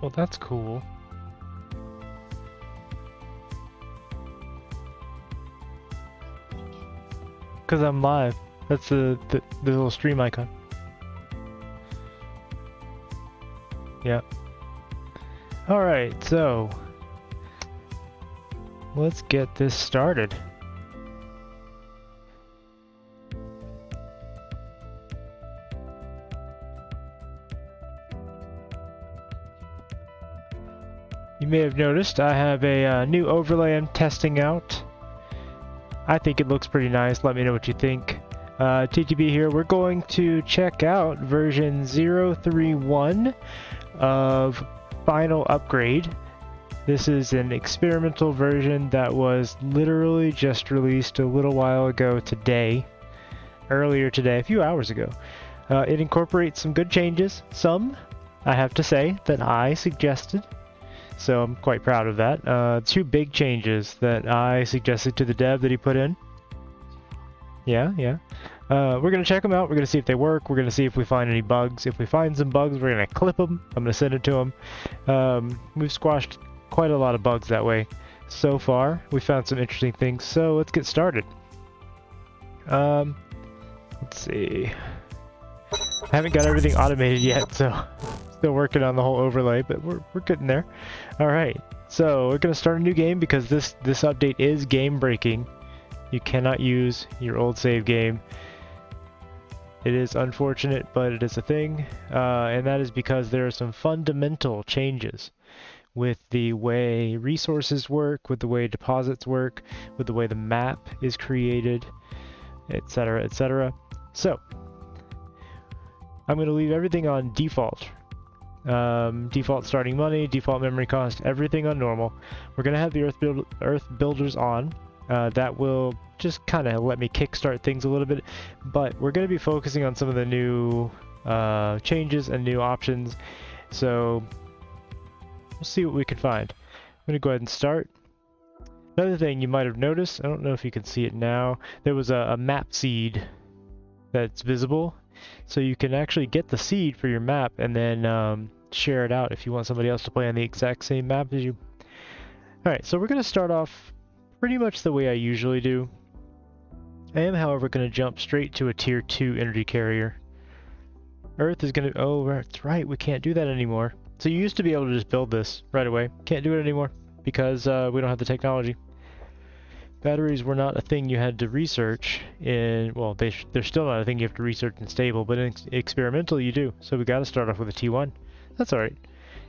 Well, that's cool. Because I'm live. That's the little stream icon. Yeah. Alright, so let's get this started. You may have noticed I have a new overlay I'm testing out. I think it looks pretty nice. Let me know what you think. TTB here. We're going to check out version 0.3.1 of Final Upgrade. This is an experimental version that was literally just released a little while ago today. Earlier today, a few hours ago. It incorporates some good changes. Some, I have to say, that I suggested. So I'm quite proud of that. Two big changes that I suggested to the dev that he put in. Yeah. We're going to check them out. We're going to see if they work. We're going to see if we find any bugs. If we find some bugs, we're going to clip them. I'm going to send it to them. We've squashed quite a lot of bugs that way so far. We found some interesting things. So let's get started. Let's see. I haven't got everything automated yet, so still working on the whole overlay, but we're getting there. All right, so we're gonna start a new game because this update is game breaking. You cannot use your old save game. It is unfortunate, but it is a thing, and that is because there are some fundamental changes with the way resources work, with the way deposits work, with the way the map is created, etc., etc. So I'm going to leave everything on default. Default starting money, default memory cost, everything on normal. We're going to have the earth builders on. That will just kind of let me kickstart things a little bit. But we're going to be focusing on some of the new changes and new options. So we'll see what we can find. I'm going to go ahead and start. Another thing you might have noticed, I don't know if you can see it now, there was a map seed that's visible. So you can actually get the seed for your map and then share it out if you want somebody else to play on the exact same map as you. Alright, so we're going to start off pretty much the way I usually do. I am, however, going to jump straight to a tier 2 energy carrier. Earth is going to... Oh, that's right, we can't do that anymore. So you used to be able to just build this right away. Can't do it anymore because we don't have the technology. Batteries were not a thing you had to research in, well, they're still not a thing you have to research in stable, but in experimental you do. So we got to start off with a T1. That's alright.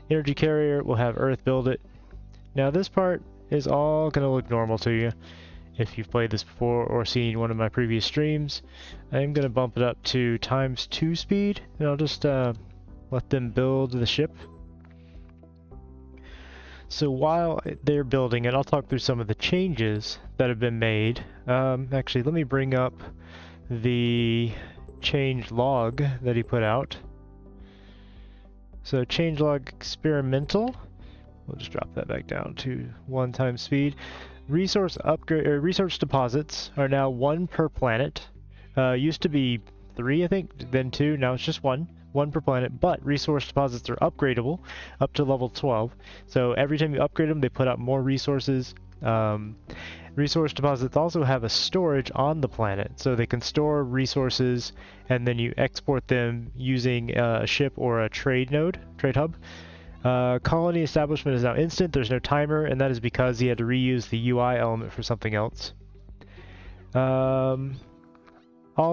Energy carrier, we'll have Earth build it. Now this part is all going to look normal to you if you've played this before or seen one of my previous streams. I'm going to bump it up to ×2 speed, and I'll just let them build the ship. So while they're building it, I'll talk through some of the changes that have been made. Actually, let me bring up the change log that he put out. So change log experimental. We'll just drop that back down to 1 speed. Resource upgrade or resource deposits are now 1 per planet. Used to be 3, I think, then 2. Now it's just 1. 1 per planet, but resource deposits are upgradable up to level 12. So every time you upgrade them, they put out more resources. Resource deposits also have a storage on the planet, so they can store resources and then you export them using a ship or a trade hub. Colony establishment is now instant. There's no timer, and that is because he had to reuse the UI element for something else. All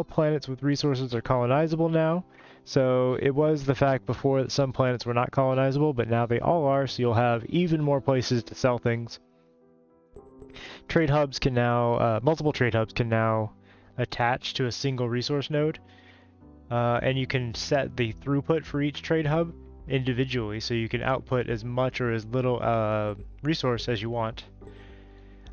planets with resources are colonizable now. So it was the fact before that some planets were not colonizable, but now they all are, so you'll have even more places to sell things. Trade hubs can now, multiple trade hubs can now attach to a single resource node, and you can set the throughput for each trade hub individually, so you can output as much or as little resource as you want.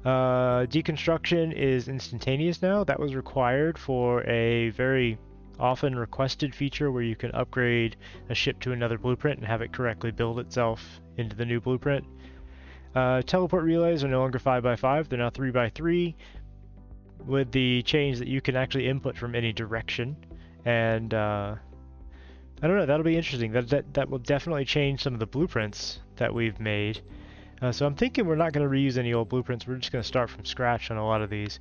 Deconstruction is instantaneous now. That was required for a very often requested feature where you can upgrade a ship to another blueprint and have it correctly build itself into the new blueprint. Teleport relays are no longer 5x5, they're now 3x3, with the change that you can actually input from any direction, and I don't know, that'll be interesting. That will definitely change some of the blueprints that we've made. So I'm thinking we're not going to reuse any old blueprints. We're just going to start from scratch on a lot of these.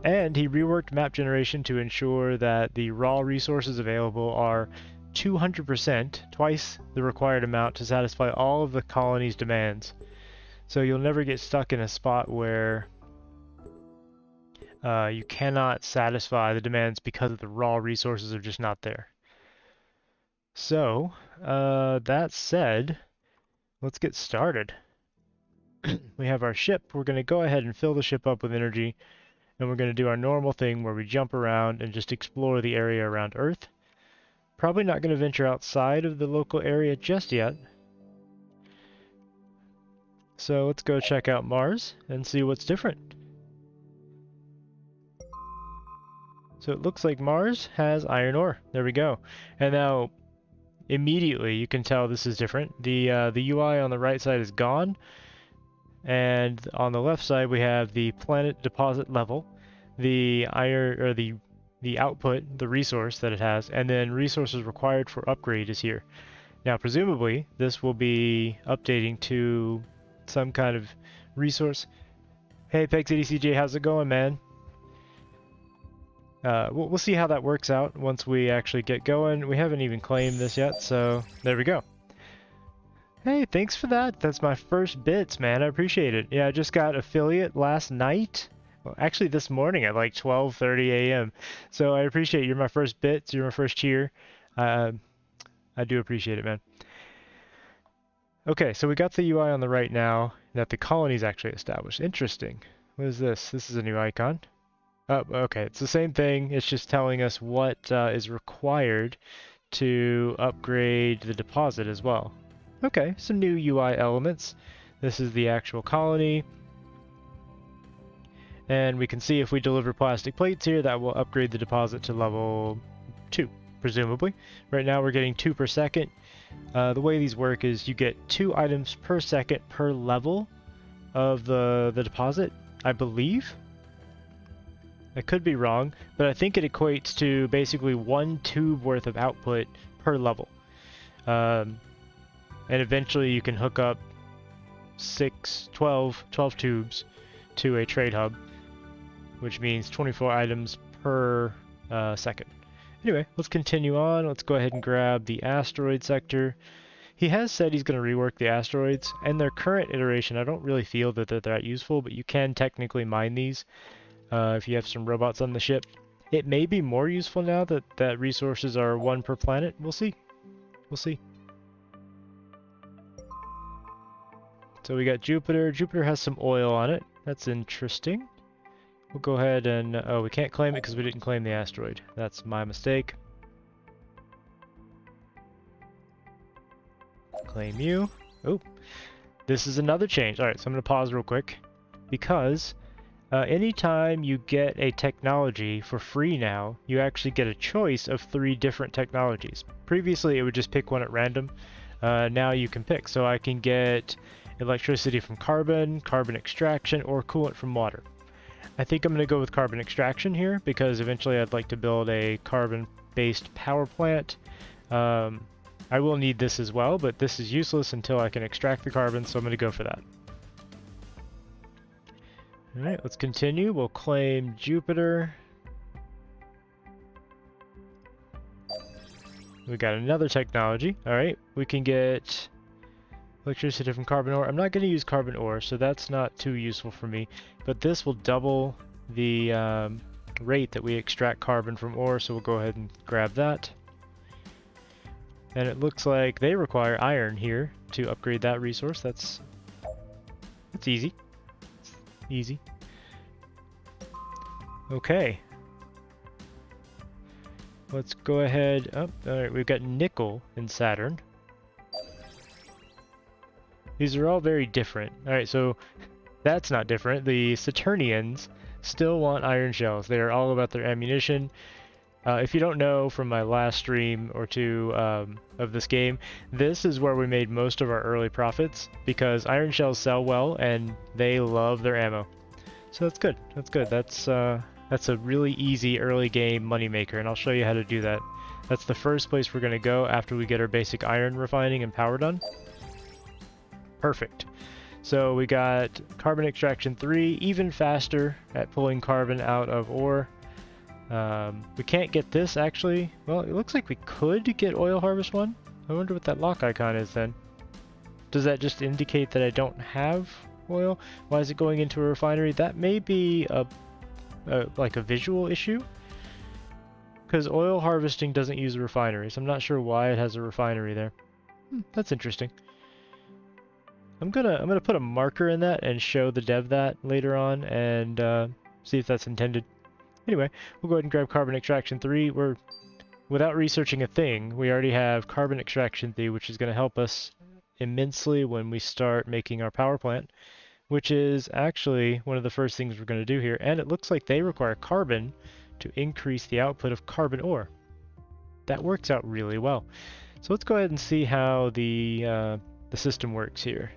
And he reworked map generation to ensure that the raw resources available are 200%, twice the required amount to satisfy all of the colony's demands. So you'll never get stuck in a spot where you cannot satisfy the demands because the raw resources are just not there. So, that said, let's get started. We have our ship. We're going to go ahead and fill the ship up with energy, and we're going to do our normal thing where we jump around and just explore the area around Earth. Probably not going to venture outside of the local area just yet. So let's go check out Mars and see what's different. So it looks like Mars has iron ore. There we go. And now, immediately, you can tell this is different. The UI on the right side is gone. And on the left side, we have the planet deposit level, the iron, or the output, the resource that it has, and then resources required for upgrade is here. Now, presumably, this will be updating to some kind of resource. Hey, PegCityCJ, how's it going, man? We'll see how that works out once we actually get going. We haven't even claimed this yet, so there we go. Hey, thanks for that. That's my first bits, man. I appreciate it. Yeah, I just got affiliate last night. Well, actually this morning at like 12:30 a.m. So I appreciate it. You're my first bits. You're my first cheer. I do appreciate it, man. Okay, so we got the UI on the right now that the colony's actually established. Interesting. What is this? This is a new icon. Oh, okay. It's the same thing. It's just telling us what is required to upgrade the deposit as well. Okay, some new UI elements. This is the actual colony. And we can see if we deliver plastic plates here, that will upgrade the deposit to level 2, presumably. Right now we're getting 2 per second. The way these work is you get 2 items per second per level of the deposit, I believe. I could be wrong, but I think it equates to basically 1 tube worth of output per level. And eventually you can hook up 12 tubes to a trade hub, which means 24 items per second. Anyway, let's continue on. Let's go ahead and grab the asteroid sector. He has said he's going to rework the asteroids, and their current iteration, I don't really feel that they're that useful, but you can technically mine these if you have some robots on the ship. It may be more useful now that resources are 1 per planet. We'll see. We'll see. So we got Jupiter. Jupiter has some oil on it. That's interesting. We'll go ahead and... oh, we can't claim it because we didn't claim the asteroid. That's my mistake. Claim you. Oh, this is another change. Alright, so I'm going to pause real quick. Because anytime you get a technology for free now, you actually get a choice of 3 different technologies. Previously, it would just pick one at random. Now you can pick. So I can get electricity from carbon, carbon extraction, or coolant from water. I think I'm going to go with carbon extraction here because eventually I'd like to build a carbon-based power plant. I will need this as well, but this is useless until I can extract the carbon, so I'm going to go for that. Alright, let's continue. We'll claim Jupiter. We got another technology. Alright, we can get electricity from carbon ore. I'm not going to use carbon ore, so that's not too useful for me. But this will double the rate that we extract carbon from ore, so we'll go ahead and grab that. And it looks like they require iron here to upgrade that resource. That's easy. Easy. Okay. Let's go ahead. Oh, alright, we've got nickel in Saturn. These are all very different. Alright, so that's not different. The Saturnians still want iron shells. They are all about their ammunition. If you don't know from my last stream or two of this game, this is where we made most of our early profits because iron shells sell well and they love their ammo. So that's good. That's good. That's That's a really easy early game moneymaker, and I'll show you how to do that. That's the first place we're going to go after we get our basic iron refining and power done. Perfect. So we got carbon extraction 3, even faster at pulling carbon out of ore. We can't get this actually. Well, it looks like we could get oil harvest 1. I wonder what that lock icon is then. Does that just indicate that I don't have oil? Why is it going into a refinery? That may be like a visual issue, because oil harvesting doesn't use refineries. I'm not sure why it has a refinery there. That's interesting. I'm gonna put a marker in that and show the dev that later on and see if that's intended. Anyway, we'll go ahead and grab carbon extraction 3. Without researching a thing, we already have carbon extraction 3, which is going to help us immensely when we start making our power plant, which is actually one of the first things we're going to do here. And it looks like they require carbon to increase the output of carbon ore. That works out really well. So let's go ahead and see how the system works here.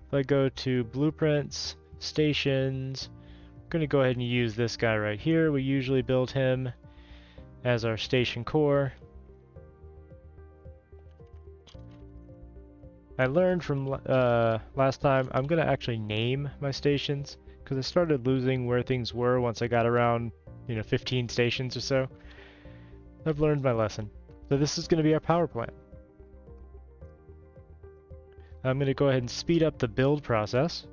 If I go to blueprints, stations, I'm going to go ahead and use this guy right here. We usually build him as our station core. I learned from last time, I'm going to actually name my stations, because I started losing where things were once I got around, 15 stations or so. I've learned my lesson. So this is going to be our power plant. I'm going to go ahead and speed up the build process,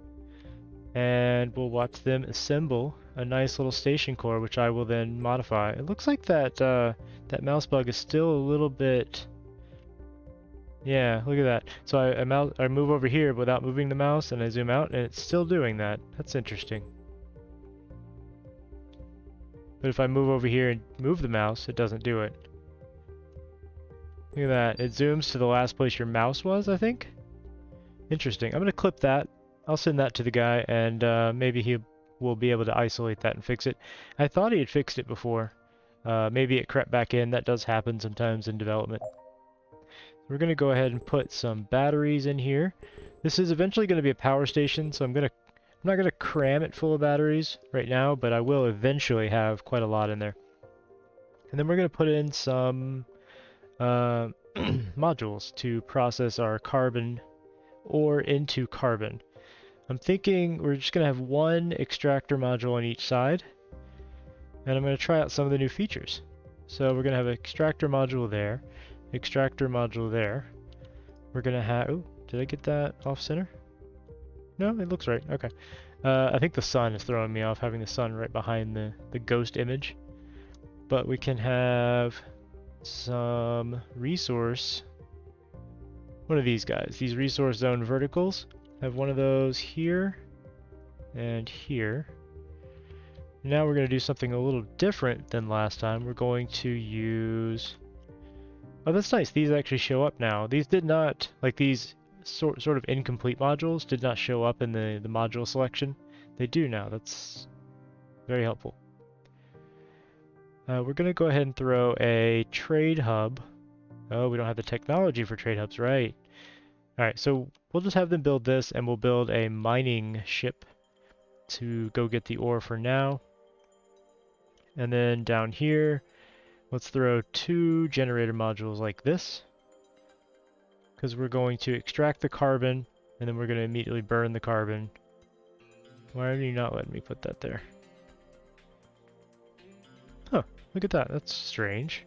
and we'll watch them assemble a nice little station core, which I will then modify. It looks like that that mouse bug is still a little bit... Yeah, look at that. So I move over here without moving the mouse, and I zoom out, and it's still doing that. That's interesting. But if I move over here and move the mouse, it doesn't do it. Look at that. It zooms to the last place your mouse was, I think? Interesting. I'm going to clip that. I'll send that to the guy, and maybe he will be able to isolate that and fix it. I thought he had fixed it before. Maybe it crept back in. That does happen sometimes in development. We're going to go ahead and put some batteries in here. This is eventually going to be a power station, so I'm not going to cram it full of batteries right now, but I will eventually have quite a lot in there. And then we're going to put in some modules to process our carbon ore into carbon. I'm thinking we're just going to have one extractor module on each side, and I'm going to try out some of the new features. So we're going to have an extractor module there, extractor module there. We're going to have... Oh, did I get that off center? No, it looks right. Okay. I think the sun is throwing me off, having the sun right behind the ghost image. But we can have some resource... One of these guys, these resource zone verticals. I have one of those here and here. Now we're going to do something a little different than last time. We're going to use... Oh, that's nice. These actually show up now. These did not, like these sort of incomplete modules did not show up in the module selection. They do now. That's very helpful. We're going to go ahead and throw a trade hub. Oh, we don't have the technology for trade hubs, right? Alright, so we'll just have them build this, and we'll build a mining ship to go get the ore for now. And then down here, let's throw 2 generator modules like this, because we're going to extract the carbon, and then we're going to immediately burn the carbon. Why are you not letting me put that there? Huh, look at that. That's strange.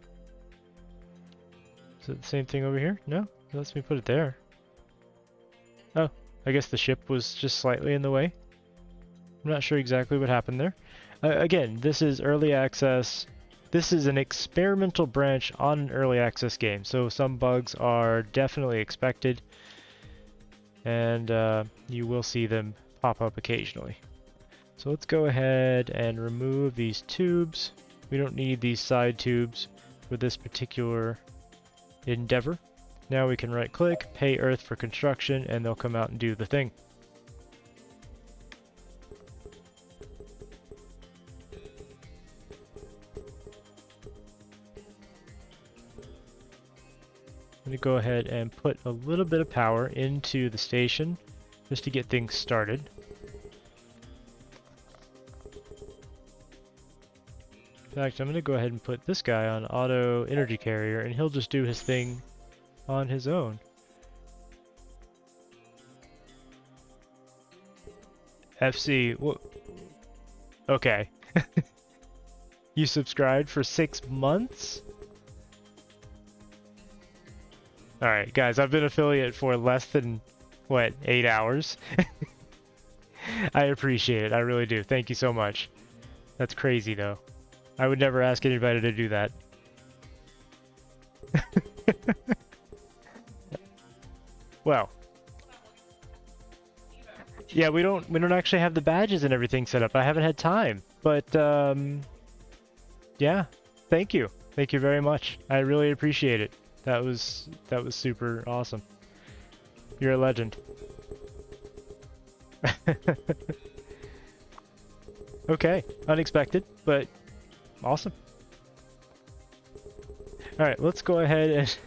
Is it the same thing over here? No? It lets me put it there. Oh, I guess the ship was just slightly in the way. I'm not sure exactly what happened there. Again, this is early access. This is an experimental branch on an early access game, so some bugs are definitely expected, and you will see them pop up occasionally. So let's go ahead and remove these tubes. We don't need these side tubes for this particular endeavor. Now we can right click, pay Earth for construction, and they'll come out and do the thing. I'm going to go ahead and put a little bit of power into the station just to get things started. In fact, I'm gonna go ahead and put this guy on auto energy carrier, and he'll just do his thing on his own. FC, okay. You subscribed for 6 months? Alright, guys, I've been affiliate for less than, what, 8 hours? I appreciate it, I really do. Thank you so much. That's crazy, though. I would never ask anybody to do that. Well. Yeah, we don't actually have the badges and everything set up. I haven't had time. But, yeah. Thank you. Thank you very much. I really appreciate it. That was super awesome. You're a legend. Okay, unexpected, but awesome. Alright, let's go ahead and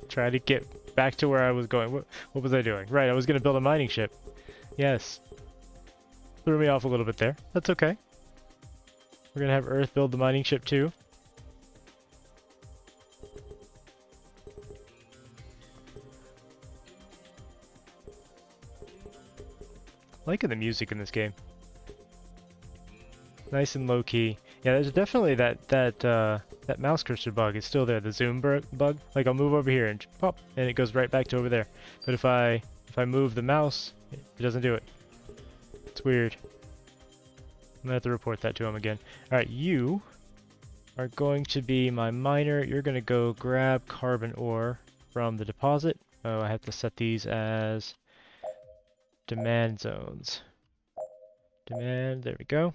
try to get back to where I was going. What was I doing? Right, I was going to build a mining ship. Yes. Threw me off a little bit there. That's okay. We're going to have Earth build the mining ship too. Liking the music in this game. Nice and low key. Yeah, there's definitely that mouse cursor bug is still there. The zoom bug. Like I'll move over here and pop, and it goes right back to over there. But if I move the mouse, it doesn't do it. It's weird. I'm gonna have to report that to him again. All right, you are going to be my miner. You're gonna go grab carbon ore from the deposit. Oh, I have to set these as demand zones. Demand. There we go.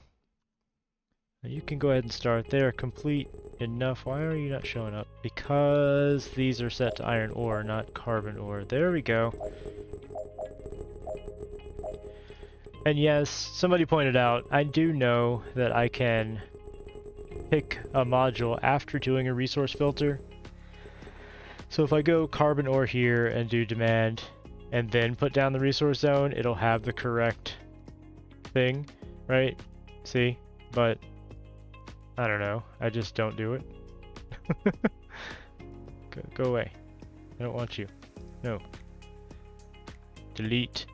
You can go ahead and start there. Complete enough. Why are you not showing up? Because these are set to iron ore, not carbon ore. There we go. And yes, somebody pointed out, I do know that I can pick a module after doing a resource filter. So if I go carbon ore here and do demand, and then put down the resource zone, it'll have the correct thing, right? See? But I don't know. I just don't do it. Go away. I don't want you. No. Delete.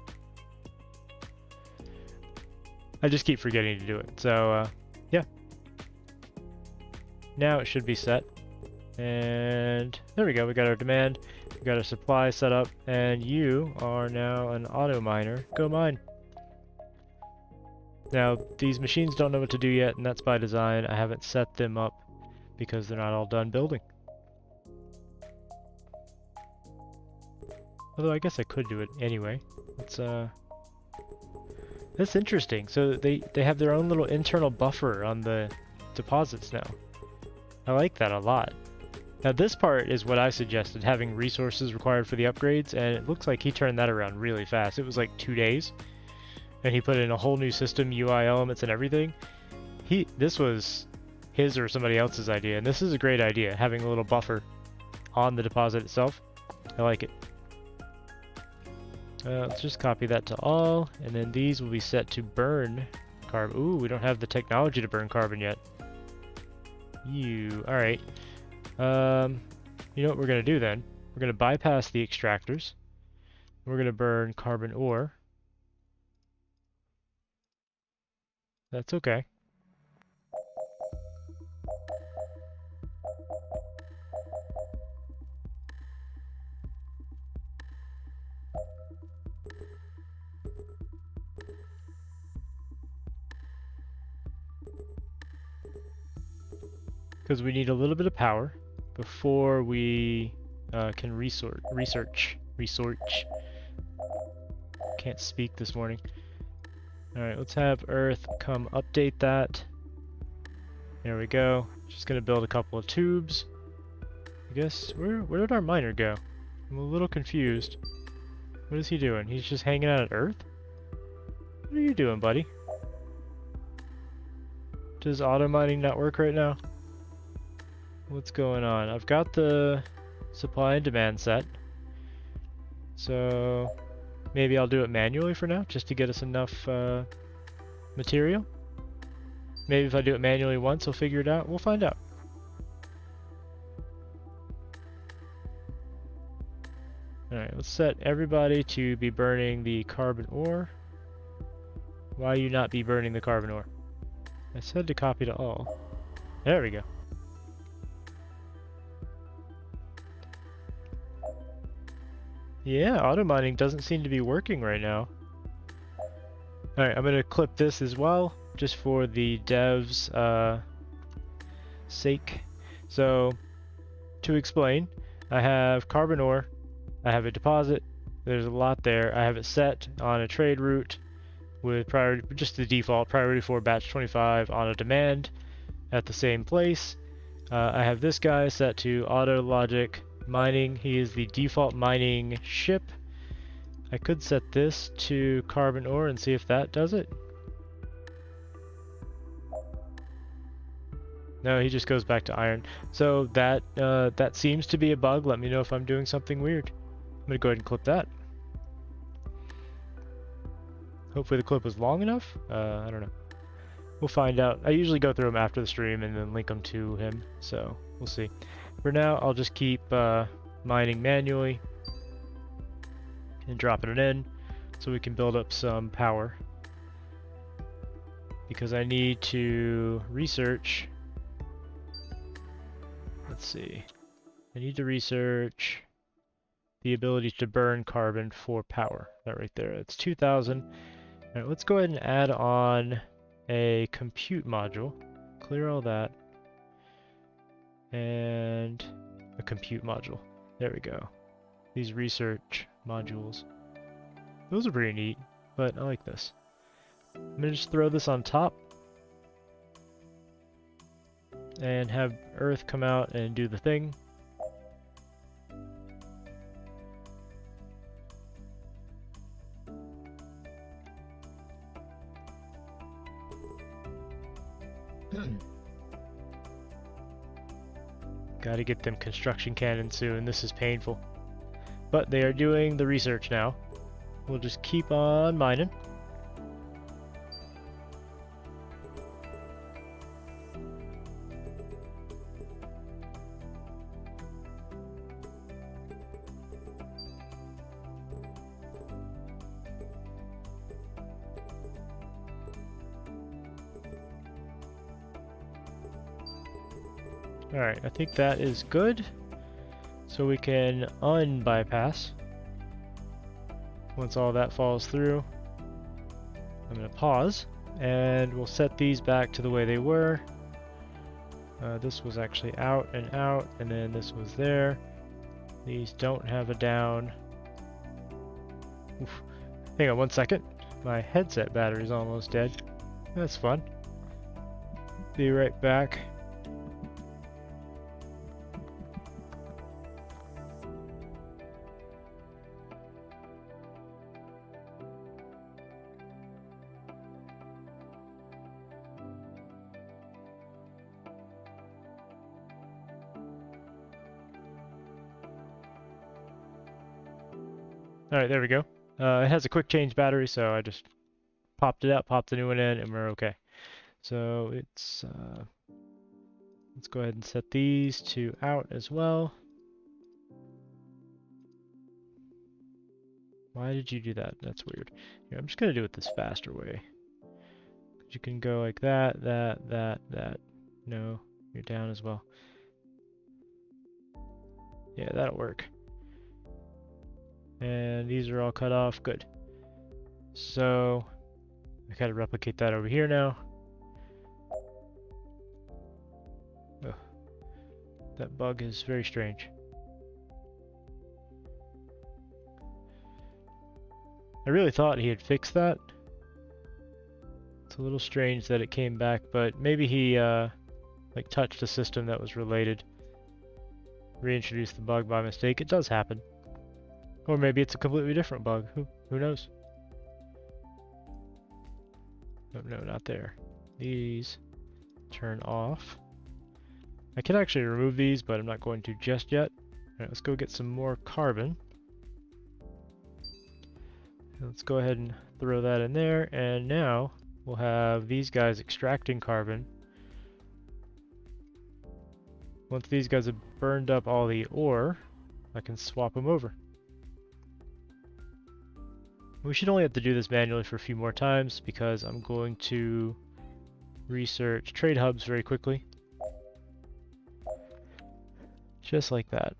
I just keep forgetting to do it. So, yeah. Now it should be set. And there we go. We got our demand. We got our supply set up. And you are now an auto miner. Go mine. Now, these machines don't know what to do yet, and that's by design. I haven't set them up because they're not all done building. Although I guess I could do it anyway. That's interesting. So they have their own little internal buffer on the deposits now. I like that a lot. Now this part is what I suggested, having resources required for the upgrades, and it looks like he turned that around really fast. It was like 2 days. And he put in a whole new system, UI elements and everything. This was his or somebody else's idea, and this is a great idea, having a little buffer on the deposit itself. I like it. Let's just copy that to all, and then these will be set to burn carbon. Ooh, we don't have the technology to burn carbon yet. Alright. You know what we're going to do then? We're going to bypass the extractors. We're going to burn carbon ore. That's okay. Because we need a little bit of power before we can research. Can't speak this morning. Alright, let's have Earth come update that. There we go. Just gonna build a couple of tubes. I guess, where did our miner go? I'm a little confused. What is he doing? He's just hanging out at Earth? What are you doing, buddy? Does auto mining not work right now? What's going on? I've got the supply and demand set. So maybe I'll do it manually for now, just to get us enough material. Maybe if I do it manually once, he'll figure it out. We'll find out. Alright, let's set everybody to be burning the carbon ore. Why you not be burning the carbon ore? I said to copy to all. There we go. Yeah, auto mining doesn't seem to be working right now. Alright, I'm gonna clip this as well, just for the devs' sake. So, to explain, I have carbon ore, I have a deposit, there's a lot there. I have it set on a trade route with priority, just the default priority for batch 25 on a demand at the same place. I have this guy set to auto logic mining. He is the default mining ship. I could set this to carbon ore and see if that does it. No, he just goes back to iron. So that that seems to be a bug. Let me know if I'm doing something weird. I'm gonna go ahead and clip that. Hopefully the clip was long enough. I don't know. We'll find out. I usually go through them after the stream and then link them to him. So we'll see. For now, I'll just keep mining manually and dropping it in so we can build up some power, because I need to research. Let's see. I need to research the ability to burn carbon for power. That right there. It's 2,000. All right, let's go ahead and add on a compute module. Clear all that. And a compute module. There we go. These research modules. Those are pretty neat, but I like this. I'm gonna just throw this on top and have Earth come out and do the thing. Gotta get them construction cannons soon. This is painful. But they are doing the research now. We'll just keep on mining. Alright, I think that is good. So we can unbypass. Once all that falls through, I'm going to pause, and we'll set these back to the way they were. This was actually out, and then this was there. These don't have a down. Oof. Hang on one second. My headset battery's almost dead. That's fun. Be right back. Alright, there we go. It has a quick change battery, so I just popped it out, popped the new one in, and we're okay. So it's, let's go ahead and set these to out as well. Why did you do that? That's weird. Here, I'm just gonna do it this faster way. You can go like that, that. No, you're down as well. Yeah, that'll work. And these are all cut off. Good. So I gotta replicate that over here now. Ugh. That bug is very strange. I really thought he had fixed that. It's a little strange that it came back, but maybe he like touched a system that was related. Reintroduced the bug by mistake. It does happen. Or maybe it's a completely different bug. Who knows? Oh, no, not there. These turn off. I can actually remove these, but I'm not going to just yet. Alright, let's go get some more carbon. Let's go ahead and throw that in there, and now we'll have these guys extracting carbon. Once these guys have burned up all the ore, I can swap them over. We should only have to do this manually for a few more times because I'm going to research trade hubs very quickly. Just like that.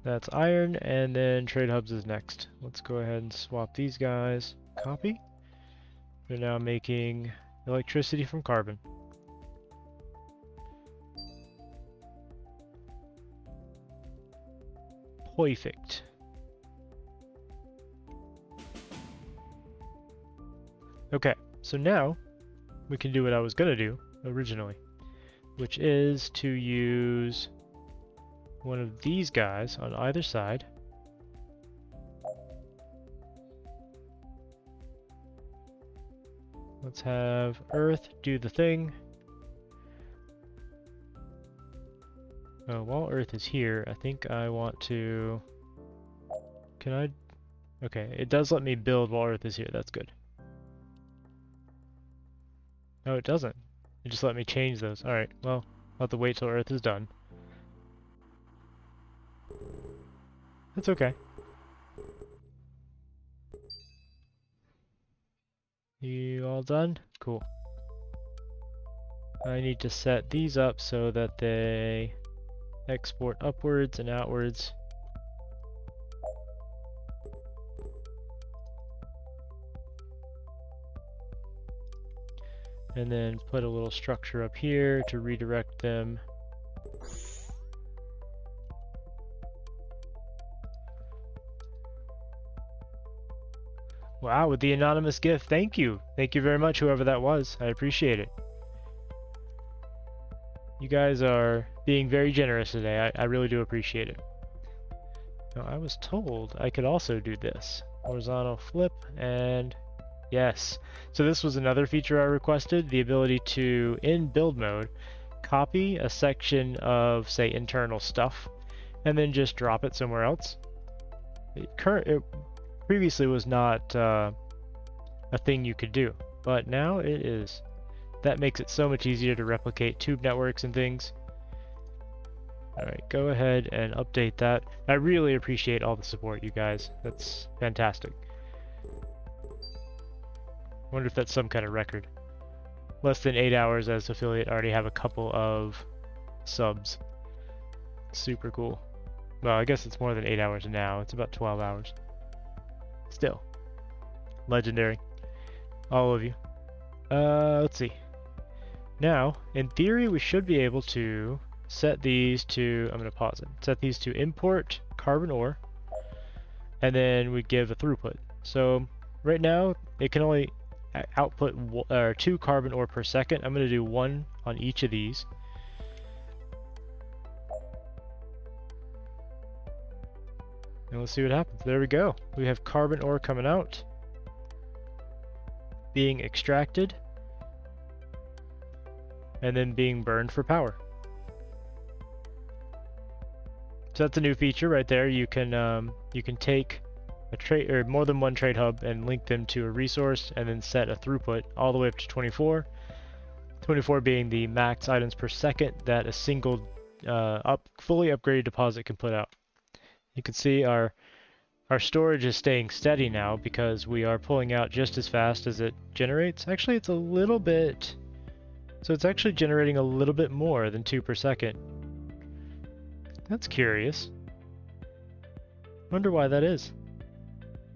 That's iron, and then trade hubs is next. Let's go ahead and swap these guys. Copy. They're now making electricity from carbon. Perfect. Okay, so now we can do what I was gonna do originally, which is to use one of these guys on either side. Let's have Earth do the thing. Oh, while Earth is here, I think I want to... Can I... Okay, it does let me build while Earth is here, that's good. No, it doesn't. It just let me change those. Alright, well, I'll have to wait till Earth is done. That's okay. You all done? Cool. I need to set these up so that they export upwards and outwards. And then put a little structure up here to redirect them. Wow, with the anonymous gift, thank you. Thank you very much, whoever that was. I appreciate it. You guys are being very generous today. I really do appreciate it. Now, I was told I could also do this. Horizontal flip and yes. So this was another feature I requested, the ability to, in build mode, copy a section of, say, internal stuff, and then just drop it somewhere else. It previously was not a thing you could do, but now it is. That makes it so much easier to replicate tube networks and things. Alright, go ahead and update that. I really appreciate all the support, you guys. That's fantastic. Wonder if that's some kind of record. Less than 8 hours as affiliate, already have a couple of subs. Super cool. Well, I guess it's more than 8 hours now. It's about 12 hours. Still. Legendary. All of you. Let's see. Now, in theory, we should be able to set these to, I'm going to pause it, set these to import carbon ore, and then we give a throughput. So right now, it can only output 2 carbon ore per second. I'm going to do 1 on each of these. And let's see what happens. There we go. We have carbon ore coming out, being extracted, and then being burned for power. So that's a new feature right there. You can take a trade or more than one trade hub and link them to a resource, and then set a throughput all the way up to 24. 24 being the max items per second that a single fully upgraded deposit can put out. You can see our storage is staying steady now because we are pulling out just as fast as it generates. Actually, it's a little bit... So it's actually generating a little bit more than 2 per second. That's curious. Wonder why that is.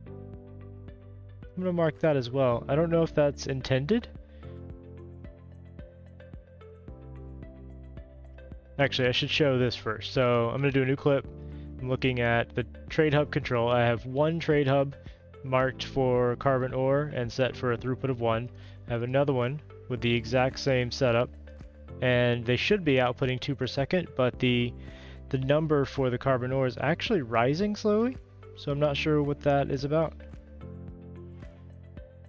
I'm going to mark that as well. I don't know if that's intended. Actually, I should show this first. So I'm going to do a new clip. I'm looking at the trade hub control. I have one trade hub marked for carbon ore and set for a throughput of 1. I have another one with the exact same setup, and they should be outputting 2 per second, but the number for the carbon ore is actually rising slowly, so I'm not sure what that is about.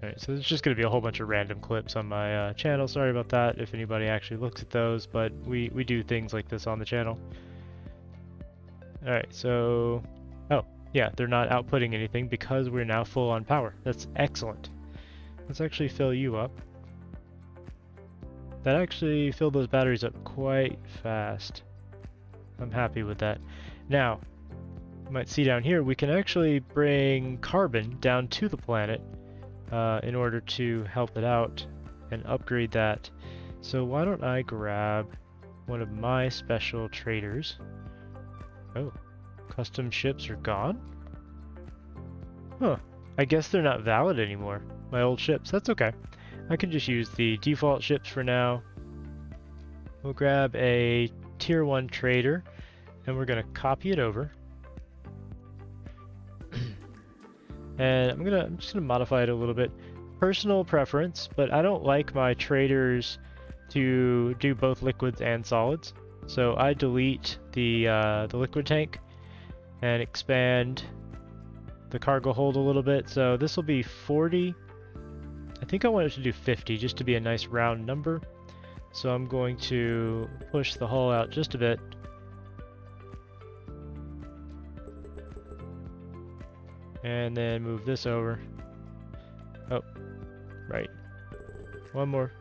Alright, so there's just going to be a whole bunch of random clips on my channel. Sorry about that if anybody actually looks at those, but we do things like this on the channel. Alright, so... Oh, yeah, they're not outputting anything because we're now full on power. That's excellent. Let's actually fill you up. That actually filled those batteries up quite fast. I'm happy with that. Now, you might see down here, we can actually bring carbon down to the planet in order to help it out and upgrade that. So why don't I grab one of my special traders. Oh, custom ships are gone? Huh, I guess they're not valid anymore. My old ships, that's okay. I can just use the default ships for now. We'll grab a tier 1 trader and we're gonna copy it over. And I'm just gonna modify it a little bit. Personal preference, but I don't like my traders to do both liquids and solids. So I delete the liquid tank and expand the cargo hold a little bit. So this will be 40. I think I want it to do 50 just to be a nice round number. So I'm going to push the hull out just a bit. And then move this over. Oh, right. One more.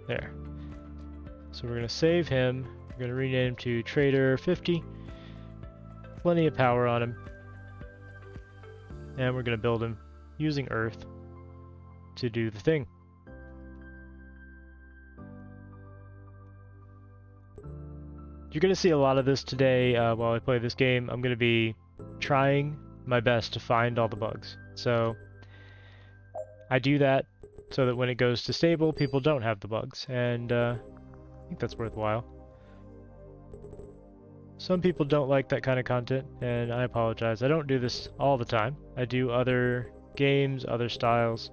There. So we're going to save him. We're going to rename him to Trader 50. Plenty of power on him. And we're going to build him using Earth to do the thing. You're going to see a lot of this today while I play this game. I'm going to be trying my best to find all the bugs. So I do that so that when it goes to stable, people don't have the bugs. And I think that's worthwhile. Some people don't like that kind of content, and I apologize. I don't do this all the time. I do other games, other styles.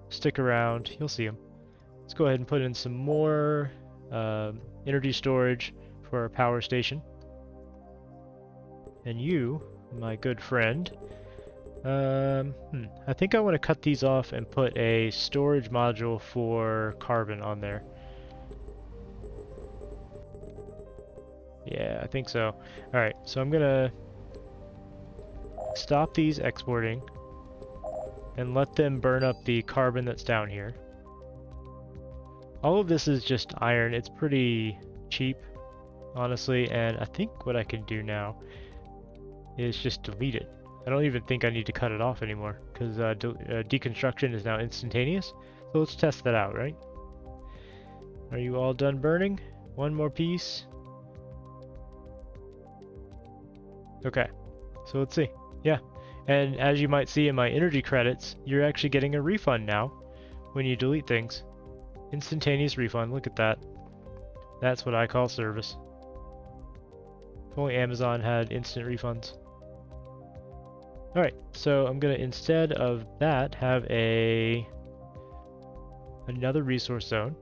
Stick around, you'll see them. Let's go ahead and put in some more energy storage for our power station. And you, my good friend, I think I want to cut these off and put a storage module for carbon on there. Yeah, I think so. Alright, so I'm gonna stop these exporting and let them burn up the carbon that's down here. All of this is just iron. It's pretty cheap, honestly, and I think what I can do now is just delete it. I don't even think I need to cut it off anymore, because deconstruction is now instantaneous. So let's test that out, right? Are you all done burning? One more piece. Okay, so let's see. Yeah, and as you might see in my energy credits, you're actually getting a refund now when you delete things. Instantaneous refund, look at that. That's what I call service. If only Amazon had instant refunds. Alright, so I'm gonna, instead of that, have another resource zone.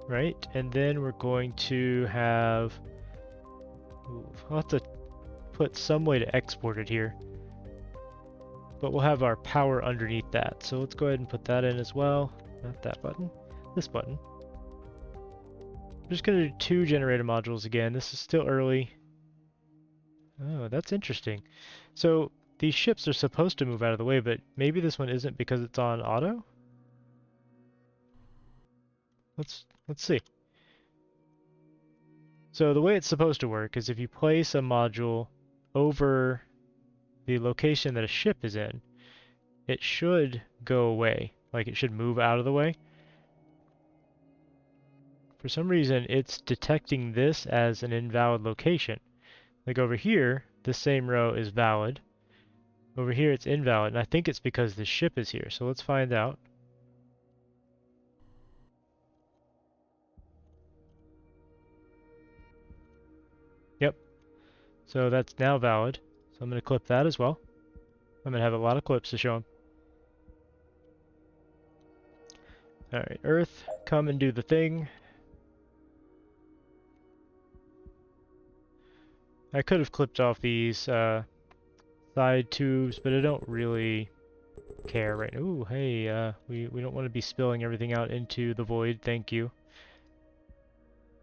Right, and then we're going to have... Ooh, I'll have to put some way to export it here. But we'll have our power underneath that. So let's go ahead and put that in as well. Not that button, this button. I'm just going to do 2 generator modules again. This is still early. Oh, that's interesting. So these ships are supposed to move out of the way, but maybe this one isn't because it's on auto? Let's see. So the way it's supposed to work is if you place a module over the location that a ship is in, it should go away. Like it should move out of the way. For some reason, it's detecting this as an invalid location. Like over here, this same row is valid. Over here, it's invalid, and I think it's because the ship is here. So let's find out. Yep. So that's now valid. So I'm going to clip that as well. I'm going to have a lot of clips to show them. Alright, Earth, come and do the thing. I could have clipped off these side tubes, but I don't really care right now. Ooh, hey, we don't want to be spilling everything out into the void, thank you.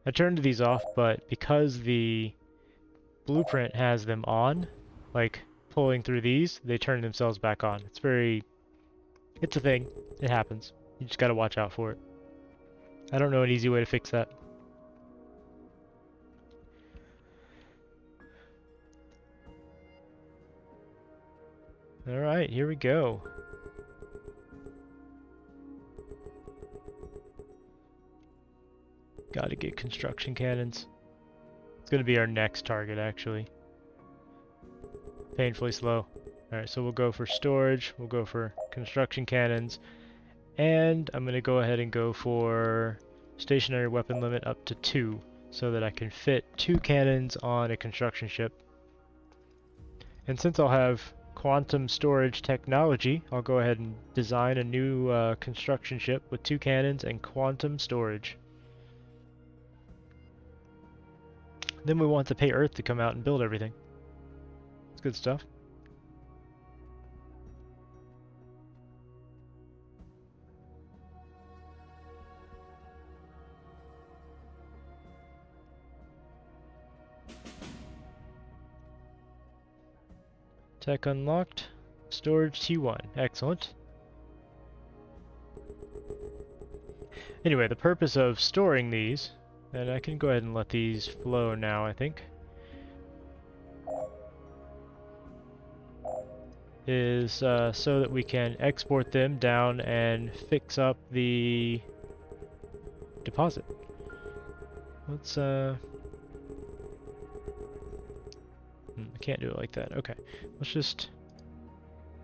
I turned these off, but because the blueprint has them on, like pulling through these, they turn themselves back on. It's a thing. It happens. You just gotta watch out for it. I don't know an easy way to fix that. Alright, here we go. Gotta get construction cannons. It's gonna be our next target, actually. Painfully slow. Alright, so we'll go for storage, we'll go for construction cannons, and I'm gonna go ahead and go for stationary weapon limit up to 2, so that I can fit 2 cannons on a construction ship. And since I'll have quantum storage technology, I'll go ahead and design a new construction ship with 2 cannons and quantum storage. Then we want to pay Earth to come out and build everything. It's good stuff. Tech unlocked. Storage T1. Excellent. Anyway, the purpose of storing these, and I can go ahead and let these flow now, I think, is so that we can export them down and fix up the deposit. Let's I can't do it like that. Okay, let's just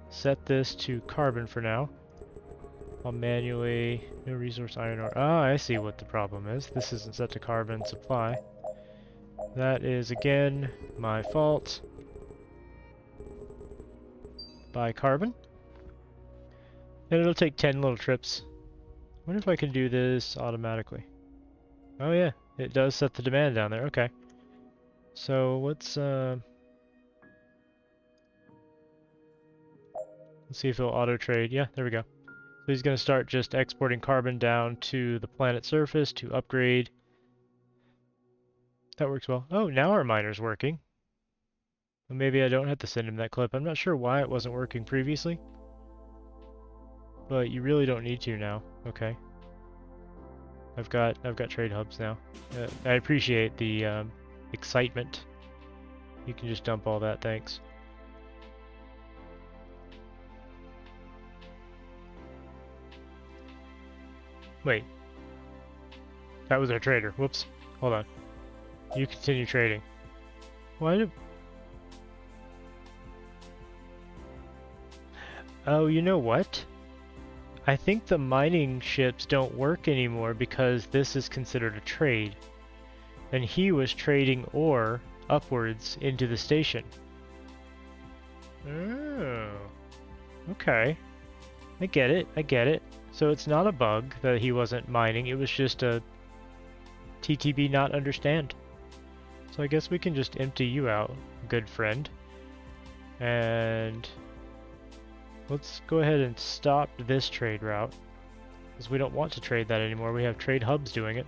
set this to carbon for now. I'll manually, no resource iron ore. Ah, I see what the problem is. This isn't set to carbon supply. That is again my fault. Buy carbon. And it'll take 10 little trips. I wonder if I can do this automatically. Oh yeah, it does set the demand down there. Okay. So let's see if it'll auto trade. Yeah, there we go. So he's going to start just exporting carbon down to the planet surface to upgrade. That works well. Oh, now our miner's working. Well, maybe I don't have to send him that clip. I'm not sure why it wasn't working previously. But you really don't need to now. Okay. I've got trade hubs now. I appreciate the excitement. You can just dump all that, thanks. Wait. That was our trader. Whoops. Hold on. You continue trading. Why did... Oh, you know what? I think the mining ships don't work anymore because this is considered a trade. And he was trading ore upwards into the station. Oh. Okay. I get it, I get it. So it's not a bug that he wasn't mining, it was just a TTB not understand. So I guess we can just empty you out, good friend. And let's go ahead and stop this trade route, because we don't want to trade that anymore. We have trade hubs doing it.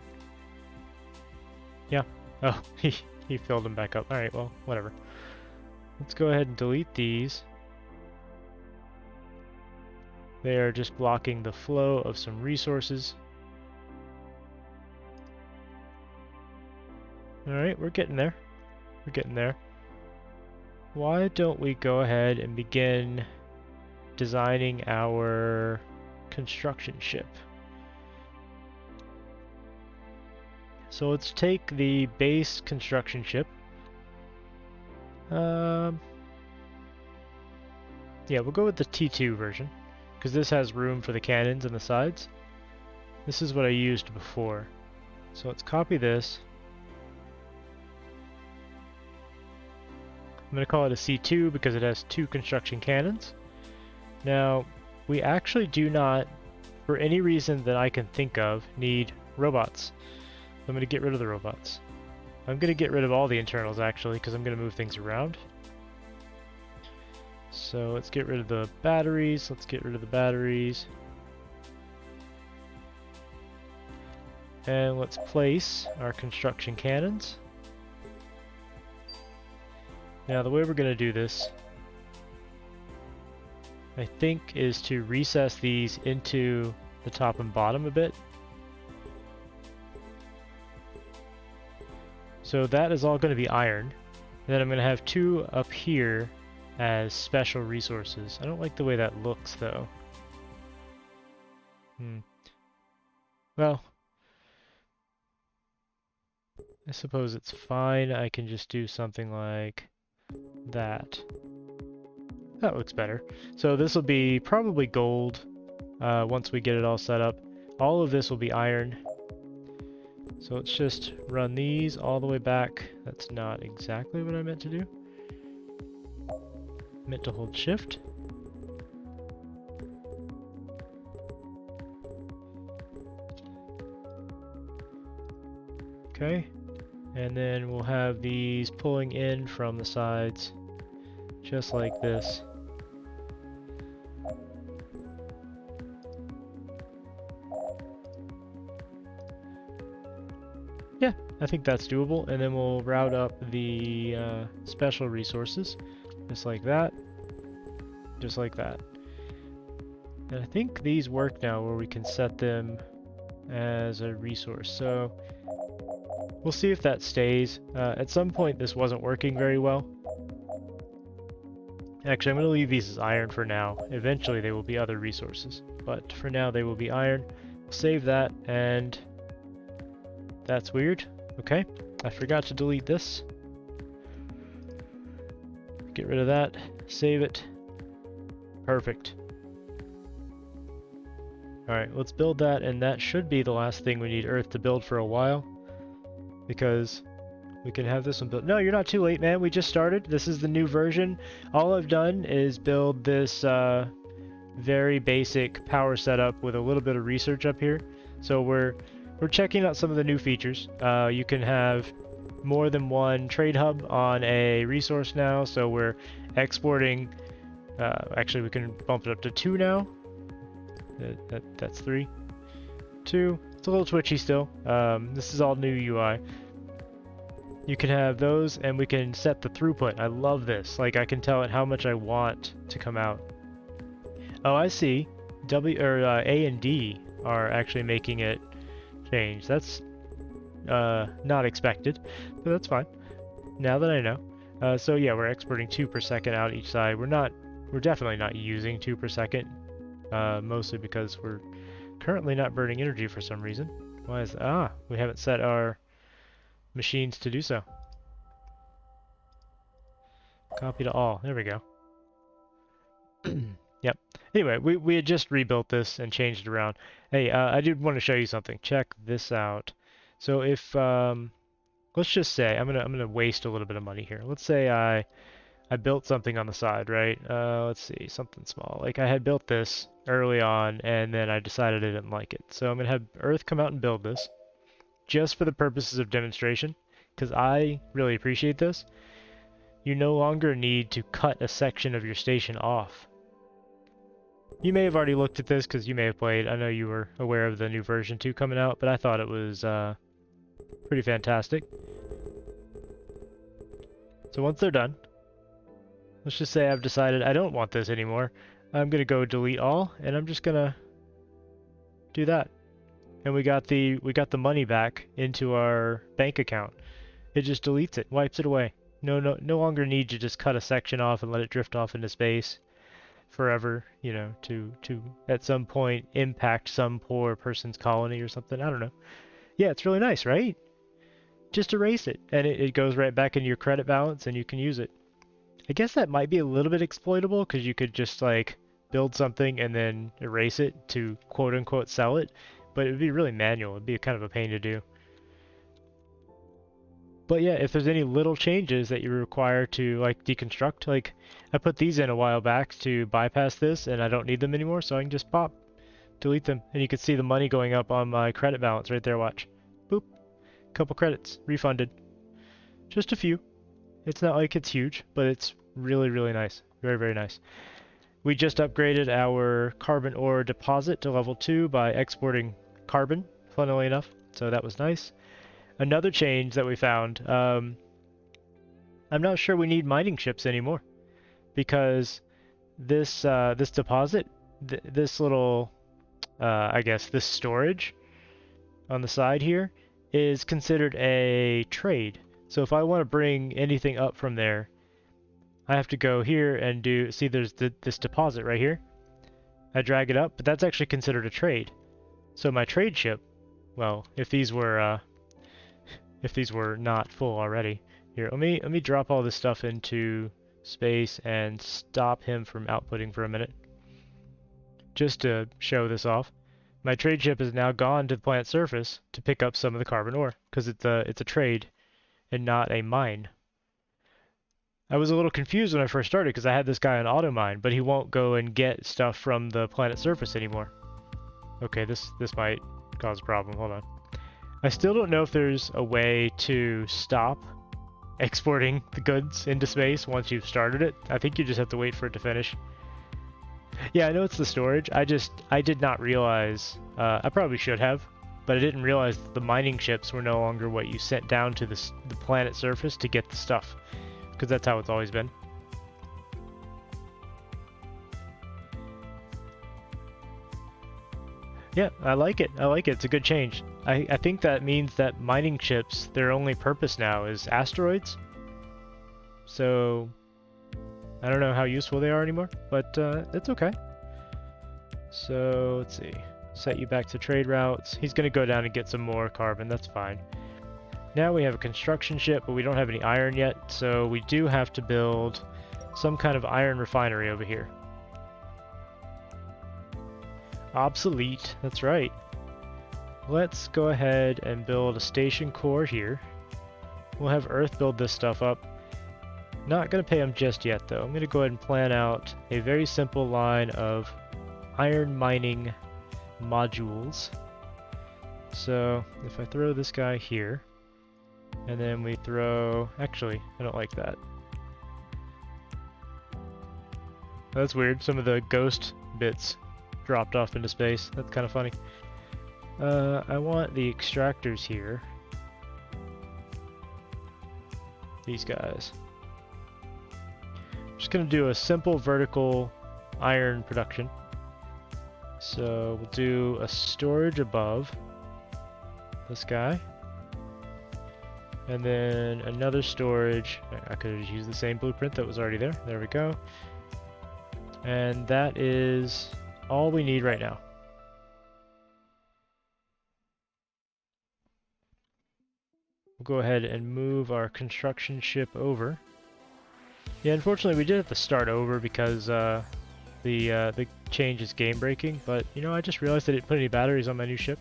Yeah. Oh, he filled them back up. Alright, well, whatever. Let's go ahead and delete these. They are just blocking the flow of some resources. Alright, we're getting there. We're getting there. Why don't we go ahead and begin designing our construction ship? So let's take the base construction ship. Yeah, we'll go with the T2 version, because this has room for the cannons and the sides. This is what I used before. So let's copy this. I'm going to call it a C2 because it has 2 construction cannons. Now, we actually do not, for any reason that I can think of, need robots. So I'm going to get rid of the robots. I'm going to get rid of all the internals actually, because I'm going to move things around. So let's get rid of the batteries. Let's get rid of the batteries. And let's place our construction cannons. Now the way we're going to do this, I think, is to recess these into the top and bottom a bit. So that is all going to be iron. And then I'm going to have 2 up here as special resources. I don't like the way that looks though. Well, I suppose it's fine. I can just do something like that. That looks better. So this will be probably gold once we get it all set up. All of this will be iron. So let's just run these all the way back. That's not exactly what I meant to do. I meant to hold shift. Okay. And then we'll have these pulling in from the sides, just like this. Yeah, I think that's doable. And then we'll route up the special resources, just like that, just like that. And I think these work now where we can set them as a resource. So we'll see if that stays. At some point this wasn't working very well. Actually, I'm going to leave these as iron for now. Eventually they will be other resources, but for now they will be iron. Save that, and that's weird. Okay, I forgot to delete this. Get rid of that, save it. Perfect. Alright, let's build that, and that should be the last thing we need Earth to build for a while. Because we can have this one built. No, you're not too late, man. We just started. This is the new version. All I've done is build this very basic power setup with a little bit of research up here. So we're checking out some of the new features. You can have more than one trade hub on a resource now. So we're exporting. Actually, we can bump it up to 2 now. That's 3. 2. It's a little twitchy still. This is all new UI. You can have those, and we can set the throughput. I love this. Like, I can tell it how much I want to come out. Oh, I see. A and D are actually making it change. That's not expected, but that's fine. Now that I know. So yeah, we're exporting 2 per second out each side. We're definitely not using 2 per second. Mostly because we're currently not burning energy for some reason. Why is that? Ah, we haven't set our machines to do so. Copy to all. There we go. Yep. Anyway, we had just rebuilt this and changed it around. Hey, I did want to show you something. Check this out. So if let's just say I'm gonna waste a little bit of money here. Let's say I built something on the side, right? Let's see, something small. Like I had built this early on, and then I decided I didn't like it. So I'm gonna have Earth come out and build this, just for the purposes of demonstration, because I really appreciate this. You no longer need to cut a section of your station off. You may have already looked at this because you may have played. I know you were aware of the new version 2 coming out, but I thought it was pretty fantastic. So once they're done, let's just say I've decided I don't want this anymore. I'm gonna go delete all, and I'm just gonna do that. And we got the money back into our bank account. It just deletes it, wipes it away. No longer need to just cut a section off and let it drift off into space forever, you know, to at some point impact some poor person's colony or something. I don't know. Yeah, it's really nice, right? Just erase it, and it goes right back into your credit balance, and you can use it. I guess that might be a little bit exploitable, because you could just like build something and then erase it to quote unquote sell it, but it would be really manual. It'd be kind of a pain to do. But yeah, if there's any little changes that you require to like deconstruct, like I put these in a while back to bypass this, and I don't need them anymore, so I can just delete them, and you can see the money going up on my credit balance right there. Watch, boop, couple credits refunded. Just a few. It's not like it's huge, but it's really, really nice. Very, very nice. We just upgraded our carbon ore deposit to level 2 by exporting carbon, funnily enough, so that was nice. Another change that we found, I'm not sure we need mining ships anymore, because this deposit, this little, I guess, this storage on the side here is considered a trade. So if I want to bring anything up from there, I have to go here and see there's this deposit right here. I drag it up, but that's actually considered a trade. So my trade ship, well, if these were not full already, here, let me drop all this stuff into space and stop him from outputting for a minute, just to show this off. My trade ship has now gone to the planet's surface to pick up some of the carbon ore, because it's a trade and not a mine. I was a little confused when I first started because I had this guy on auto mine, but he won't go and get stuff from the planet's surface anymore. Okay, this might cause a problem. Hold on. I still don't know if there's a way to stop exporting the goods into space once you've started it. I think you just have to wait for it to finish. Yeah, I know it's the storage. I did not realize, I probably should have, but I didn't realize that the mining ships were no longer what you sent down to the planet surface to get the stuff, because that's how it's always been. Yeah, I like it. I like it. It's a good change. I think that means that mining ships, their only purpose now is asteroids. So I don't know how useful they are anymore, but it's okay. So let's see. Set you back to trade routes. He's going to go down and get some more carbon. That's fine. Now we have a construction ship, but we don't have any iron yet, so we do have to build some kind of iron refinery over here. Obsolete, that's right. Let's go ahead and build a station core here. We'll have Earth build this stuff up. Not going to pay them just yet, though. I'm going to go ahead and plan out a very simple line of iron mining modules. So if I throw this guy here, and then we throw... Actually, I don't like that. That's weird. Some of the ghost bits dropped off into space. That's kind of funny. I want the extractors here. These guys. Just going to do a simple vertical iron production. So we'll do a storage above this guy. And then another storage. I could have used the same blueprint that was already there. There we go. And that is all we need right now. We'll go ahead and move our construction ship over. Yeah, unfortunately we did have to start over because the change is game breaking, but you know, I just realized I didn't put any batteries on my new ship.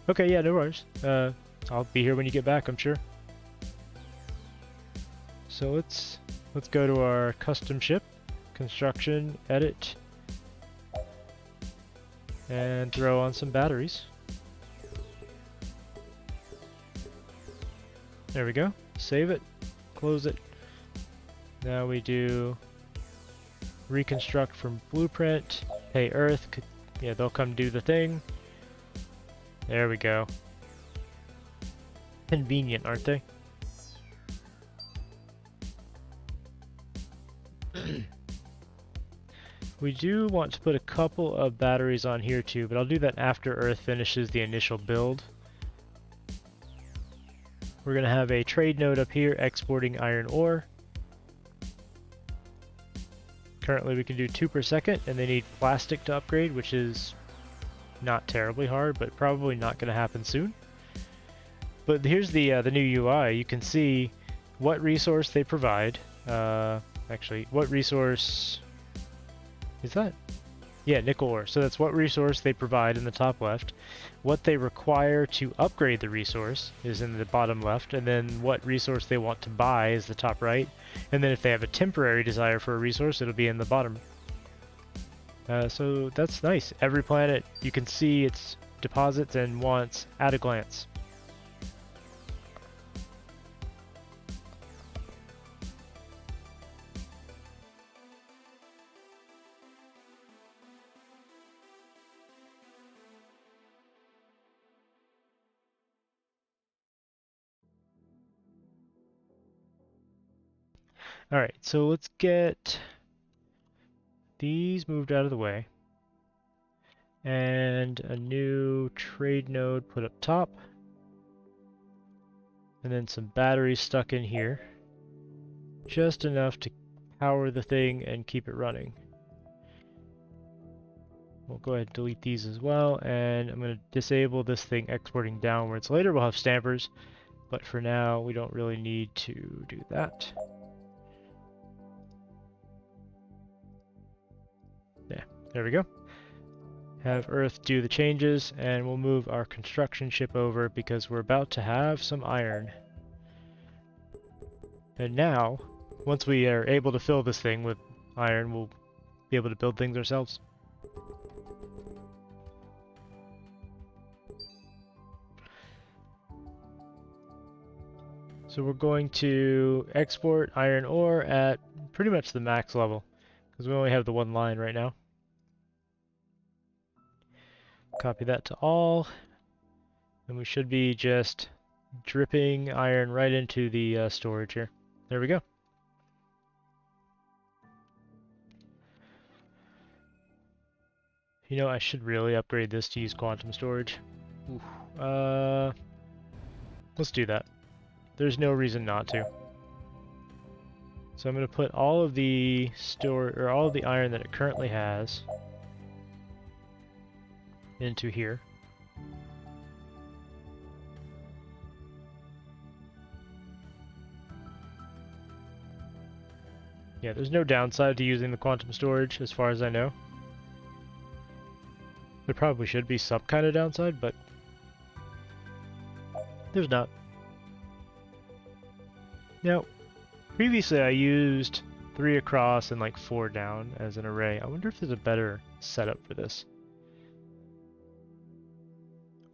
Okay, yeah, no worries. I'll be here when you get back, I'm sure. So let's go to our custom ship, construction, edit, and throw on some batteries. There we go. Save it, close it. Now we do reconstruct from blueprint, pay Earth. Yeah, they'll come do the thing. There we go. Convenient, aren't they? We do want to put a couple of batteries on here too, but I'll do that after Earth finishes the initial build. We're going to have a trade node up here exporting iron ore. Currently we can do 2 per second, and they need plastic to upgrade, which is not terribly hard, but probably not going to happen soon. But here's the new UI. You can see what resource they provide. Actually, what resource is that? Yeah, nickel ore. So that's what resource they provide in the top left. What they require to upgrade the resource is in the bottom left, and then what resource they want to buy is the top right. And then if they have a temporary desire for a resource, it'll be in the bottom. So that's nice. Every planet, you can see its deposits and wants at a glance. Alright, so let's get these moved out of the way. And a new trade node put up top. And then some batteries stuck in here. Just enough to power the thing and keep it running. We'll go ahead and delete these as well, and I'm going to disable this thing exporting downwards. Later we'll have stampers, but for now we don't really need to do that. Yeah, there we go. Have Earth do the changes, and we'll move our construction ship over because we're about to have some iron. And now, once we are able to fill this thing with iron, we'll be able to build things ourselves. So we're going to export iron ore at pretty much the max level, because we only have the one line right now. Copy that to all, and we should be just dripping iron right into the storage here. There we go. You know, I should really upgrade this to use quantum storage. Oof. Let's do that. There's no reason not to. So I'm going to put all of the all of the iron that it currently has into here. Yeah, there's no downside to using the quantum storage as far as I know. There probably should be some kind of downside, but there's not. Now, previously I used 3 across and like 4 down as an array. I wonder if there's a better setup for this.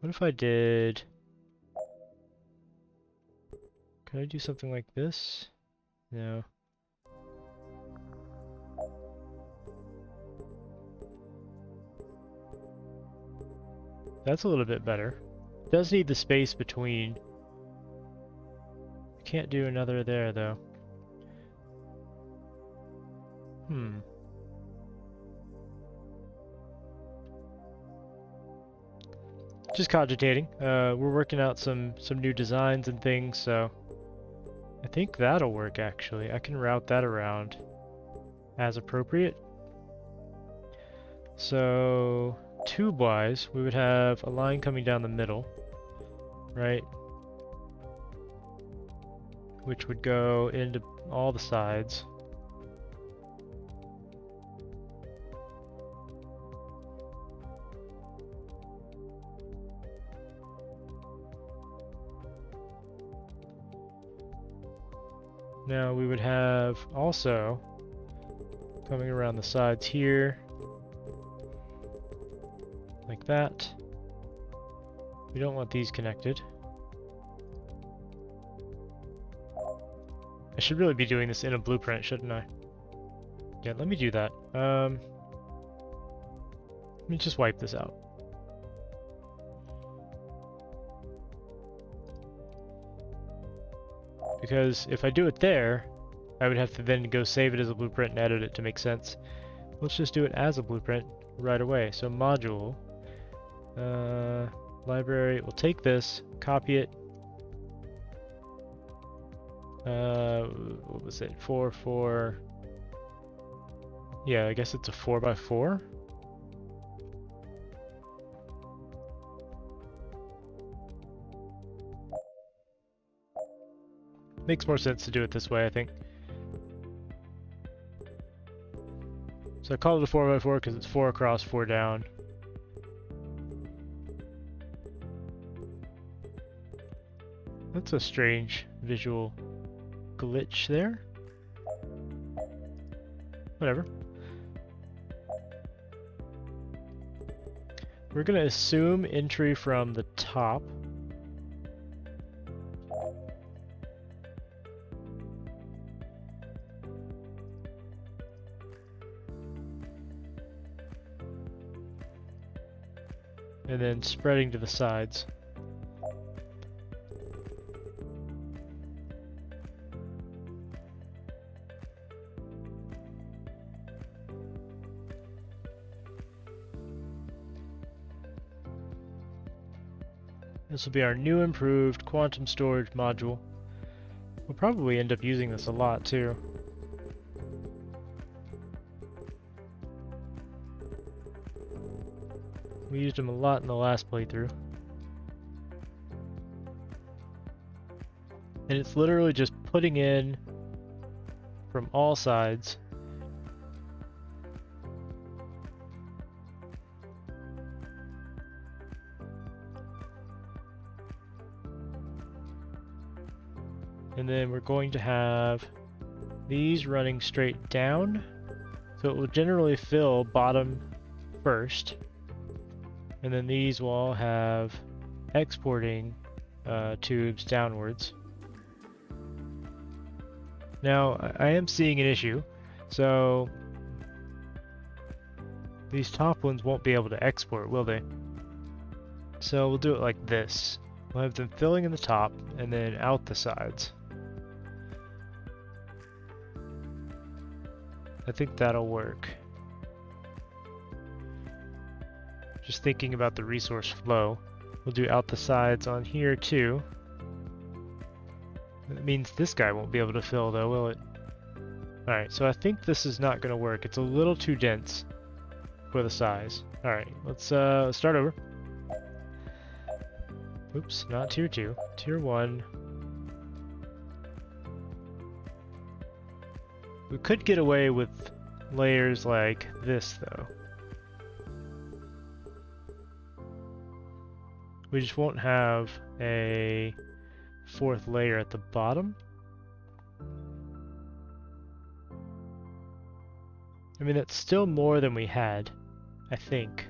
What if I did... Can I do something like this? No. That's a little bit better. It does need the space between. Can't do another there though. Just cogitating. We're working out some new designs and things, so I think that'll work actually. I can route that around as appropriate. So tube-wise, we would have a line coming down the middle, right? Which would go into all the sides. Now we would have also coming around the sides here, like that. We don't want these connected. I should really be doing this in a blueprint, shouldn't I? Yeah, let me do that. Let me just wipe this out. Because if I do it there, I would have to then go save it as a blueprint and edit it to make sense. Let's just do it as a blueprint right away. So module, library, we'll take this, copy it. What was it? 4. Yeah, I guess it's a 4x4. Makes more sense to do it this way, I think. So I call it a 4x4 because it's 4 across, 4 down. That's a strange visual glitch there. Whatever. We're going to assume entry from the top. And then spreading to the sides. This will be our new improved quantum storage module. We'll probably end up using this a lot too. We used them a lot in the last playthrough. And it's literally just putting in from all sides. And then we're going to have these running straight down. So it will generally fill bottom first. And then these will all have exporting tubes downwards. Now, I am seeing an issue. So these top ones won't be able to export, will they? So we'll do it like this. We'll have them filling in the top and then out the sides. I think that'll work. Just thinking about the resource flow. We'll do out the sides on here too. That means this guy won't be able to fill though, will it? Alright, so I think this is not going to work. It's a little too dense for the size. Alright, let's start over. Oops, not tier 2. Tier 1. We could get away with layers like this though. We just won't have a fourth layer at the bottom. I mean, that's still more than we had, I think.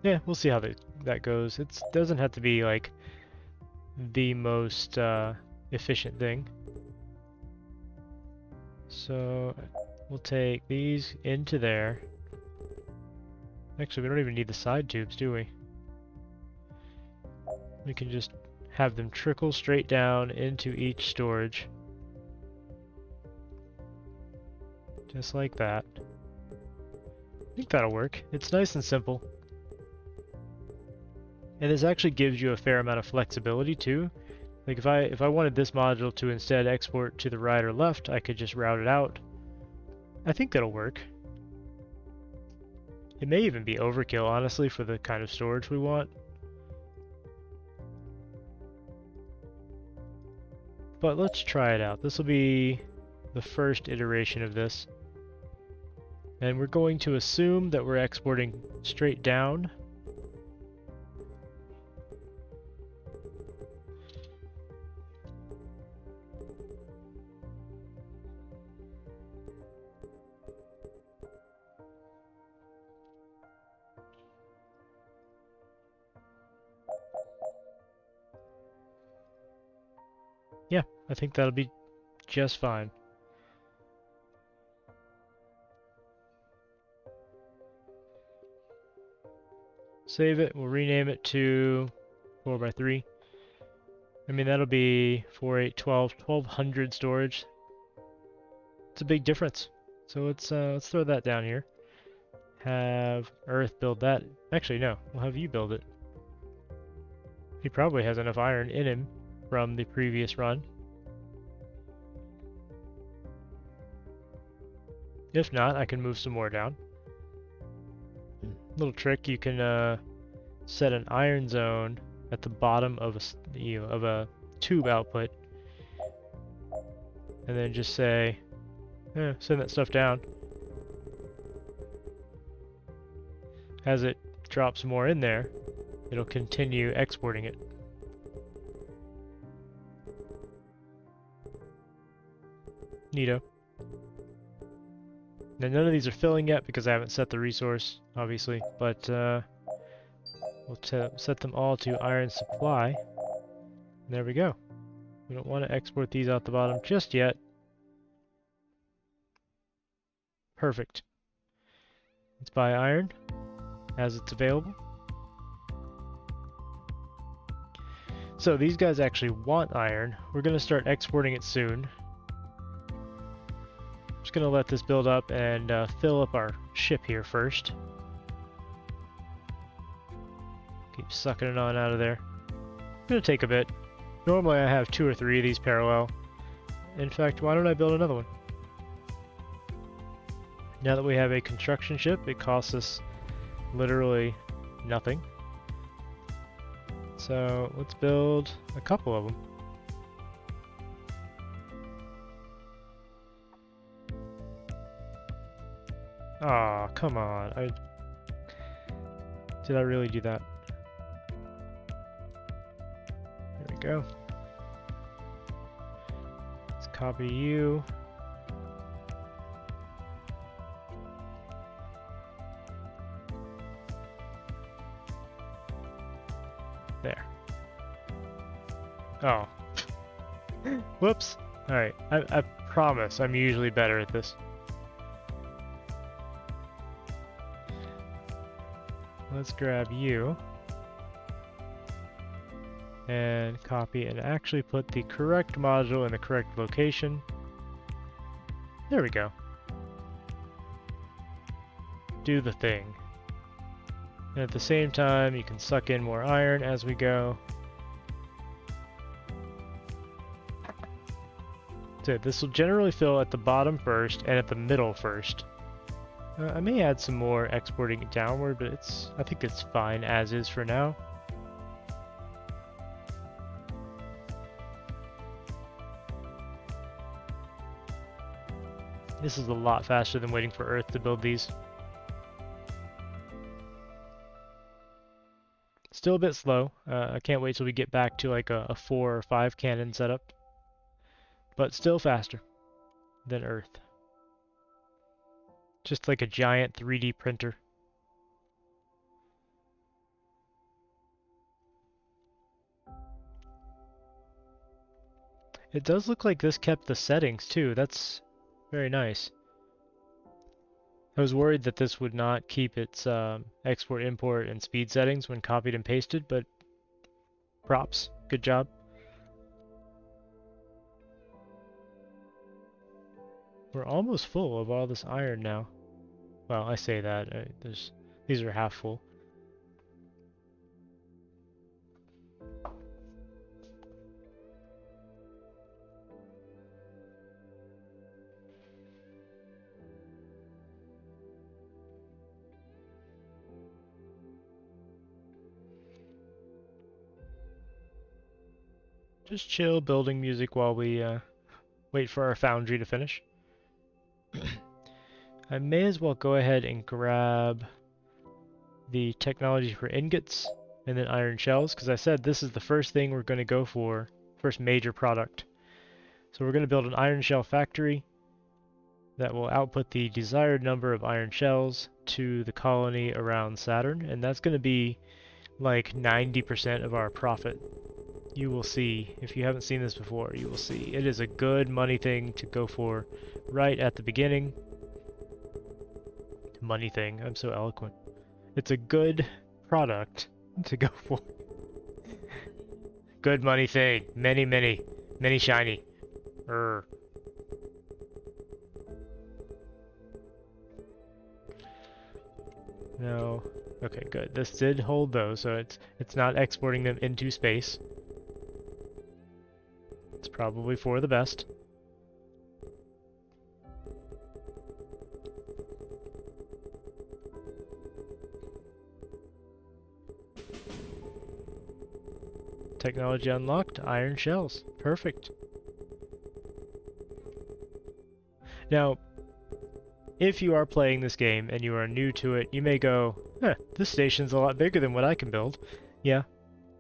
Yeah, we'll see how that goes. It doesn't have to be like the most efficient thing. So we'll take these into there. Actually, we don't even need the side tubes, do we? We can just have them trickle straight down into each storage. Just like that. I think that'll work. It's nice and simple. And this actually gives you a fair amount of flexibility too. Like if I wanted this module to instead export to the right or left, I could just route it out. I think that'll work. It may even be overkill, honestly, for the kind of storage we want. But let's try it out. This will be the first iteration of this. And we're going to assume that we're exporting straight down. Yeah, I think that'll be just fine. Save it, we'll rename it to 4x3. I mean, that'll be 4, 8, 12, 1200 storage. It's a big difference. So let's throw that down here. Have Earth build that. Actually, no, we'll have you build it. He probably has enough iron in him from the previous run. If not, I can move some more down. Little trick, you can set an iron zone at the bottom of a tube output, and then just say, send that stuff down. As it drops more in there, it'll continue exporting it. Neato. Now none of these are filling yet because I haven't set the resource, obviously, but we'll set them all to iron supply. There we go. We don't want to export these out the bottom just yet. Perfect. Let's buy iron as it's available. So these guys actually want iron. We're going to start exporting it soon. Just gonna let this build up and fill up our ship here first. Keep sucking it on out of there. Gonna take a bit. Normally I have 2 or 3 of these parallel. In fact, why don't I build another one? Now that we have a construction ship, it costs us literally nothing. So let's build a couple of them. Aw, come on. Did I really do that? There we go. Let's copy you. There. Oh. Whoops. Alright, I promise I'm usually better at this. Let's grab you and copy and actually put the correct module in the correct location. There we go. Do the thing. And at the same time, you can suck in more iron as we go. So this will generally fill at the bottom first and at the middle first. I may add some more exporting it downward, but I think it's fine as is for now. This is a lot faster than waiting for Earth to build these. Still a bit slow. I can't wait till we get back to like a 4 or 5 cannon setup. But still faster than Earth. Just like a giant 3D printer. It does look like this kept the settings too. That's very nice. I was worried that this would not keep its export, import, and speed settings when copied and pasted, but props. Good job. We're almost full of all this iron now. Well, I say that. These are half full. Just chill building music while we wait for our foundry to finish. I may as well go ahead and grab the technology for ingots and then iron shells, because I said this is the first thing we're going to go for, first major product. So we're going to build an iron shell factory that will output the desired number of iron shells to the colony around Saturn, and that's going to be like 90% of our profit. You will see, if you haven't seen this before, you will see. It is a good money thing to go for right at the beginning. Money thing, I'm so eloquent. It's a good product to go for. Good money thing. Many, many, many shiny. No. Okay, good. This did hold those, so it's not exporting them into space. It's probably for the best. Technology unlocked, iron shells. Perfect. Now, if you are playing this game and you are new to it, you may go, this station's a lot bigger than what I can build. Yeah,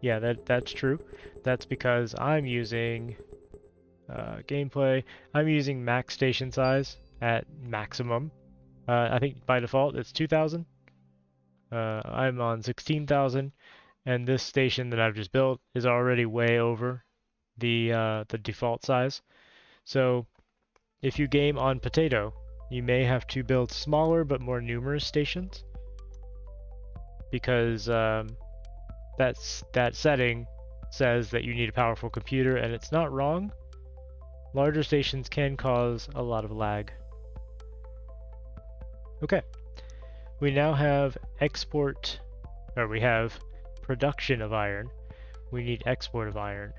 that's true. That's because I'm using gameplay. I'm using max station size at maximum. I think by default it's 2,000. I'm on 16,000. And this station that I've just built is already way over the default size. So if you game on potato, you may have to build smaller but more numerous stations, because that setting says that you need a powerful computer, and it's not wrong. Larger stations can cause a lot of lag. Okay, we now have export, or we have production of iron. We need export of iron.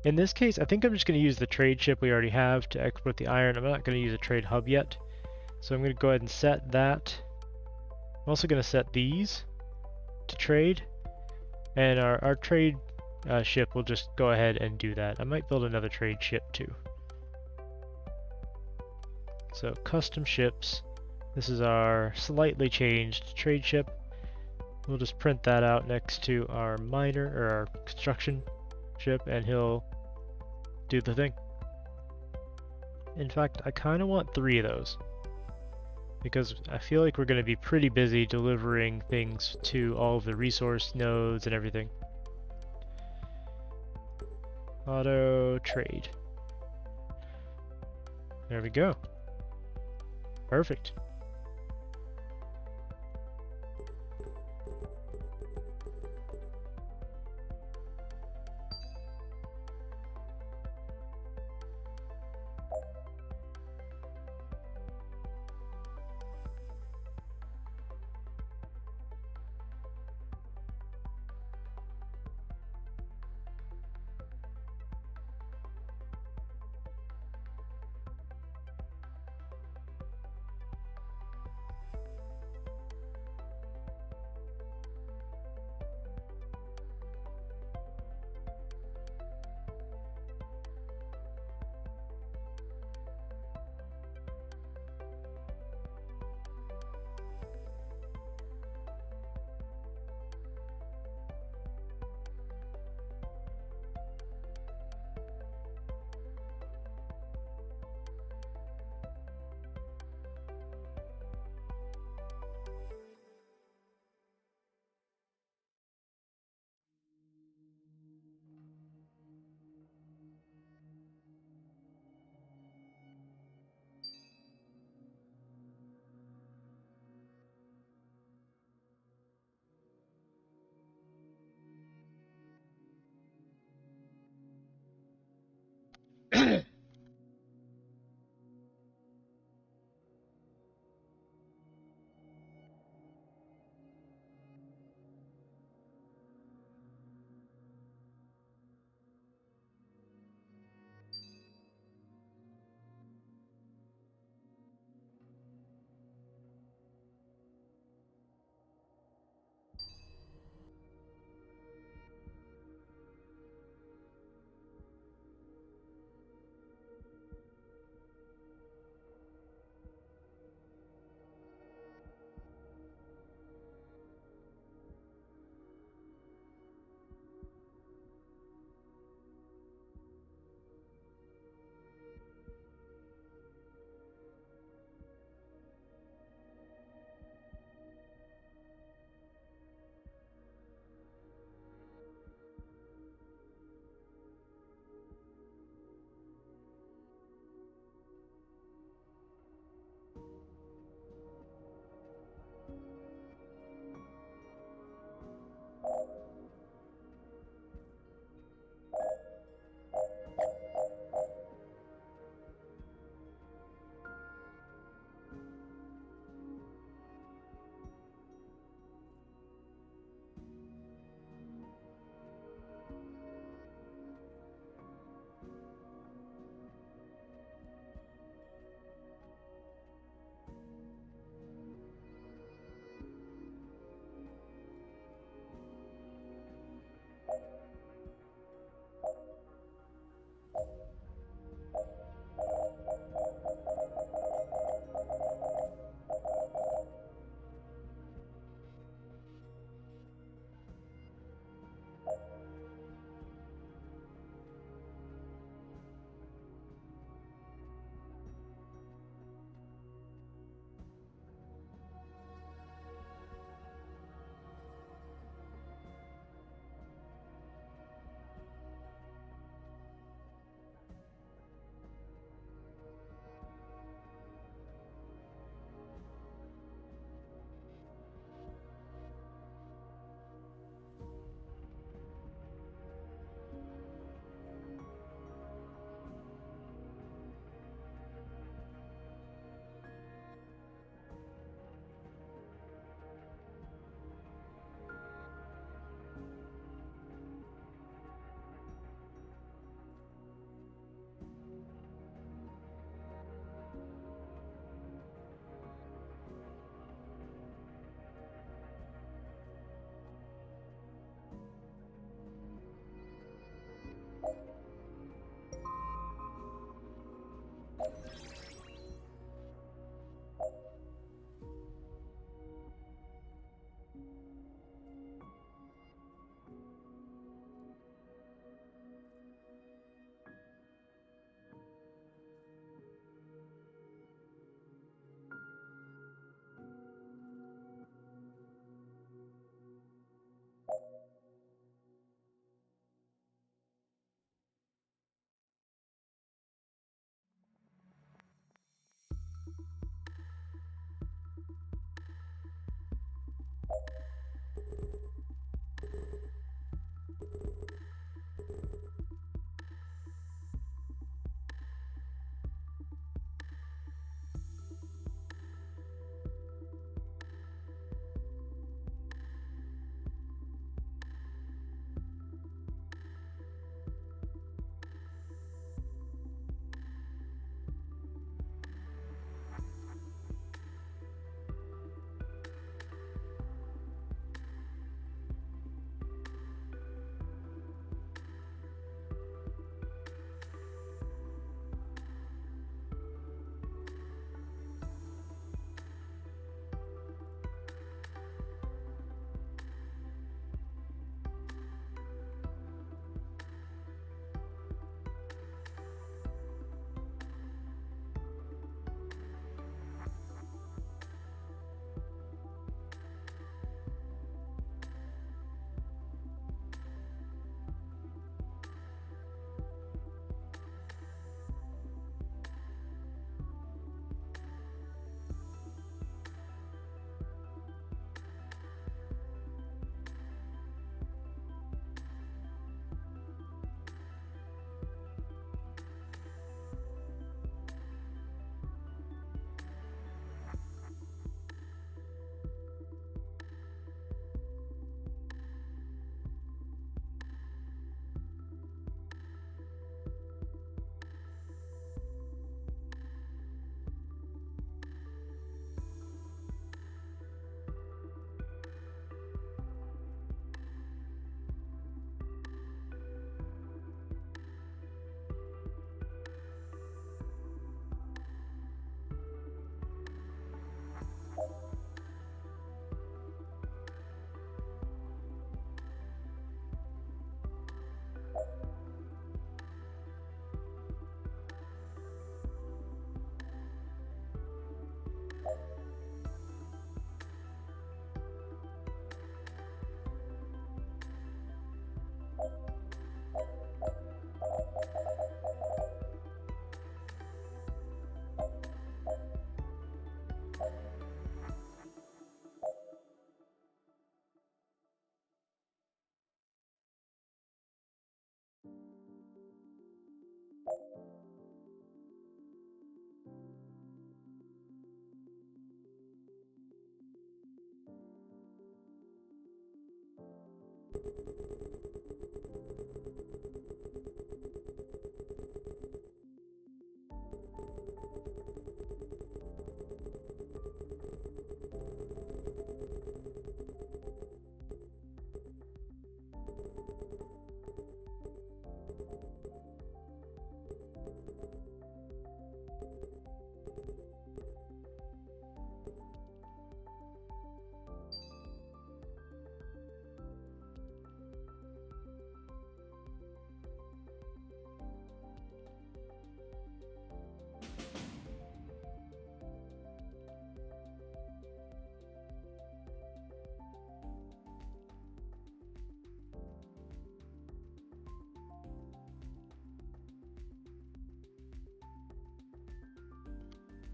In this case, I think I'm just going to use the trade ship we already have to export the iron. I'm not going to use a trade hub yet. So I'm going to go ahead and set that. I'm also going to set these to trade. And our trade ship will just go ahead and do that. I might build another trade ship too. So custom ships. This is our slightly changed trade ship. We'll just print that out next to our miner or our construction ship, and he'll do the thing. In fact, I kind of want 3 of those because I feel like we're going to be pretty busy delivering things to all of the resource nodes and everything. Auto trade. There we go. Perfect.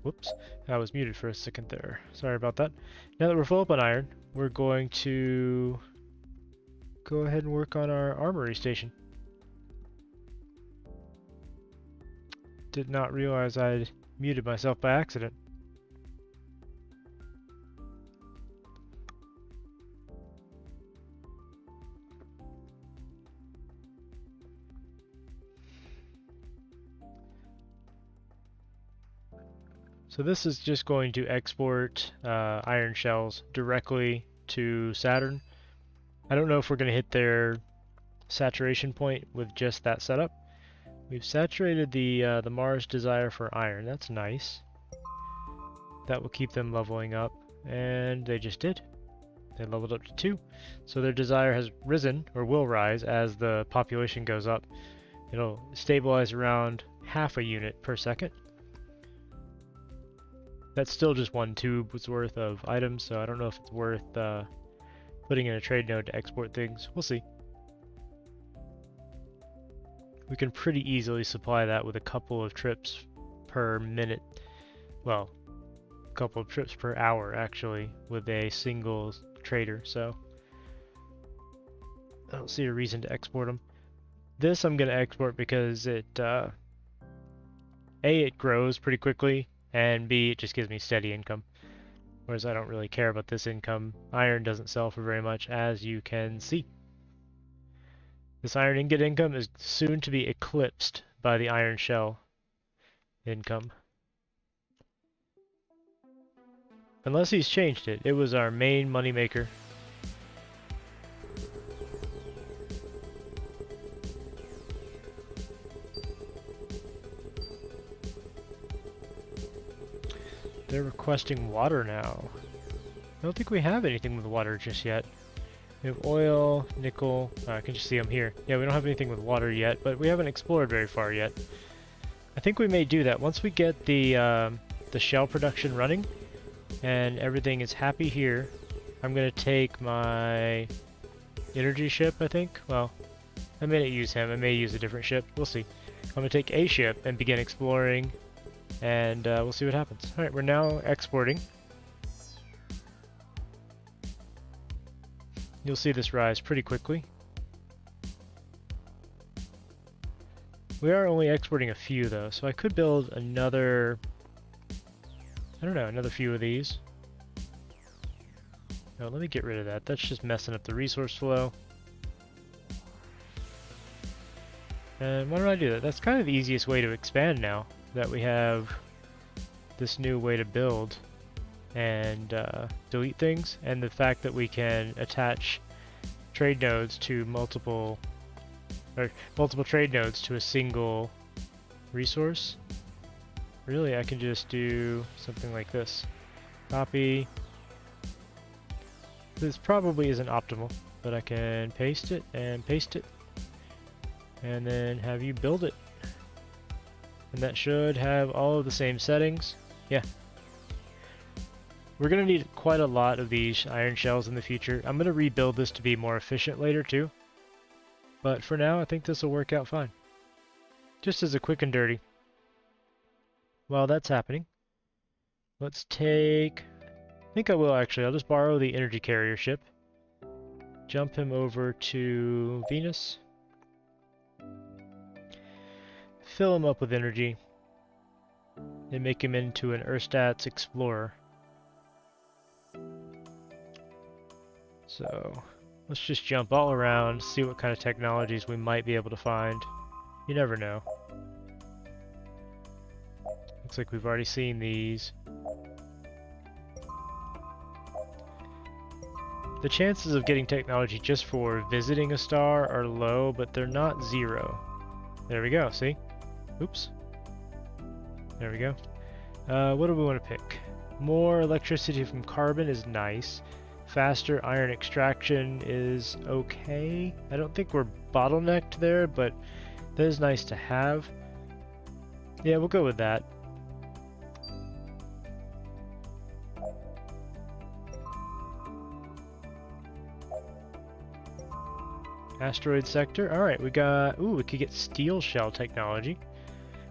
Whoops, I was muted for a second there. Sorry about that. Now that we're full up on iron, we're going to go ahead and work on our armory station. Did not realize I'd muted myself by accident. So this is just going to export iron shells directly to Saturn. I don't know if we're going to hit their saturation point with just that setup. We've saturated the Mars desire for iron. That's nice. That will keep them leveling up, and they just did. They leveled up to 2. So their desire has risen, or will rise, as the population goes up. It'll stabilize around half a unit per second. That's still just one tube's worth of items, so I don't know if it's worth putting in a trade node to export things. We'll see. We can pretty easily supply that with a couple of trips per minute. Well, a couple of trips per hour, actually, with a single trader, so I don't see a reason to export them. This I'm going to export because it, A, it grows pretty quickly, and B, it just gives me steady income. Whereas I don't really care about this income. Iron doesn't sell for very much, as you can see. This iron ingot income is soon to be eclipsed by the iron shell income. Unless he's changed it. It was our main moneymaker. They're requesting water now. I don't think we have anything with water just yet. We have oil, nickel, I can just see them here. Yeah, we don't have anything with water yet, but we haven't explored very far yet. I think we may do that. Once we get the shell production running, and everything is happy here, I'm going to take my energy ship, I think. Well, I may not use him. I may use a different ship. We'll see. I'm going to take a ship and begin exploring, and we'll see what happens. Alright, we're now exporting. You'll see this rise pretty quickly. We are only exporting a few though, so I could build another, I don't know, another few of these. No, let me get rid of that. That's just messing up the resource flow. And why don't I do that? That's kind of the easiest way to expand now that we have this new way to build and delete things, and the fact that we can attach trade nodes to multiple trade nodes to a single resource. Really, I can just do something like this. Copy. This probably isn't optimal, but I can paste it, and then have you build it. And that should have all of the same settings. Yeah. We're going to need quite a lot of these iron shells in the future. I'm going to rebuild this to be more efficient later too. But for now, I think this will work out fine. Just as a quick and dirty. While that's happening, let's take... I think I will actually. I'll just borrow the energy carrier ship. Jump him over to Venus. Fill him up with energy. And make him into an Earthstats Explorer. So, Let's just jump all around, see what kind of technologies we might be able to find. You never know. Looks like we've already seen these. The chances of getting technology just for visiting a star are low, but they're not zero. There we go, see? Oops. There we go. What do we want to pick? More electricity from carbon is nice. Faster iron extraction is okay. I don't think we're bottlenecked there, but that is nice to have. Yeah, we'll go with that. Asteroid sector. Alright, we got... Ooh, we could get steel shell technology,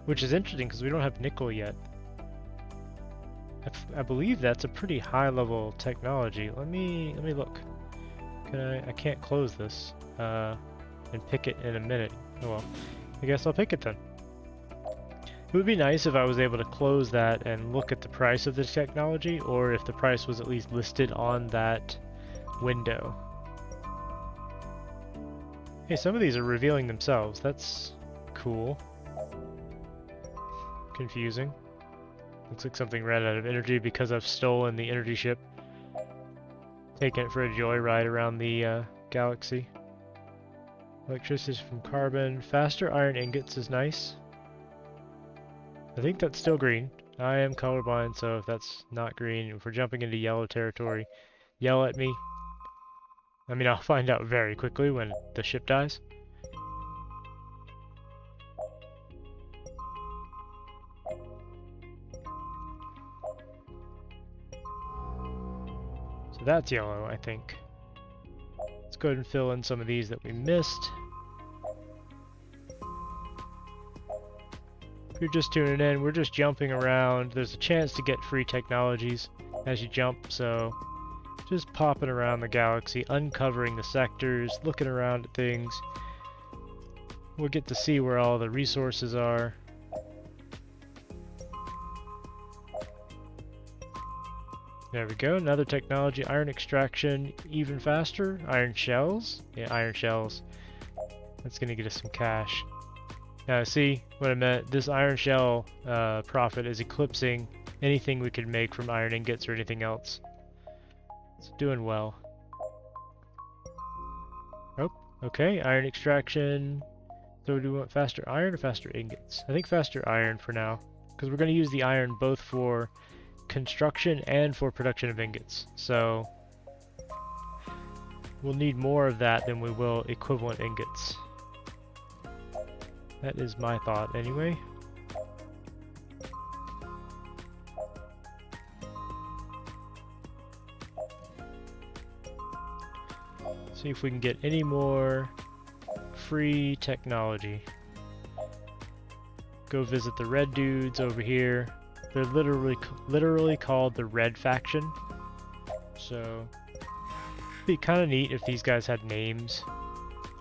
which is interesting because we don't have nickel yet. I believe that's a pretty high level technology. Let me look. I can't close this and pick it in a minute. Oh well, I guess I'll pick it then. It would be nice if I was able to close that and look at the price of this technology, or if the price was at least listed on that window. Hey, some of these are revealing themselves. That's cool. Confusing. Looks like something ran out of energy because I've stolen the energy ship. Taking it for a joyride around the galaxy. Electricity from carbon. Faster iron ingots is nice. I think that's still green. I am colorblind, so if that's not green, if we're jumping into yellow territory, yell at me. I mean, I'll find out very quickly when the ship dies. So that's yellow, I think. Let's go ahead and fill in some of these that we missed. If you're just tuning in, we're just jumping around. There's a chance to get free technologies as you jump, so just popping around the galaxy, uncovering the sectors, looking around at things. We'll get to see where all the resources are. There we go, another technology, iron extraction, even faster. Iron shells? Yeah, iron shells. That's gonna get us some cash. Now see what I meant? This iron shell profit is eclipsing anything we could make from iron ingots or anything else. It's doing well. Oh, okay, iron extraction. So do we want faster iron or faster ingots? I think faster iron for now, because we're going to use the iron both for construction and for production of ingots. So we'll need more of that than we will equivalent ingots. That is my thought anyway. See if we can get any more free technology. Go visit the red dudes over here. They're literally called the Red Faction. So it'd be kind of neat if these guys had names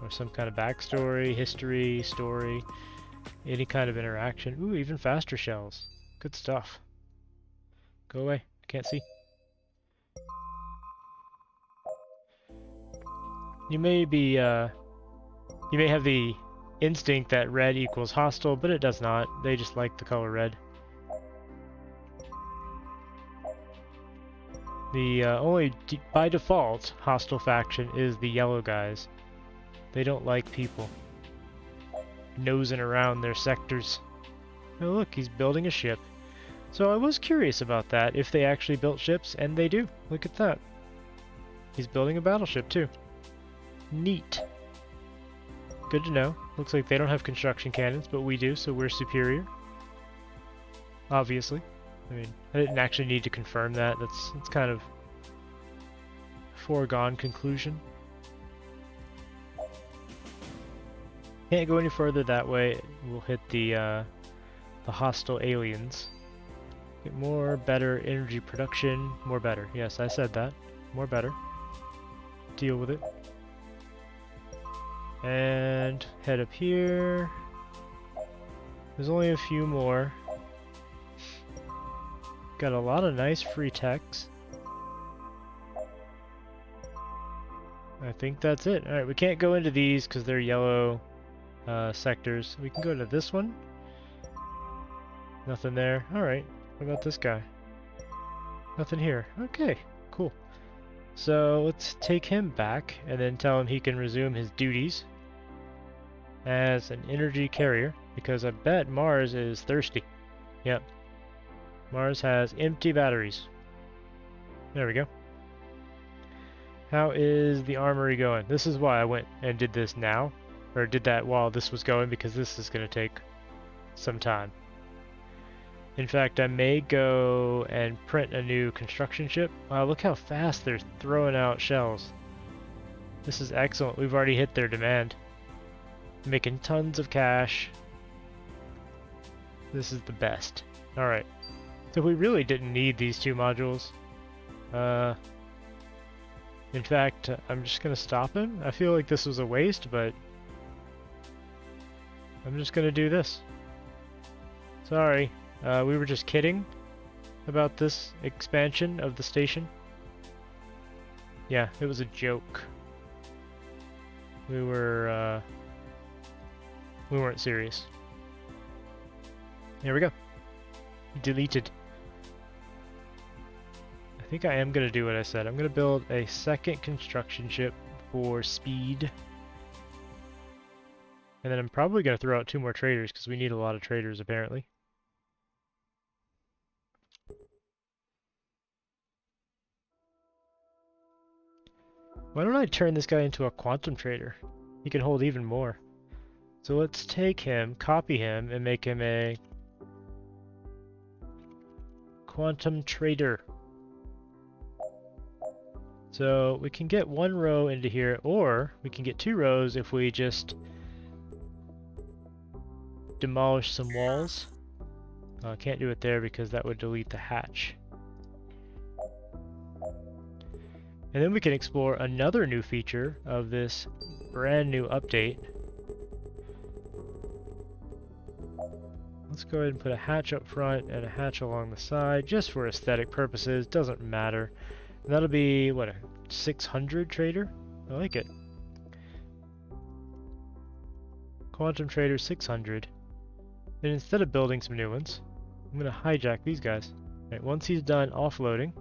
or some kind of backstory, history, story, any kind of interaction. Ooh, even faster shells. Good stuff. Go away. I can't see. You may be, you may have the instinct that red equals hostile, but it does not. They just like the color red. The only by default hostile faction is the yellow guys. They don't like people nosing around their sectors. Oh look, he's building a ship. So I was curious about that, if they actually built ships, and they do. Look at that. He's building a battleship too. Neat. Good to know. Looks like they don't have construction cannons, but we do, so we're superior. Obviously. I mean, I didn't actually need to confirm that. That's kind of foregone conclusion. Can't go any further that way. We'll hit the hostile aliens. Get more, better energy production. More, better. Yes, I said that. More, better. Deal with it. And head up here. There's only a few more. Got a lot of nice free techs. I think that's it. Alright, we can't go into these because they're yellow sectors. We can go to this one. Nothing there. Alright, what about this guy? Nothing here. Okay, cool. So let's take him back and then tell him he can resume his duties as an energy carrier, because I bet Mars is thirsty. Yep. Mars has empty batteries. There we go. How is the armory going? This is why I went and did this now, or did that while this was going, because this is going to take some time. In fact, I may go and print a new construction ship. Wow, look how fast they're throwing out shells. This is excellent. We've already hit their demand. Making tons of cash. This is the best. Alright. So we really didn't need these two modules. In fact, I'm just gonna stop him. I feel like this was a waste, but I'm just gonna do this. Sorry. We were just kidding about this expansion of the station. Yeah, it was a joke. We weren't serious. Here we go. Deleted. I think I am gonna do what I said. I'm gonna build a second construction ship for speed. And then I'm probably gonna throw out 2 more traders because we need a lot of traders apparently. Why don't I turn this guy into a quantum trader? He can hold even more. So let's take him, copy him, and make him a quantum trader. So we can get 1 row into here, or we can get 2 rows if we just demolish some walls. Can't do it there because that would delete the hatch. And then we can explore another new feature of this brand new update. Let's go ahead and put a hatch up front and a hatch along the side, just for aesthetic purposes, doesn't matter. And that'll be, what, a 600 trader? I like it. Quantum Trader 600. And instead of building some new ones, I'm going to hijack these guys. Right, once he's done offloading,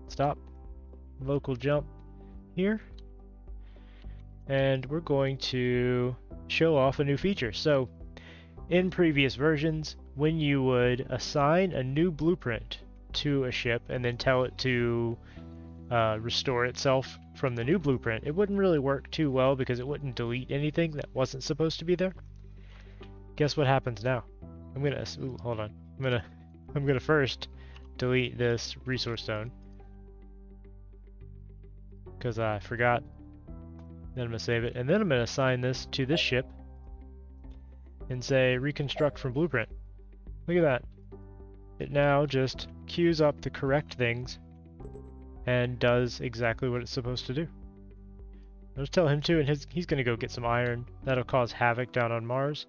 stop, local jump here, and we're going to show off a new feature. So, in previous versions, when you would assign a new blueprint to a ship and then tell it to restore itself from the new blueprint, it wouldn't really work too well because it wouldn't delete anything that wasn't supposed to be there. Guess what happens now? I'm gonna hold on. I'm gonna first delete this resource zone because I forgot. Then I'm gonna save it, and then I'm gonna assign this to this ship and say reconstruct from blueprint. Look at that. It now just queues up the correct things and does exactly what it's supposed to do. I'll just tell him to, and he's going to go get some iron. That'll cause havoc down on Mars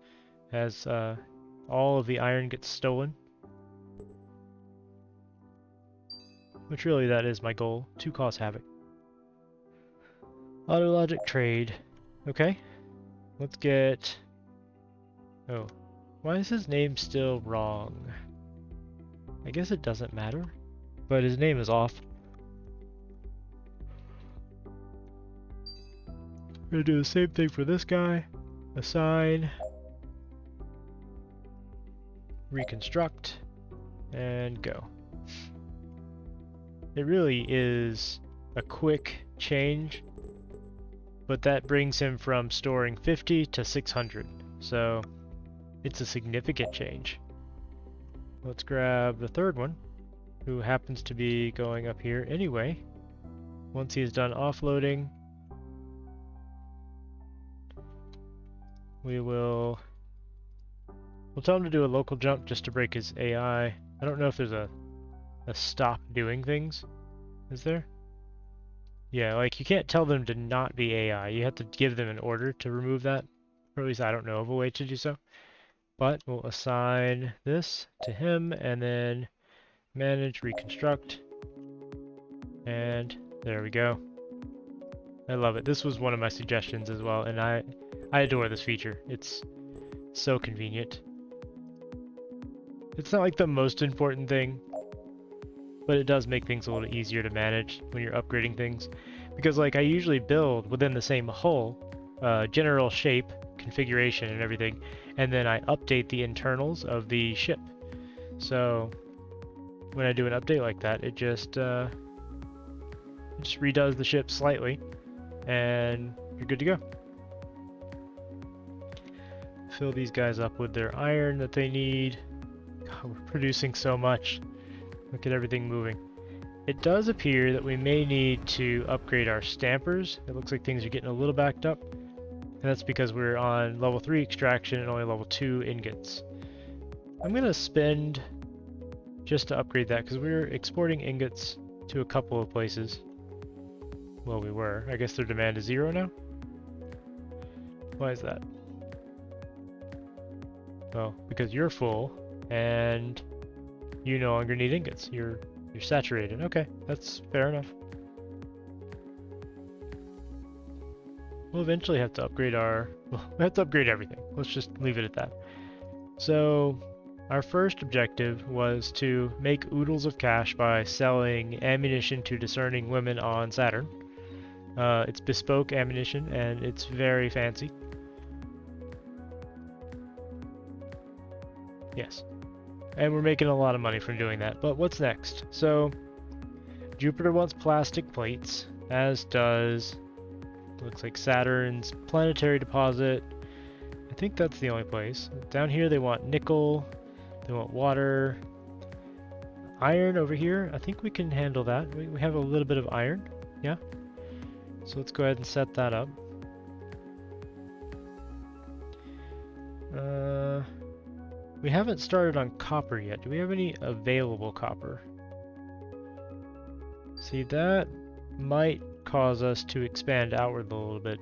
as all of the iron gets stolen. Which really that is my goal, to cause havoc. Autologic trade. Okay. Let's get... Oh. Why is his name still wrong? I guess it doesn't matter. But his name is off. We're gonna do the same thing for this guy. Assign. Reconstruct. And go. It really is a quick change, but that brings him from storing 50 to 600. So it's a significant change. Let's grab the third one, who happens to be going up here anyway. Once he's done offloading, we'll tell him to do a local jump just to break his AI. I don't know if there's a stop doing things. Is there? Yeah, like you can't tell them to not be AI. You have to give them an order to remove that. Or at least I don't know of a way to do so. But we'll assign this to him and then manage reconstruct. And there we go. I love it. This was one of my suggestions as well, and I adore this feature. It's so convenient. It's not like the most important thing, but it does make things a little easier to manage when you're upgrading things. Because like I usually build within the same hull, general shape, configuration and everything, and then I update the internals of the ship. So when I do an update like that, it just redoes the ship slightly, and you're good to go. Fill these guys up with their iron that they need. God, we're producing so much. Look at everything moving. It does appear that we may need to upgrade our stampers. It looks like things are getting a little backed up, and that's because we're on level 3 extraction and only level 2 ingots. I'm gonna spend just to upgrade that because we're exporting ingots to a couple of places. Well, we were. I guess their demand is 0 now? Why is that? Well, because you're full and you no longer need ingots. You're saturated. Okay, that's fair enough. We'll eventually have to upgrade our... Well, we have to upgrade everything. Let's just leave it at that. So, our first objective was to make oodles of cash by selling ammunition to discerning women on Saturn. It's bespoke ammunition and it's very fancy. Yes. And we're making a lot of money from doing that. But what's next? So, Jupiter wants plastic plates, as does, looks like Saturn's planetary deposit. I think that's the only place. Down here they want nickel, they want water. Iron over here, I think we can handle that. We have a little bit of iron, yeah? So let's go ahead and set that up. We haven't started on copper yet. Do we have any available copper? See, that might cause us to expand outward a little bit.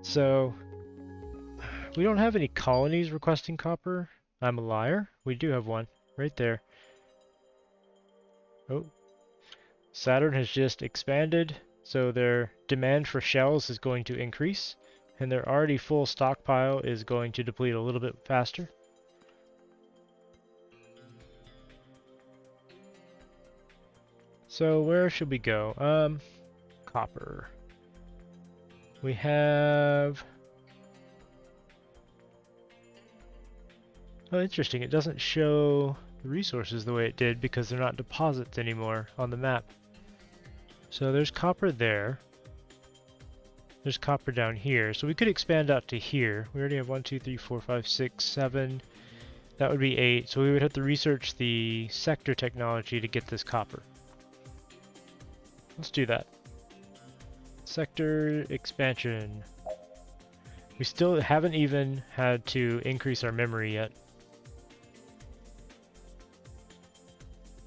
So, we don't have any colonies requesting copper. I'm a liar. We do have one, right there. Oh. Saturn has just expanded, so their demand for shells is going to increase, and their already full stockpile is going to deplete a little bit faster. So where should we go? Copper. We have... Oh, interesting. It doesn't show the resources the way it did because they're not deposits anymore on the map. So there's copper there. There's copper down here. So we could expand out to here. We already have 1, 2, 3, 4, 5, 6, 7. That would be 8. So we would have to research the sector technology to get this copper. Let's do that. Sector expansion. We still haven't even had to increase our memory yet.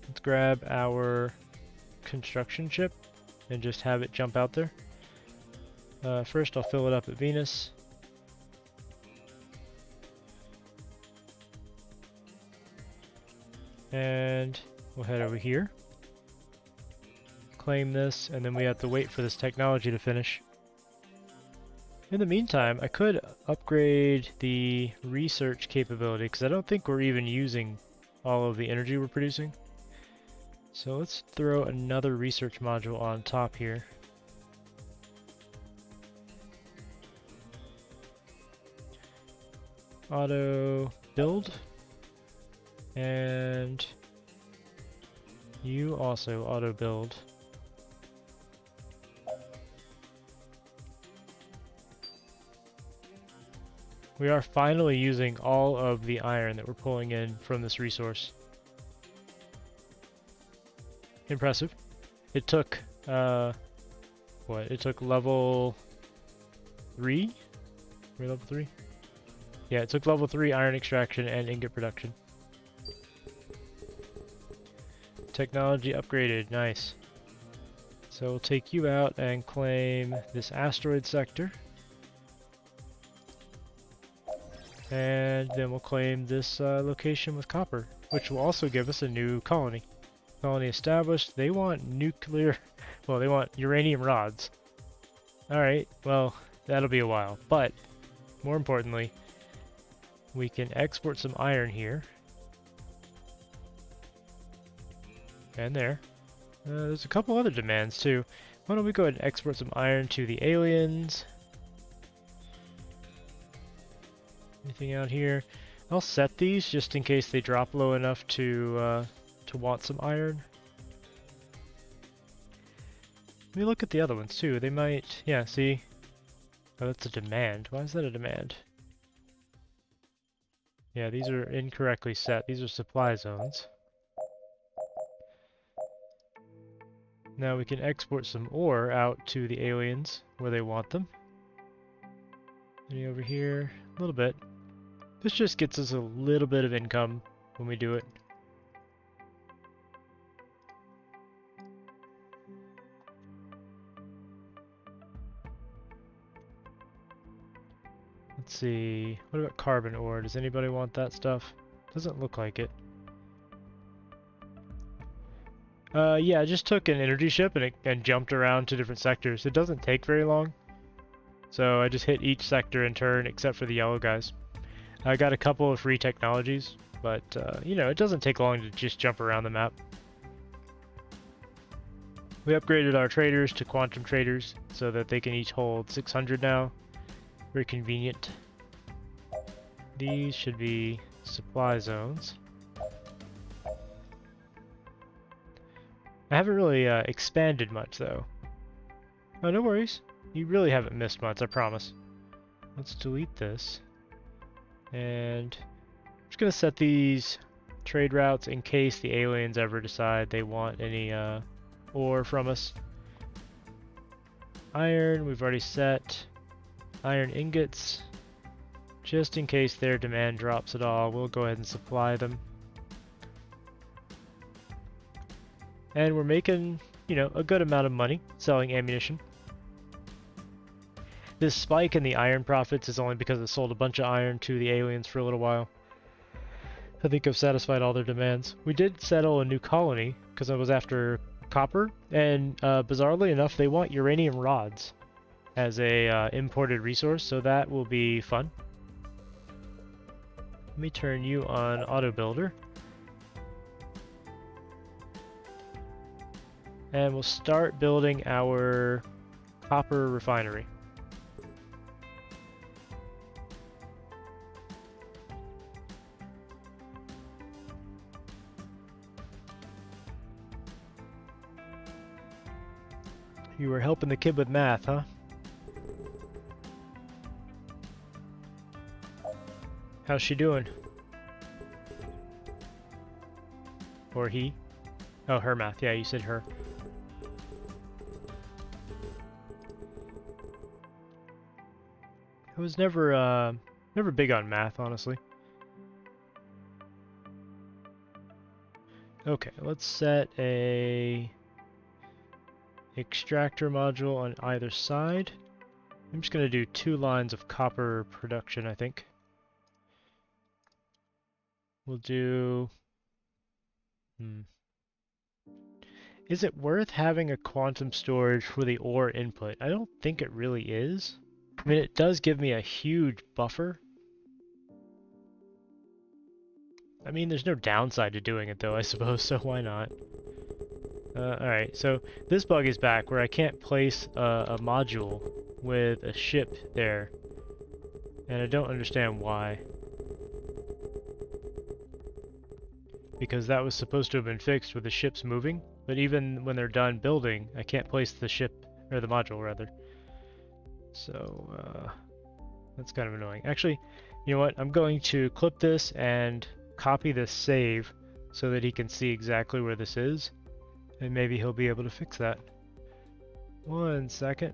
Let's grab our construction ship and just have it jump out there. First I'll fill it up at Venus. And we'll head over here. Claim this, and then we have to wait for this technology to finish. In the meantime, I could upgrade the research capability because I don't think we're even using all of the energy we're producing. So let's throw another research module on top here. Auto build, and you also auto build. We are finally using all of the iron that we're pulling in from this resource. Impressive. It took, what? It took level 3? We're level 3? Yeah, it took level 3 iron extraction and ingot production. Technology upgraded, nice. So we'll take you out and claim this asteroid sector. And then we'll claim this location with copper, which will also give us a new colony. Colony established. They want nuclear, well, they want uranium rods. Alright, well, that'll be a while. But, more importantly, we can export some iron here. And there. There's a couple other demands too. Why don't we go ahead and export some iron to the aliens? Anything out here? I'll set these just in case they drop low enough to want some iron. Let me look at the other ones too. They might, yeah, see? Oh, that's a demand. Why is that a demand? Yeah, these are incorrectly set. These are supply zones. Now we can export some ore out to the aliens where they want them. Any over here? A little bit. This just gets us a little bit of income when we do it. Let's see. What about carbon ore? Does anybody want that stuff? Doesn't look like it. Yeah, I just took an energy ship and jumped around to different sectors. It doesn't take very long. So I just hit each sector in turn except for the yellow guys. I got a couple of free technologies, but you know, it doesn't take long to just jump around the map. We upgraded our traders to quantum traders so that they can each hold 600 now. Very convenient. These should be supply zones. I haven't really expanded much though. Oh, no worries. You really haven't missed much, I promise. Let's delete this. And I'm just gonna set these trade routes in case the aliens ever decide they want any ore from us. Iron, we've already set. Iron ingots. Just in case their demand drops at all, we'll go ahead and supply them. And we're making, you know, a good amount of money selling ammunition. This spike in the iron profits is only because it sold a bunch of iron to the aliens for a little while. I think I've satisfied all their demands. We did settle a new colony because I was after copper, and bizarrely enough, they want uranium rods as a imported resource, so that will be fun. Let me turn you on auto builder. And we'll start building our copper refinery. You were helping the kid with math, huh? How's she doing? Or he? Oh, her math. Yeah, you said her. I was never big on math, honestly. Okay, let's set a extractor module on either side. I'm just gonna do 2 lines of copper production, I think. We'll do... Is it worth having a quantum storage for the ore input? I don't think it really is. I mean, it does give me a huge buffer. I mean, there's no downside to doing it though, I suppose, so why not? Alright, so this bug is back where I can't place a module with a ship there. And I don't understand why. Because that was supposed to have been fixed with the ships moving, but even when they're done building, I can't place the ship, or the module rather. So, that's kind of annoying. Actually, you know what? I'm going to clip this and copy this save so that he can see exactly where this is, and maybe he'll be able to fix that. 1 second.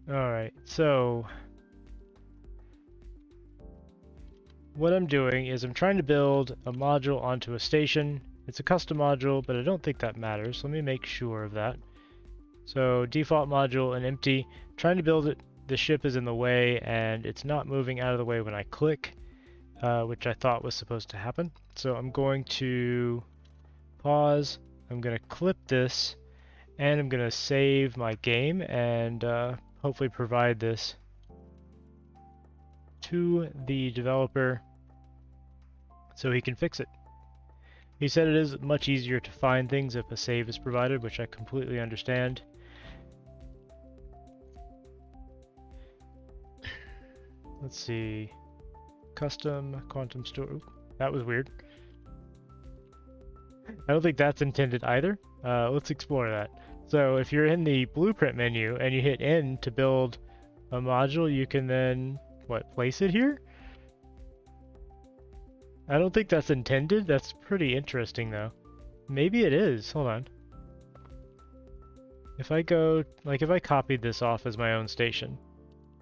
Alright, so what I'm doing is I'm trying to build a module onto a station. It's a custom module, but I don't think that matters. Let me make sure of that. So default module and empty. Trying to build it, the ship is in the way and it's not moving out of the way when I click, which I thought was supposed to happen. So I'm going to pause, I'm going to clip this, and I'm going to save my game and hopefully provide this to the developer so he can fix it. He said it is much easier to find things if a save is provided, which I completely understand. Let's see. Custom quantum store. Ooh, that was weird. I don't think that's intended either. Let's explore that. So if you're in the blueprint menu and you hit N to build a module, you can then, what, place it here? I don't think that's intended. That's pretty interesting though. Maybe it is. Hold on. If I go, like if I copied this off as my own station,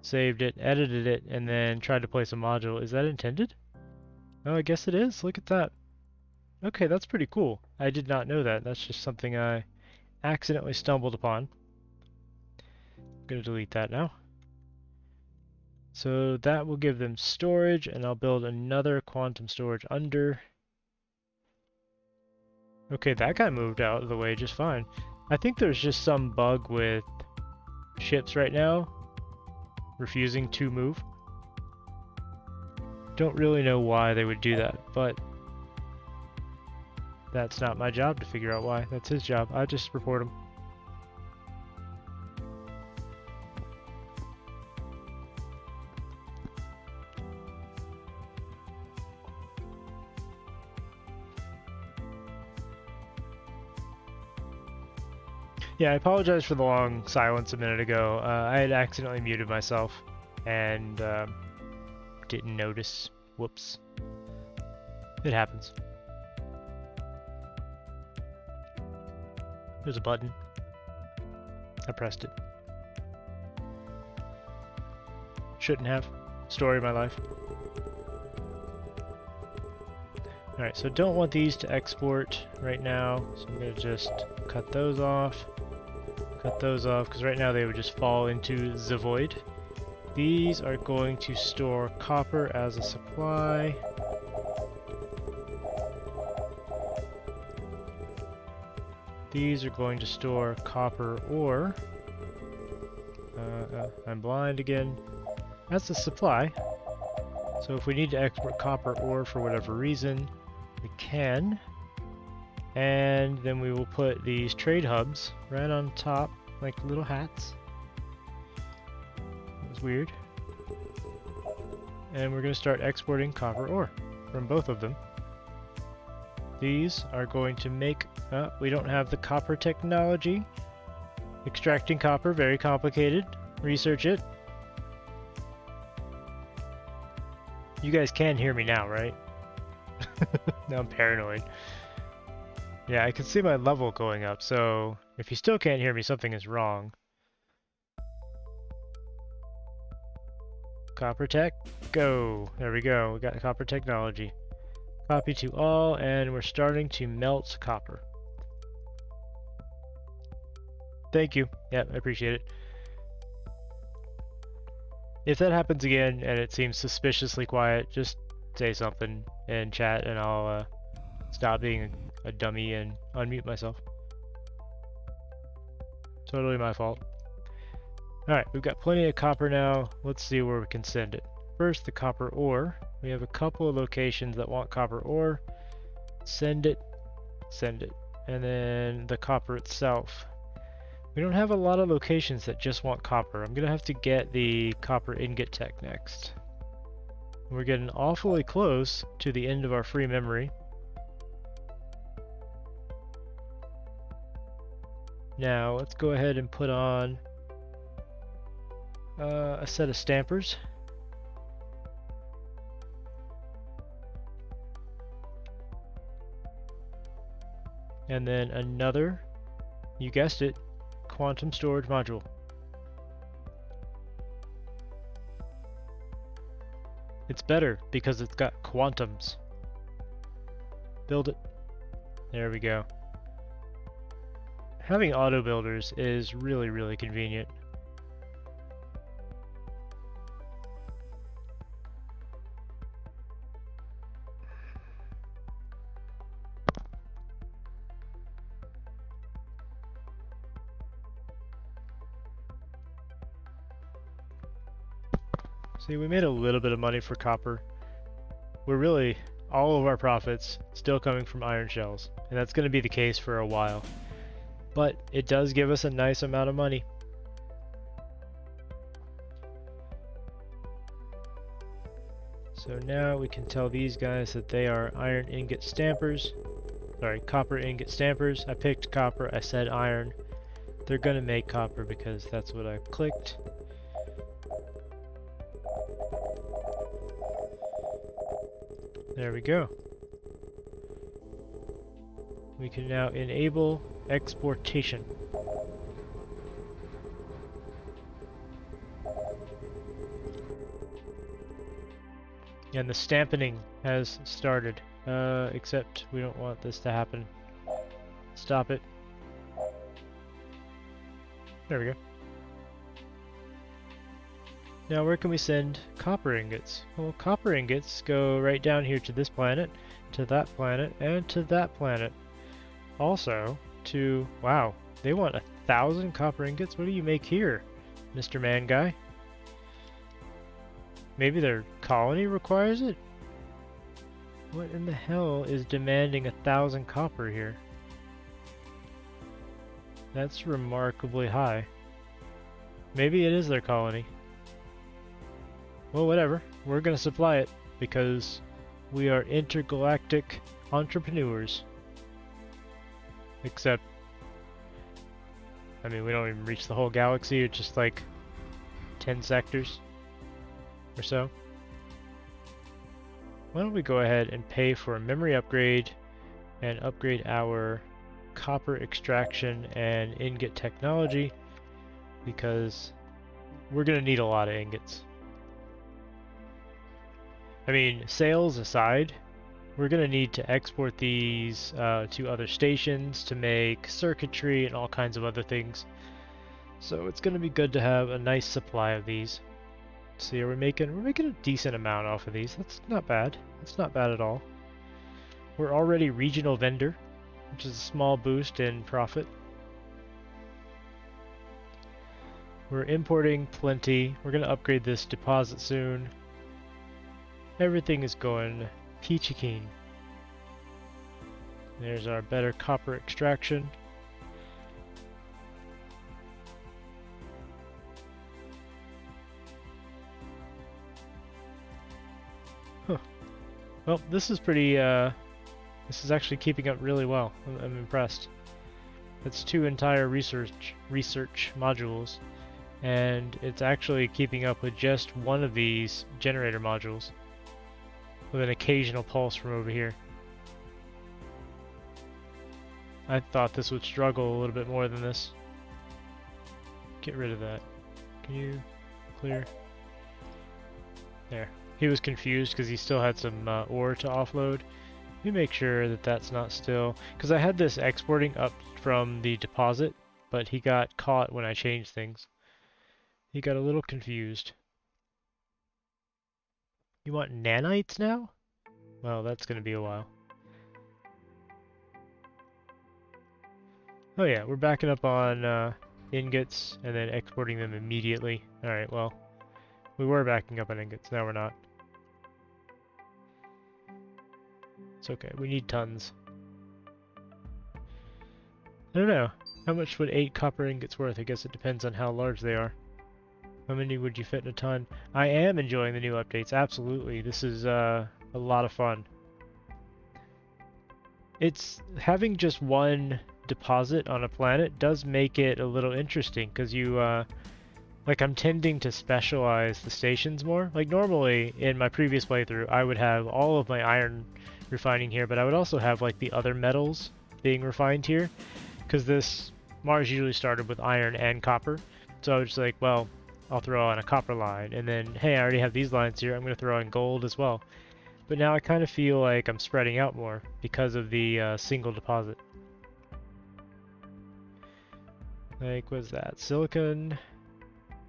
saved it, edited it, and then tried to place a module, is that intended? Oh, I guess it is. Look at that. Okay, that's pretty cool. I did not know that. That's just something I accidentally stumbled upon. I'm going to delete that now. So that will give them storage, and I'll build another quantum storage under. Okay, that guy moved out of the way just fine. I think there's just some bug with ships right now refusing to move. Don't really know why they would do that, but that's not my job to figure out why. That's his job. I just report him. Yeah, I apologize for the long silence a minute ago. I had accidentally muted myself and didn't notice. Whoops. It happens. There's a button. I pressed it. Shouldn't have. Story of my life. Alright, so don't want these to export right now, so I'm going to just cut those off. Cut those off, because right now they would just fall into the void. These are going to store copper as a supply. These are going to store copper ore. I'm blind again. That's a supply. So if we need to export copper ore for whatever reason, we can. And then we will put these trade hubs right on top, like little hats. That was weird. And we're going to start exporting copper ore from both of them. These are going to make... we don't have the copper technology. Extracting copper, very complicated. Research it. You guys can hear me now, right? Now I'm paranoid. Yeah, I can see my level going up, so if you still can't hear me, something is wrong. Copper tech, go. There we go. We got copper technology. Copy to all, and we're starting to melt copper. Thank you. Yep, I appreciate it. If that happens again and it seems suspiciously quiet, just say something in chat and I'll stop being a dummy and unmute myself. Totally my fault. Alright, we've got plenty of copper now. Let's see where we can send it. First, the copper ore. We have a couple of locations that want copper ore. Send it. Send it. And then the copper itself. We don't have a lot of locations that just want copper. I'm going to have to get the copper ingot tech next. We're getting awfully close to the end of our free memory. Now, let's go ahead and put on a set of stampers. And then another, you guessed it, quantum storage module. It's better because it's got quantums. Build it. There we go. Having auto builders is really, really convenient. See, we made a little bit of money for copper. We're really, all of our profits still coming from iron shells, and that's going to be the case for a while. But it does give us a nice amount of money. So now we can tell these guys that they are iron ingot stampers. Sorry, copper ingot stampers. I picked copper, I said iron. They're gonna make copper because that's what I clicked. There we go. We can now enable exportation. And the stamping has started, except we don't want this to happen. Stop it. There we go. Now where can we send copper ingots? Well, copper ingots go right down here to this planet, to that planet, and to that planet. Also to, wow, they want 1,000 copper ingots? What do you make here, Mr. Man Guy? Maybe their colony requires it? What in the hell is demanding 1,000 copper here? That's remarkably high. Maybe it is their colony. Well, whatever. We're gonna supply it because we are intergalactic entrepreneurs. Except, I mean, we don't even reach the whole galaxy. It's just like 10 sectors or so. Why don't we go ahead and pay for a memory upgrade and upgrade our copper extraction and ingot technology, because we're gonna need a lot of ingots. I mean, sales aside, we're gonna need to export these to other stations to make circuitry and all kinds of other things. So it's gonna be good to have a nice supply of these. See, we're making a decent amount off of these. That's not bad. That's not bad at all. We're already regional vendor, which is a small boost in profit. We're importing plenty. We're gonna upgrade this deposit soon. Everything is going peachy keen. There's our better copper extraction. Huh. Well, this is pretty, this is actually keeping up really well. I'm impressed. It's 2 entire research modules, and it's actually keeping up with just one of these generator modules, with an occasional pulse from over here. I thought this would struggle a little bit more than this. Get rid of that. Can you clear? There. He was confused because he still had some ore to offload. Let me make sure that that's not still, because I had this exporting up from the deposit, but he got caught when I changed things. He got a little confused. You want nanites now? Well, that's going to be a while. Oh yeah, we're backing up on ingots and then exporting them immediately. Alright, well, we were backing up on ingots, now we're not. It's okay, we need tons. I don't know, how much would 8 copper ingots worth? I guess it depends on how large they are. How many would you fit in a ton? I am enjoying the new updates, absolutely. This is a lot of fun. It's having just one deposit on a planet does make it a little interesting, because you like, I'm tending to specialize the stations more. Like, normally in my previous playthrough I would have all of my iron refining here, but I would also have like the other metals being refined here, because this Mars usually started with iron and copper. So I was just like, well, I'll throw on a copper line, and then, hey, I already have these lines here, I'm going to throw in gold as well. But now I kind of feel like I'm spreading out more because of the single deposit. Like, what's that? Silicon.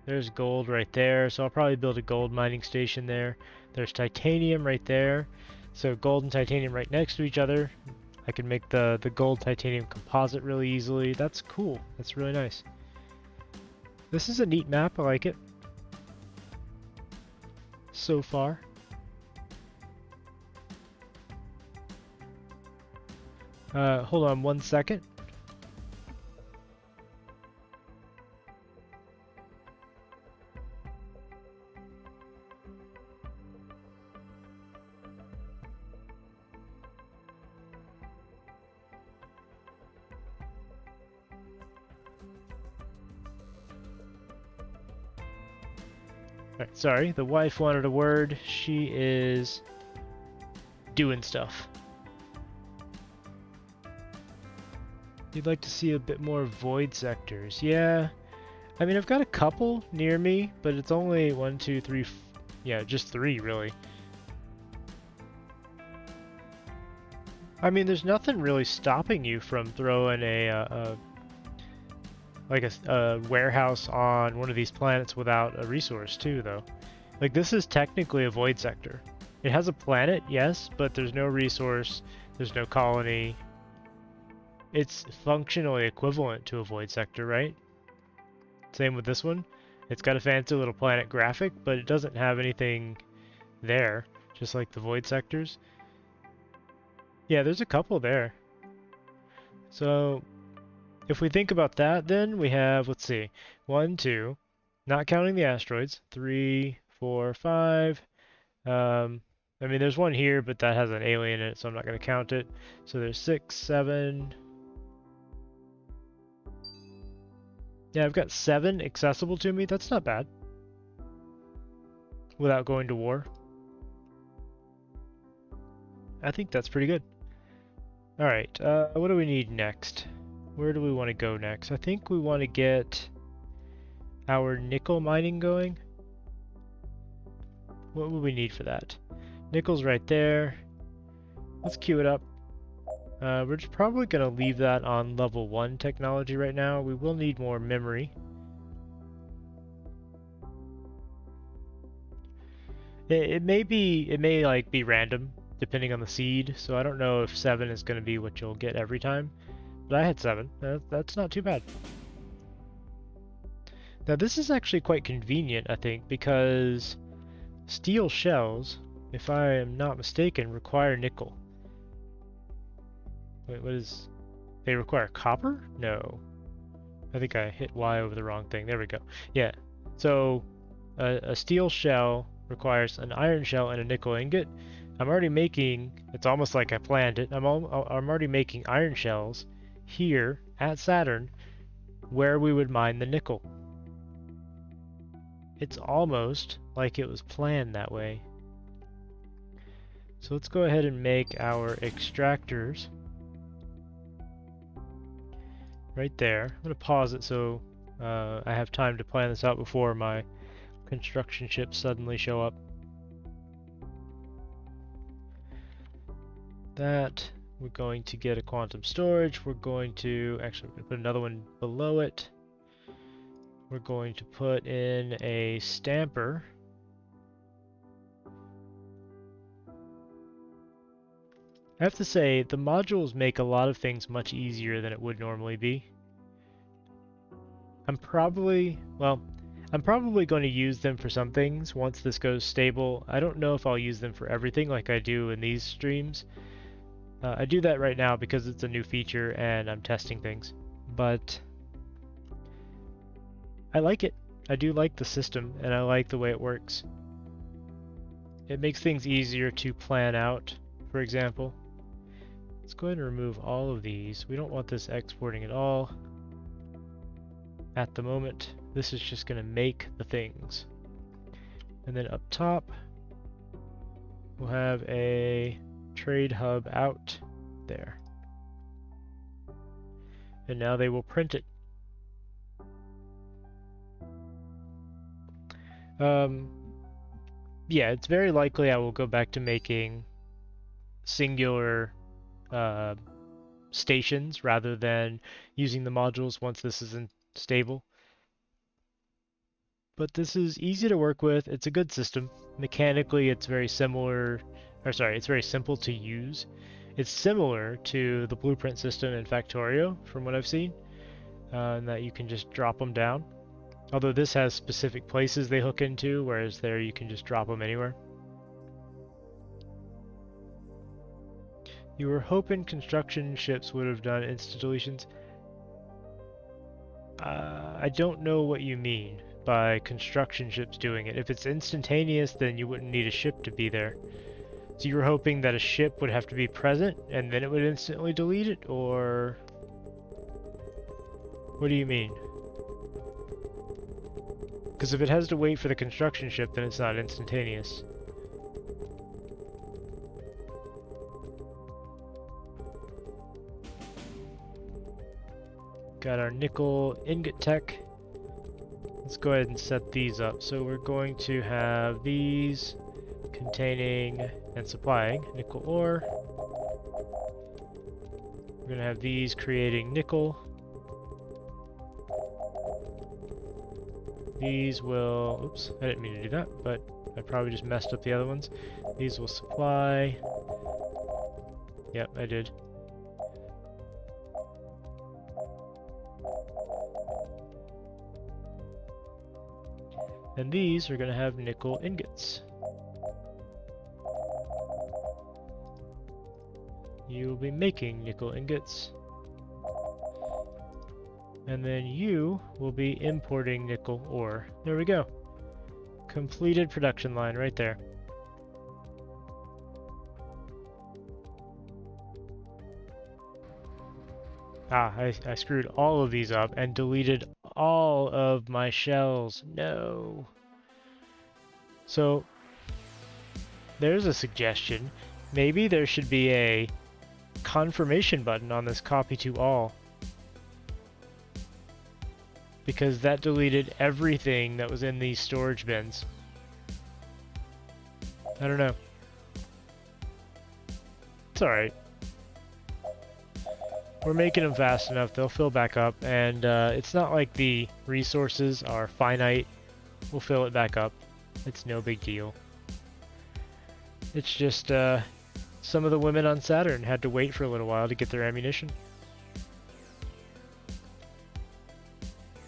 There's gold right there, so I'll probably build a gold mining station there. There's titanium right there. So gold and titanium right next to each other. I can make the gold titanium composite really easily. That's cool. That's really nice. This is a neat map. I like it. So far. Hold on one second. Alright, sorry, the wife wanted a word. She is doing stuff. You'd like to see a bit more void sectors. Yeah, I mean, I've got a couple near me, but it's only 1, 2, 3, yeah, just 3 really. I mean, there's nothing really stopping you from throwing a warehouse on one of these planets without a resource too, though. Like, this is technically a void sector. It has a planet, yes, but there's no resource, there's no colony. It's functionally equivalent to a void sector, right? Same with this one. It's got a fancy little planet graphic, but it doesn't have anything there, just like the void sectors. Yeah, there's a couple there. So, if we think about that, then we have, let's see, 1, 2, not counting the asteroids, 3, 4, 5. I mean, there's one here, but that has an alien in it, so I'm not going to count it. So there's 6, 7. Yeah, I've got 7 accessible to me. That's not bad. Without going to war. I think that's pretty good. Alright, what do we need next? Where do we want to go next? I think we want to get our nickel mining going. What would we need for that? Nickel's right there. Let's queue it up. We're just probably going to leave that on level 1 technology right now. We will need more memory. It may like be random depending on the seed, so I don't know if 7 is going to be what you'll get every time. But I had 7. That's not too bad. Now this is actually quite convenient, I think, because steel shells, if I am not mistaken, require nickel. Wait, what is... They require copper? No. I think I hit Y over the wrong thing. There we go. Yeah. So, a steel shell requires an iron shell and a nickel ingot. I'm already making... It's almost like I planned it. I'm already making iron shells here at Saturn where we would mine the nickel. It's almost like it was planned that way. So let's go ahead and make our extractors right there. I'm going to pause it so I have time to plan this out before my construction ships suddenly show up. That, we're going to get a quantum storage. We're going to, actually, we're going to put another one below it. We're going to put in a stamper. I have to say, the modules make a lot of things much easier than it would normally be. I'm probably going to use them for some things once this goes stable. I don't know if I'll use them for everything like I do in these streams. I do that right now because it's a new feature and I'm testing things. But I like it. I do like the system and I like the way it works. It makes things easier to plan out, for example. Let's go ahead and remove all of these. We don't want this exporting at all. At the moment, this is just going to make the things. And then up top, we'll have a trade hub out there. And now they will print it. Um, yeah, it's very likely I will go back to making singular uh, stations rather than using the modules once this isn't stable. But this is easy to work with. It's a good system. Mechanically, it's very similar, or sorry, it's very simple to use. It's similar to the blueprint system in Factorio, from what I've seen, in that you can just drop them down. Although this has specific places they hook into, whereas there you can just drop them anywhere. You were hoping construction ships would have done instant deletions. I don't know what you mean by construction ships doing it. If it's instantaneous, then you wouldn't need a ship to be there. So you were hoping that a ship would have to be present and then it would instantly delete it, or what do you mean? Because if it has to wait for the construction ship, then it's not instantaneous. Got our nickel ingot tech. Let's go ahead and set these up. So we're going to have these containing and supplying nickel ore. We're going to have these creating nickel. These will, oops, I didn't mean to do that, but I probably just messed up the other ones. These will supply. Yep, I did. And these are going to have nickel ingots. You will be making nickel ingots. And then you will be importing nickel ore. There we go. Completed production line right there. Ah, I screwed all of these up and deleted all of my shells. No. So, there's a suggestion. Maybe there should be a confirmation button on this copy to all. Because that deleted everything that was in these storage bins. I don't know. It's alright. We're making them fast enough, they'll fill back up, and it's not like the resources are finite. We'll fill it back up. It's no big deal. It's just some of the women on Saturn had to wait for a little while to get their ammunition.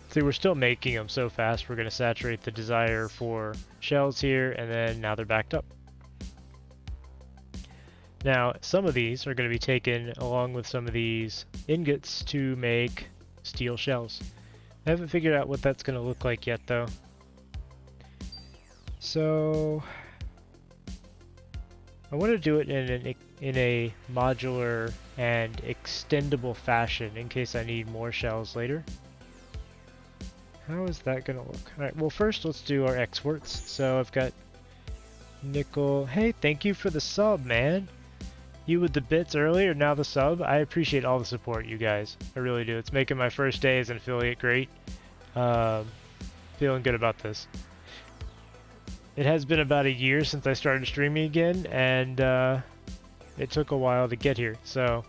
See, we're still making them so fast, we're going to saturate the desire for shells here, and then now they're backed up. Now, some of these are going to be taken along with some of these ingots to make steel shells. I haven't figured out what that's going to look like yet, though. So, I want to do it in a modular and extendable fashion in case I need more shells later. How is that going to look? Alright, well first let's do our exports. So I've got nickel. Hey, thank you for the sub, man. You with the bits earlier, now the sub. I appreciate all the support, you guys. I really do. It's making my first day as an affiliate great. Feeling good about this. It has been about a year since I started streaming again, and it took a while to get here, so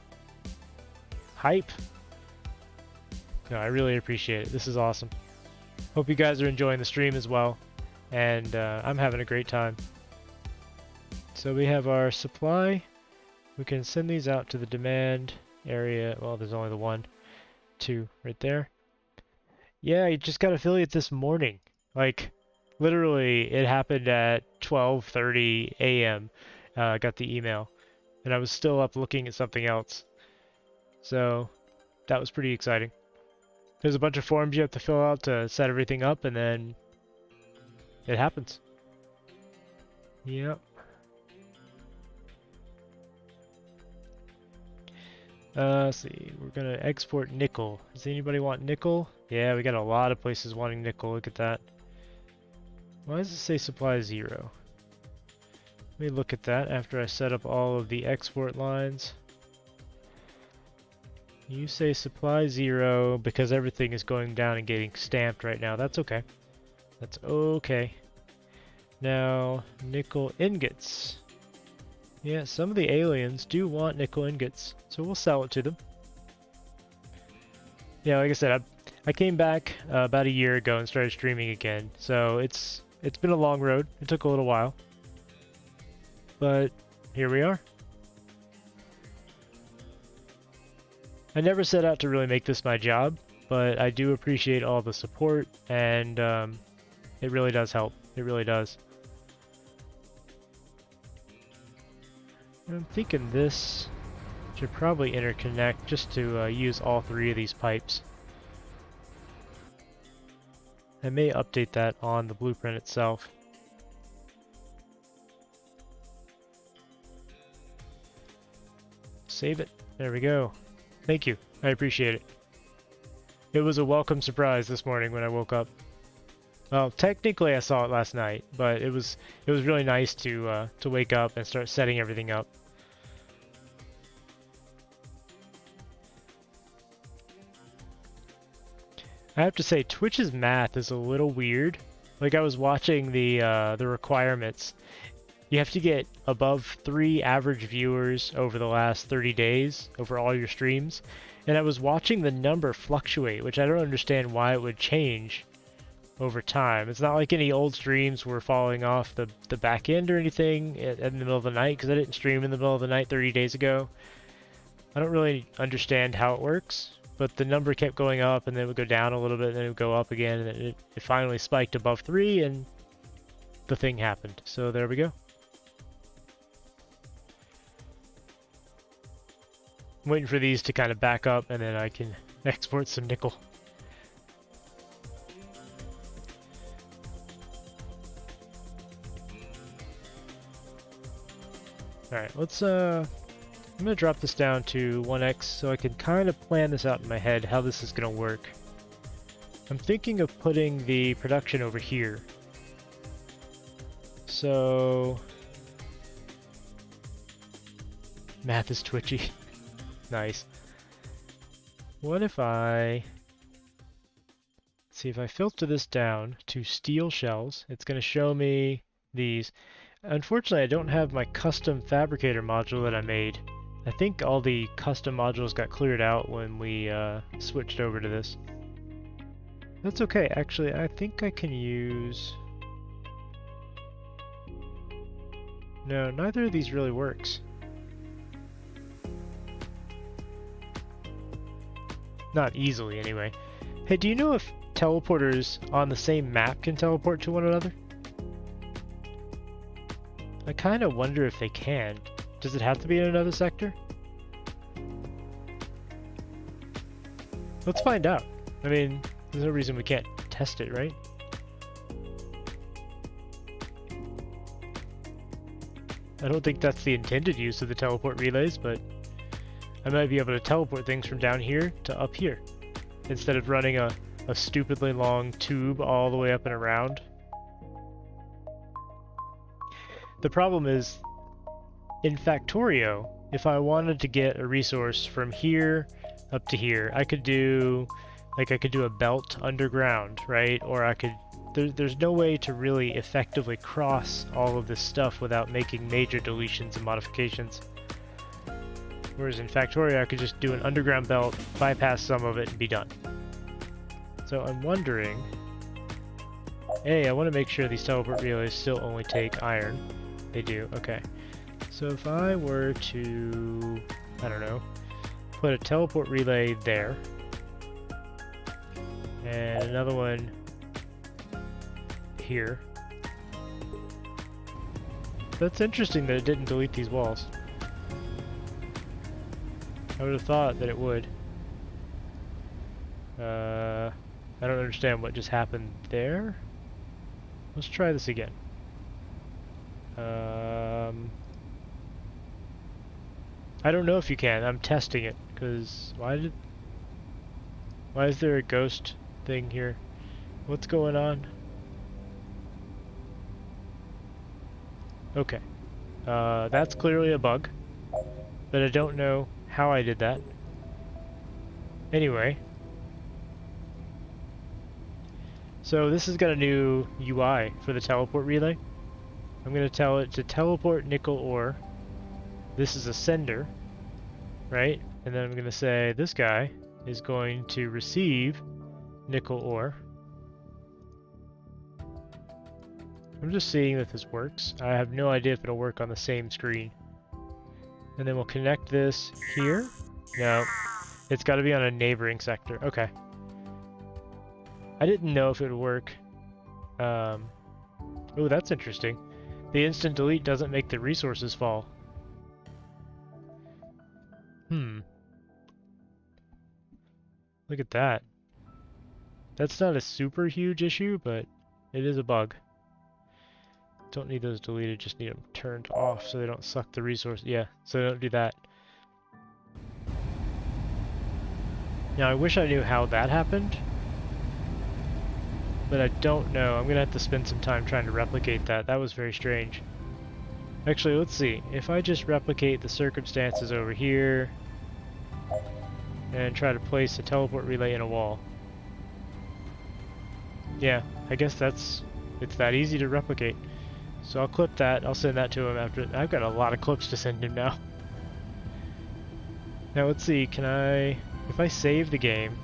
hype. No, I really appreciate it. This is awesome. Hope you guys are enjoying the stream as well, and I'm having a great time. So we have our supply. We can send these out to the demand area. Well, there's only the one, two right there. Yeah, I just got affiliate this morning. Like, literally, it happened at 12:30 a.m. I got the email, and I was still up looking at something else. So, that was pretty exciting. There's a bunch of forms you have to fill out to set everything up, and then it happens. Yep. Let's see, we're gonna export nickel. Does anybody want nickel? Yeah, we got a lot of places wanting nickel, look at that. Why does it say supply 0? Let me look at that after I set up all of the export lines. You say supply 0 because everything is going down and getting stamped right now. That's okay. That's okay. Now, nickel ingots. Yeah, some of the aliens do want nickel ingots, so we'll sell it to them. Yeah, like I said, I came back about a year ago and started streaming again, so it's been a long road. It took a little while, but here we are. I never set out to really make this my job, but I do appreciate all the support, and it really does help. It really does. I'm thinking this should probably interconnect just to use all three of these pipes. I may update that on the blueprint itself. Save it. There we go. Thank you. I appreciate it. It was a welcome surprise this morning when I woke up. Well, technically I saw it last night, but it was really nice to wake up and start setting everything up. I have to say, Twitch's math is a little weird. Like, I was watching the requirements. You have to get above 3 average viewers over the last 30 days, over all your streams. And I was watching the number fluctuate, which I don't understand why it would change over time. It's not like any old streams were falling off the back end or anything in the middle of the night, because I didn't stream in the middle of the night 30 days ago. I don't really understand how it works, but the number kept going up, and then it would go down a little bit, and then it would go up again, and it finally spiked above 3, and the thing happened. So there we go. I'm waiting for these to kind of back up, and then I can export some nickel. Alright, let's I'm gonna drop this down to 1x so I can kind of plan this out in my head how this is gonna work. I'm thinking of putting the production over here. So math is twitchy. Nice. What if let's see if I filter this down to steel shells, it's gonna show me these. Unfortunately, I don't have my custom fabricator module that I made. I think all the custom modules got cleared out when we switched over to this. That's okay. Actually, I think I can use... No, neither of these really works. Not easily, anyway. Hey, do you know if teleporters on the same map can teleport to one another? I kind of wonder if they can. Does it have to be in another sector? Let's find out. I mean, there's no reason we can't test it, right? I don't think that's the intended use of the teleport relays, but I might be able to teleport things from down here to up here, instead of running a stupidly long tube all the way up and around. The problem is, in Factorio, if I wanted to get a resource from here up to here, I could do a belt underground, right? Or there's no way to really effectively cross all of this stuff without making major deletions and modifications. Whereas in Factorio, I could just do an underground belt, bypass some of it, and be done. So I'm wondering, I want to make sure these teleport relays still only take iron. They do, okay. So if I were to, I don't know, put a teleport relay there, and another one here. That's interesting that it didn't delete these walls. I would have thought that it would. I don't understand what just happened there. Let's try this again. I don't know if you can. I'm testing it, because why is there a ghost thing here? What's going on? Okay. That's clearly a bug, but I don't know how I did that. Anyway. So this has got a new UI for the teleport relay. I'm going to tell it to teleport nickel ore. This is a sender, right? And then I'm going to say this guy is going to receive nickel ore. I'm just seeing that this works. I have no idea if it'll work on the same screen. And then we'll connect this here. No, it's got to be on a neighboring sector. Okay. I didn't know if it would work. Oh, that's interesting. The instant delete doesn't make the resources fall. Look at that. That's not a super huge issue, but it is a bug. Don't need those deleted, just need them turned off so they don't suck the resource. Yeah, so don't do that. Now, I wish I knew how that happened, but I don't know. I'm gonna have to spend some time trying to replicate that. That was very strange. Actually, let's see. If I just replicate the circumstances over here and try to place a teleport relay in a wall. Yeah, I guess it's that easy to replicate. So I'll clip that, I'll send that to him after. I've got a lot of clips to send him now. Now let's see, can I, if I save the game,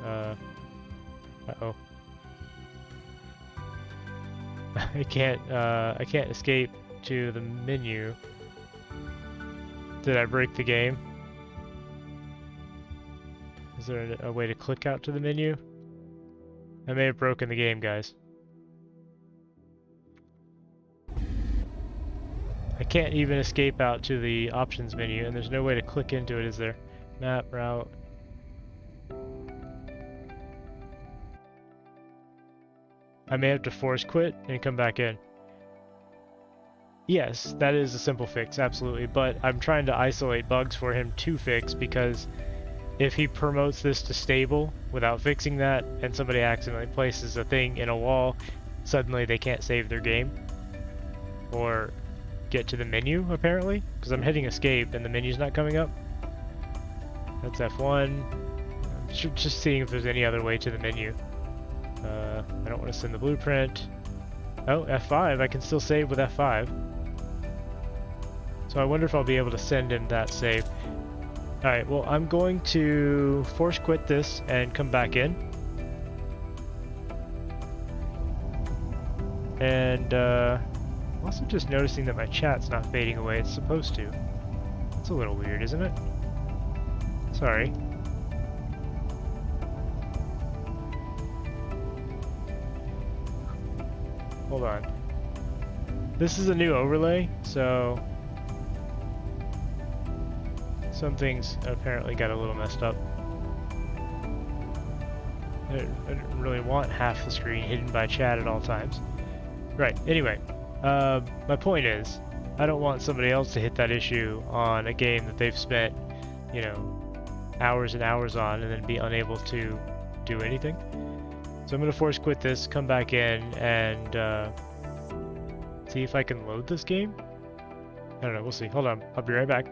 uh-oh. I can't escape to the menu. Did I break the game? Is there a way to click out to the menu? I may have broken the game, guys. I can't even escape out to the options menu, and there's no way to click into it, is there? Map, route. I may have to force quit and come back in. Yes, that is a simple fix, absolutely, but I'm trying to isolate bugs for him to fix, because if he promotes this to stable without fixing that, and somebody accidentally places a thing in a wall, suddenly they can't save their game. Or get to the menu, apparently, because I'm hitting escape and the menu's not coming up. That's F1. I'm just seeing if there's any other way to the menu. I don't want to send the blueprint. Oh, F5. I can still save with F5. So I wonder if I'll be able to send him that save. Alright, well, I'm going to force quit this and come back in. And, I'm also just noticing that my chat's not fading away. It's supposed to. It's a little weird, isn't it? Sorry. Hold on. This is a new overlay, so some things apparently got a little messed up. I didn't really want half the screen hidden by chat at all times. Right, anyway. My point is, I don't want somebody else to hit that issue on a game that they've spent, you know, hours and hours on and then be unable to do anything. So I'm going to force quit this, come back in, and see if I can load this game. I don't know, we'll see. Hold on, I'll be right back.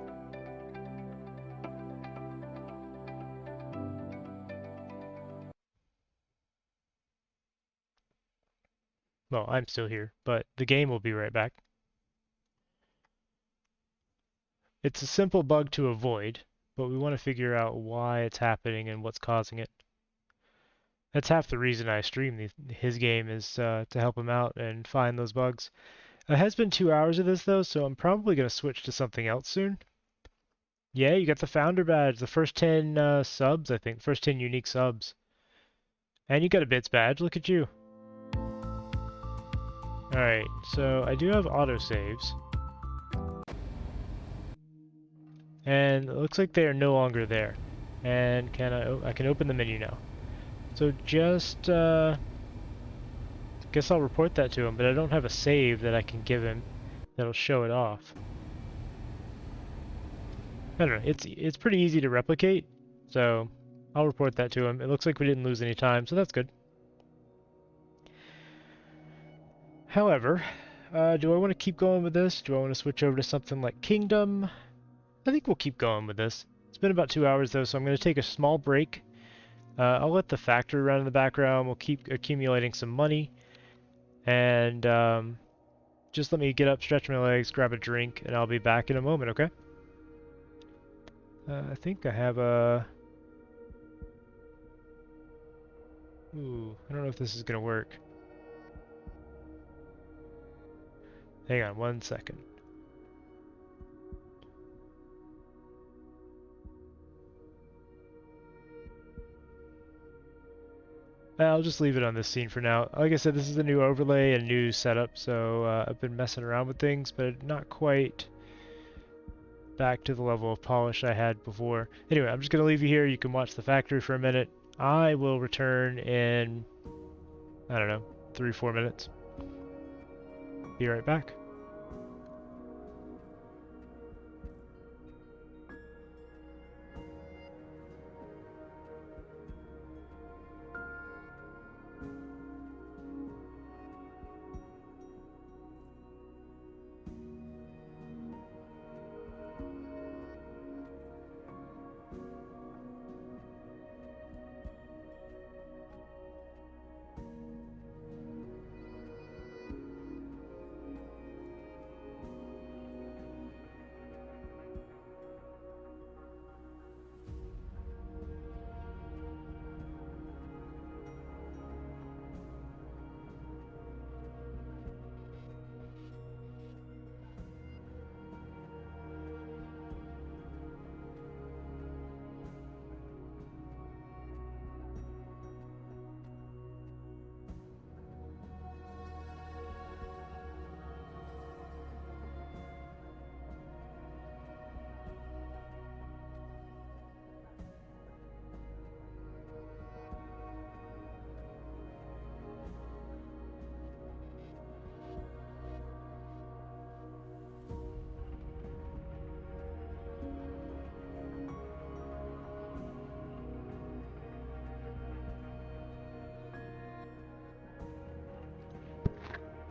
Well, I'm still here, but the game will be right back. It's a simple bug to avoid, but we want to figure out why it's happening and what's causing it. That's half the reason I stream his game, is to help him out and find those bugs. It has been 2 hours of this though, so I'm probably going to switch to something else soon. Yeah, you got the founder badge, the first 10 subs, I think, first 10 unique subs. And you got a bits badge, look at you. Alright, so I do have autosaves. And it looks like they are no longer there. And I can open the menu now. So just, guess I'll report that to him, but I don't have a save that I can give him that'll show it off. I don't know, it's pretty easy to replicate, so I'll report that to him. It looks like we didn't lose any time, so that's good. However, do I want to keep going with this? Do I want to switch over to something like Kingdom? I think we'll keep going with this. It's been about 2 hours though, so I'm going to take a small break. I'll let the factory run in the background. We'll keep accumulating some money, and Just let me get up, stretch my legs, grab a drink, and I'll be back in a moment, okay? I think I have a... Ooh, I don't know if this is gonna work. Hang on 1 second. I'll just leave it on this scene for now. Like I said, this is a new overlay and new setup, so I've been messing around with things, but not quite back to the level of polish I had before. Anyway, I'm just going to leave you here. You can watch the factory for a minute. I will return in, I don't know, 3-4 minutes. Be right back.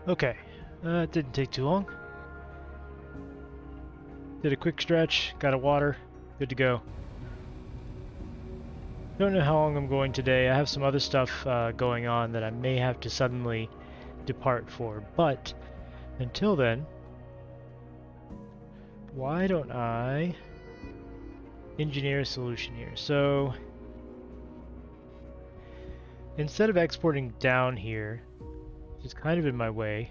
Okay, it didn't take too long. Did a quick stretch, got a water, good to go. Don't know how long I'm going today. I have some other stuff going on that I may have to suddenly depart for, but until then, why don't I engineer a solution here? So instead of exporting down here, which is kind of in my way,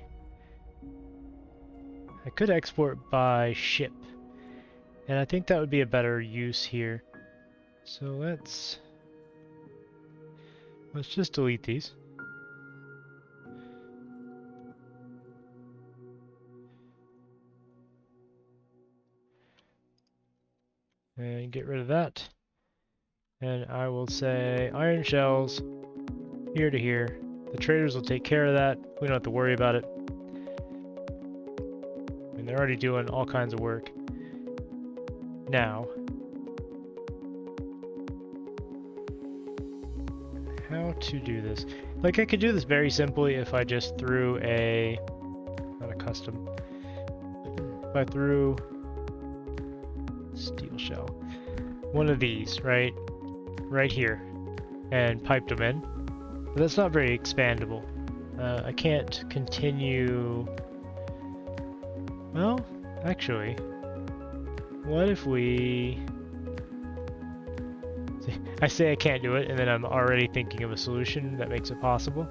I could export by ship, and I think that would be a better use here. So let's just delete these. And get rid of that. And I will say iron shells here to here. The traders will take care of that. We don't have to worry about it. I mean, they're already doing all kinds of work. Now, how to do this? Like, I could do this very simply if I just threw a, not a custom, if I threw steel shell, one of these, right here, and piped them in. But that's not very expandable. I can't continue. Well, actually, what if we... I say I can't do it, and then I'm already thinking of a solution that makes it possible.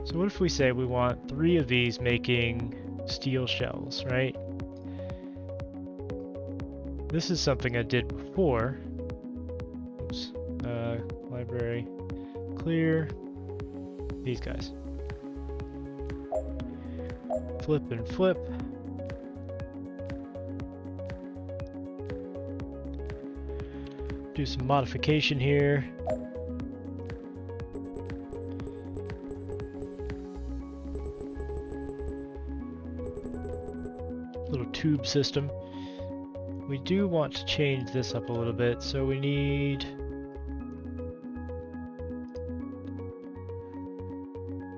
So what if we say we want 3 of these making steel shells, right? This is something I did before. Oops. Library, clear, these guys. Flip and flip. Do some modification here. Little tube system. We do want to change this up a little bit, so we need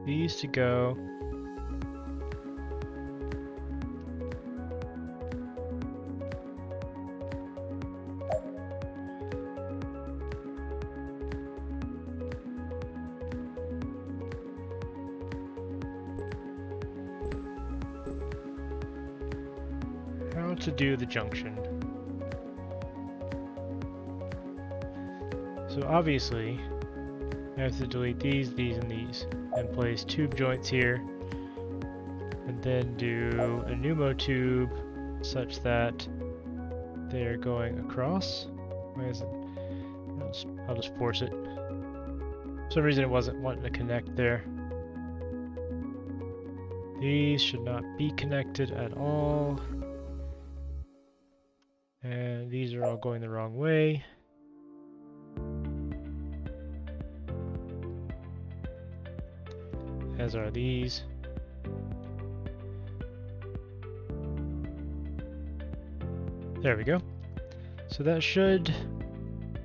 these to go. how to do the junction. So obviously, I have to delete these, and these, and place tube joints here, and then do a pneumo tube such that they're going across. Why is it? I'll just force it. For some reason it wasn't wanting to connect there. These should not be connected at all. And these are all going the wrong way. As are these. There we go. So that should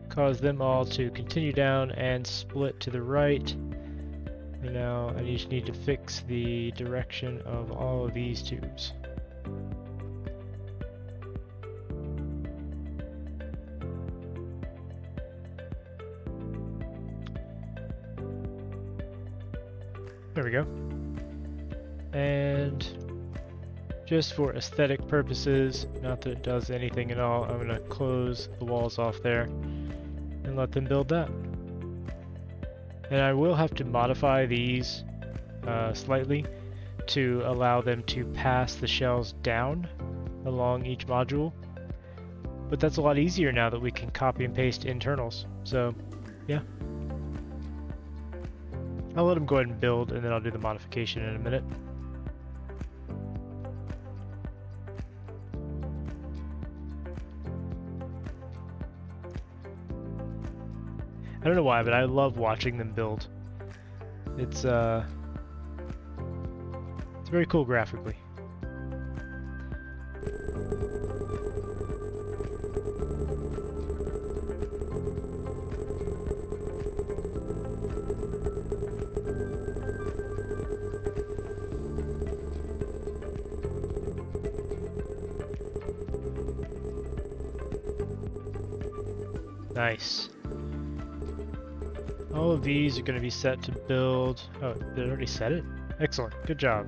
cause them all to continue down and split to the right. And now I just need to fix the direction of all of these tubes. There we go. And just for aesthetic purposes, not that it does anything at all, I'm going to close the walls off there and let them build that. And I will have to modify these slightly to allow them to pass the shells down along each module. But that's a lot easier now that we can copy and paste internals. So, yeah. I'll let them go ahead and build, and then I'll do the modification in a minute. I don't know why, but I love watching them build. It's very cool graphically. Nice. All of these are going to be set to build. Oh, they already set it? Excellent. Good job.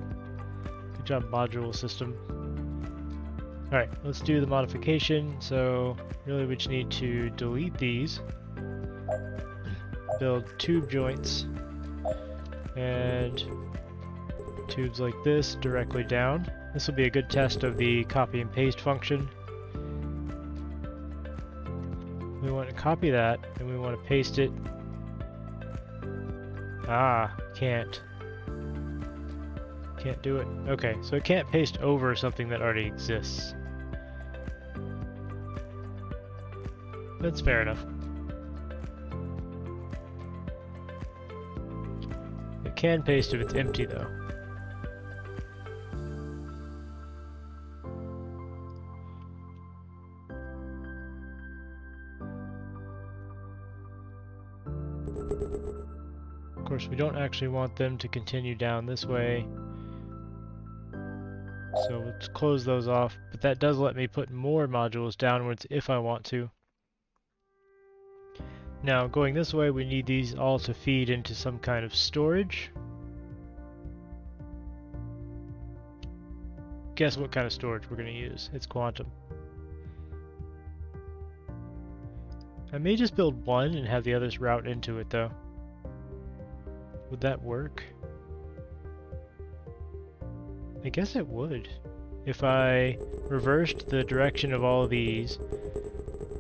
Good job, module system. Alright, let's do the modification. So, really we just need to delete these. Build tube joints. And tubes like this directly down. This will be a good test of the copy and paste function. We want to copy that, and we want to paste it. Ah, can't do it. Okay, so it can't paste over something that already exists. That's fair enough. It can paste if it's empty, though. Of course, we don't actually want them to continue down this way. So let's close those off, but that does let me put more modules downwards if I want to. Now, going this way, we need these all to feed into some kind of storage. Guess what kind of storage we're going to use? It's quantum. I may just build one and have the others route into it, though. Would that work? I guess it would. If I reversed the direction of all of these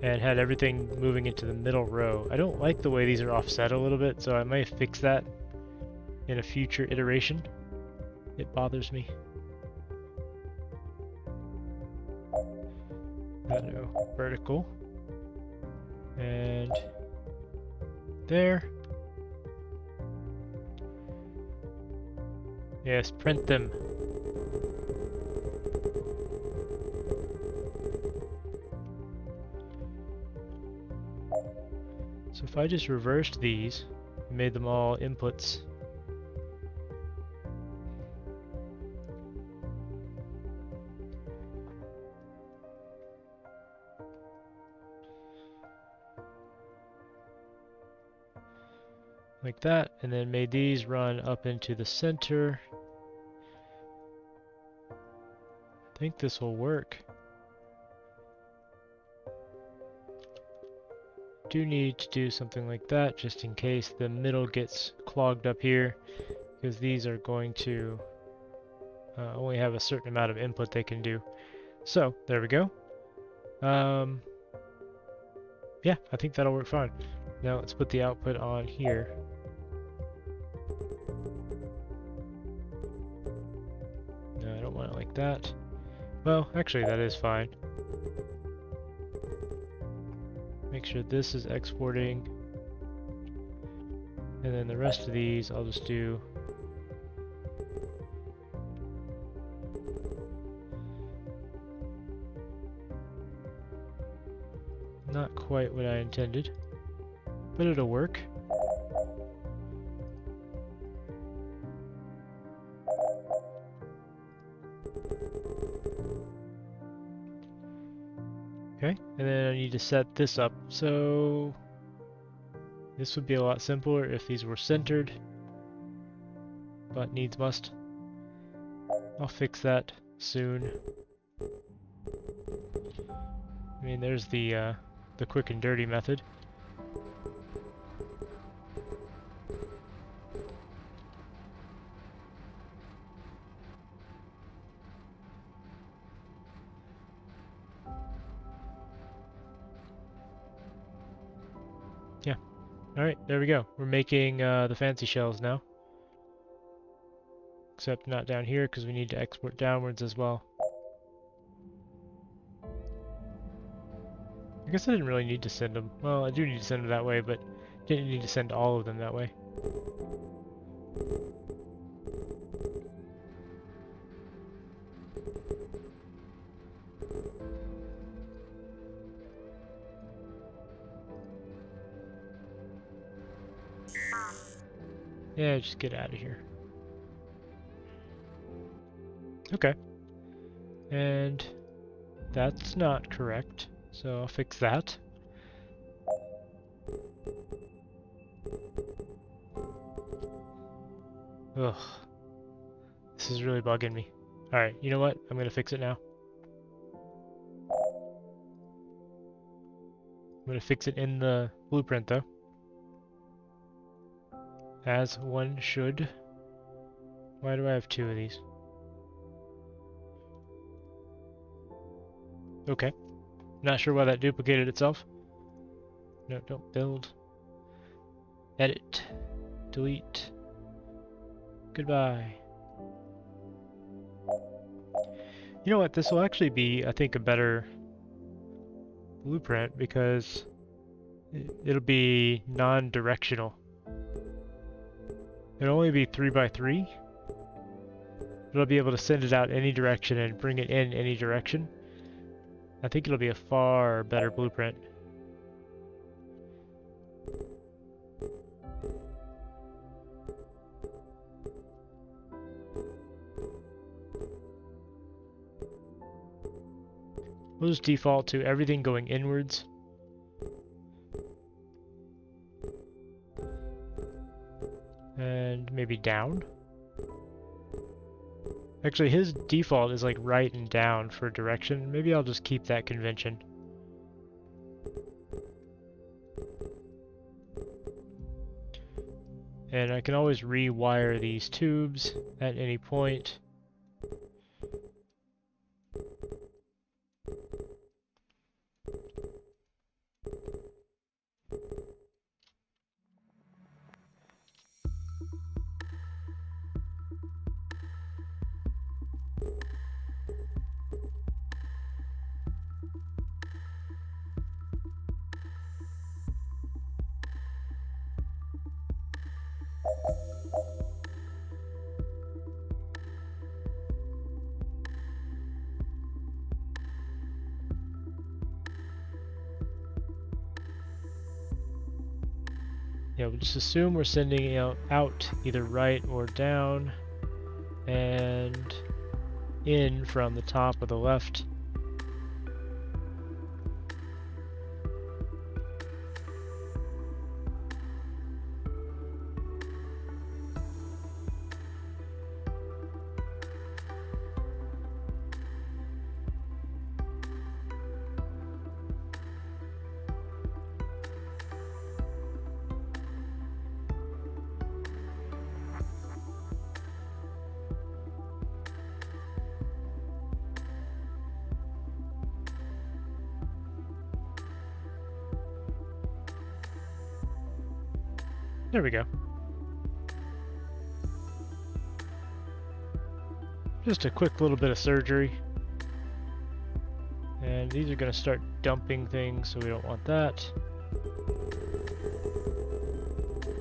and had everything moving into the middle row. I don't like the way these are offset a little bit, so I might fix that in a future iteration. It bothers me. No, vertical. And there. Yes, print them. So if I just reversed these, made them all inputs. Like that, and then made these run up into the center. I think this will work. do need to do something like that just in case the middle gets clogged up here, because these are going to only have a certain amount of input they can do. So there we go. Yeah, I think that'll work fine. Now let's put the output on here. No, I don't want it like that. Well, actually that is fine. Make sure this is exporting. And then the rest of these I'll just do not quite what I intended, but it'll work. Okay, and then I need to set this up. So this would be a lot simpler if these were centered, but needs must. I'll fix that soon. I mean, there's the quick and dirty method. Yeah. Alright, there we go. We're making the fancy shells now. Except not down here because we need to export downwards as well. I guess I didn't really need to send them. Well, I do need to send them that way, but didn't need to send all of them that way. Yeah, just get out of here. Okay. And that's not correct, so I'll fix that. Ugh. This is really bugging me. Alright, you know what? I'm gonna fix it now. I'm gonna fix it in the blueprint though. As one should. Why do I have two of these? Okay. Not sure why that duplicated itself. No, don't build. Edit. Delete. Goodbye. You know what? This will actually be, I think, a better blueprint because it'll be non-directional. It'll only be 3x3. It'll be able to send it out any direction and bring it in any direction. I think it'll be a far better blueprint. We'll just default to everything going inwards. And maybe down. Actually, his default is like right and down for direction. Maybe I'll just keep that convention. And I can always rewire these tubes at any point. Yeah, we'll just assume we're sending it out either right or down and in from the top or the left. There we go. Just a quick little bit of surgery. And these are going to start dumping things, so we don't want that.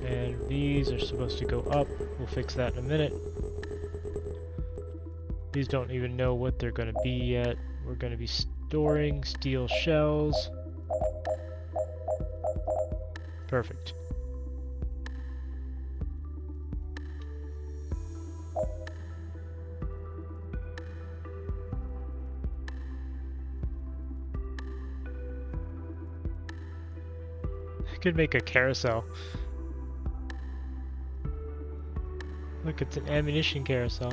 And these are supposed to go up. We'll fix that in a minute. These don't even know what they're going to be yet. We're going to be storing steel shells. Perfect. I could make a carousel. Look, it's an ammunition carousel.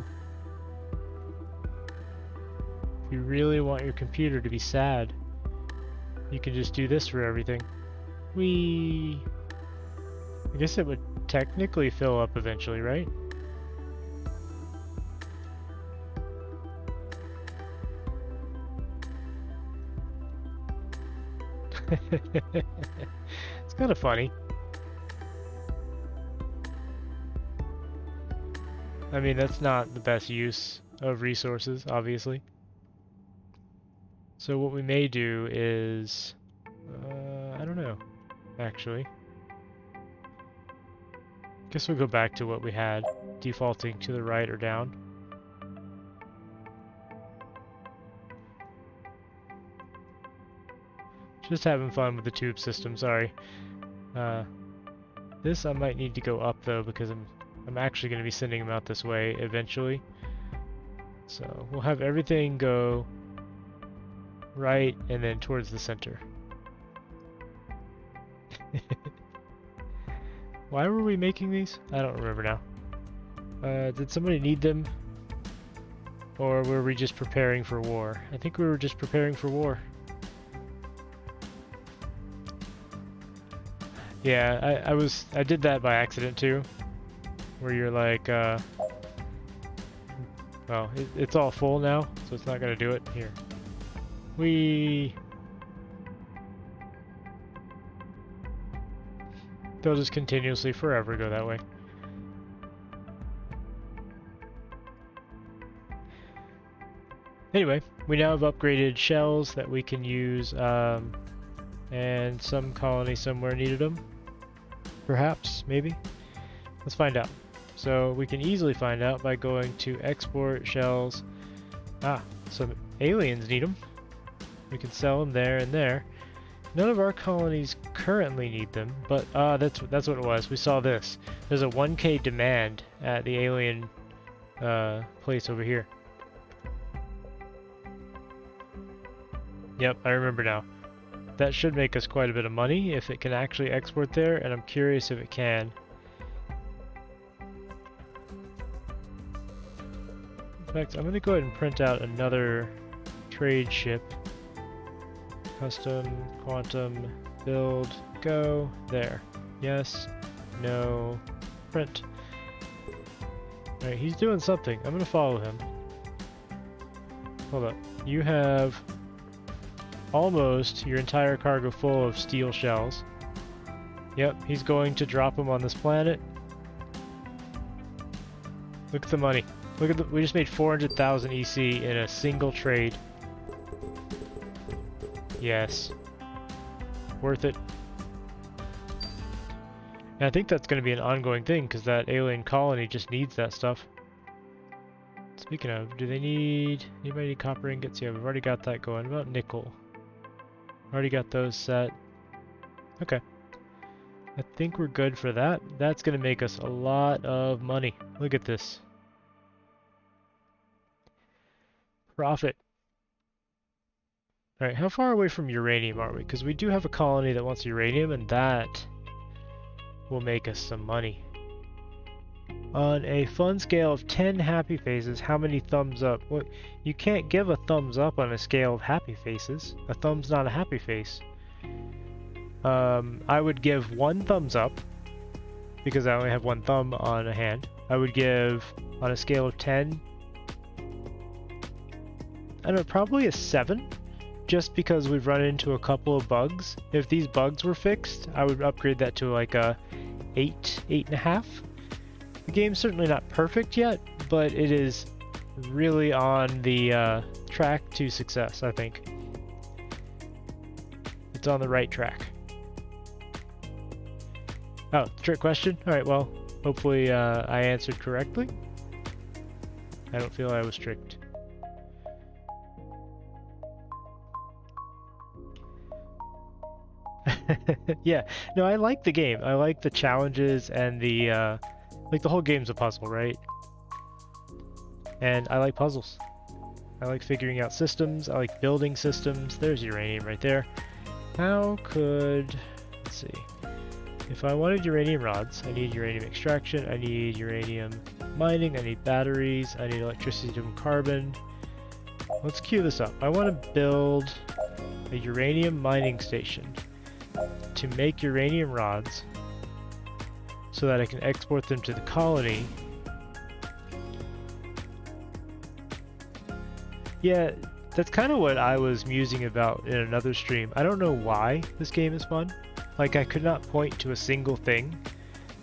If you really want your computer to be sad, you can just do this for everything. I guess it would technically fill up eventually, right? It's kind of funny. I mean, that's not the best use of resources, obviously. So what we may do is... I don't know, actually. Guess we'll go back to what we had, defaulting to the right or down. Just having fun with the tube system, sorry. This I might need to go up though, because I'm actually going to be sending them out this way eventually. So we'll have everything go right and then towards the center. Why were we making these? I don't remember now. Did somebody need them? Or were we just preparing for war? I think we were just preparing for war. Yeah, I did that by accident too. Where you're like, well, it's all full now, so it's not gonna do it. Here. They'll just continuously forever go that way. Anyway, we now have upgraded shells that we can use, and some colony somewhere needed them. Perhaps, maybe. Let's find out. So we can easily find out by going to export shells. Ah, some aliens need them. We can sell them there and there. None of our colonies currently need them, but that's what it was. We saw this. There's a 1K demand at the alien place over here. Yep, I remember now. That should make us quite a bit of money if it can actually export there, and I'm curious if it can. In fact, I'm going to go ahead and print out another trade ship. Custom, quantum, build, go, there. Yes, no, print. Alright, he's doing something. I'm gonna follow him. Hold up. You have almost your entire cargo full of steel shells. Yep, he's going to drop them on this planet. Look at the money. Look at we just made 400,000 EC in a single trade. Yes. Worth it. And I think that's going to be an ongoing thing, because that alien colony just needs that stuff. Speaking of, do they need... Anybody need copper ingots? Yeah, we've already got that going. What about nickel? Already got those set. Okay. I think we're good for that. That's going to make us a lot of money. Look at this. Profit. Alright, how far away from uranium are we? Because we do have a colony that wants uranium, and that will make us some money. On a fun scale of 10 happy faces, how many thumbs up? Well, you can't give a thumbs up on a scale of happy faces. A thumb's not a happy face. I would give 1 thumbs up, because I only have 1 thumb on a hand. I would give, on a scale of 10, I don't know, probably a 7. Just because we've run into a couple of bugs. If these bugs were fixed, I would upgrade that to like a 8.5. The game's certainly not perfect yet, but it is really on the track to success, I think. It's on the right track. Oh, trick question? Alright, well, hopefully I answered correctly. I don't feel I was tricked. Yeah, no, I like the game. I like the challenges and the, like the whole game's a puzzle, right? And I like puzzles. I like figuring out systems, I like building systems. There's uranium right there. How could, let's see. If I wanted uranium rods, I need uranium extraction, I need uranium mining, I need batteries, I need electricity from carbon. Let's queue this up. I want to build a uranium mining station to make uranium rods so that I can export them to the colony. Yeah, that's kind of what I was musing about in another stream. I don't know why this game is fun. Like, I could not point to a single thing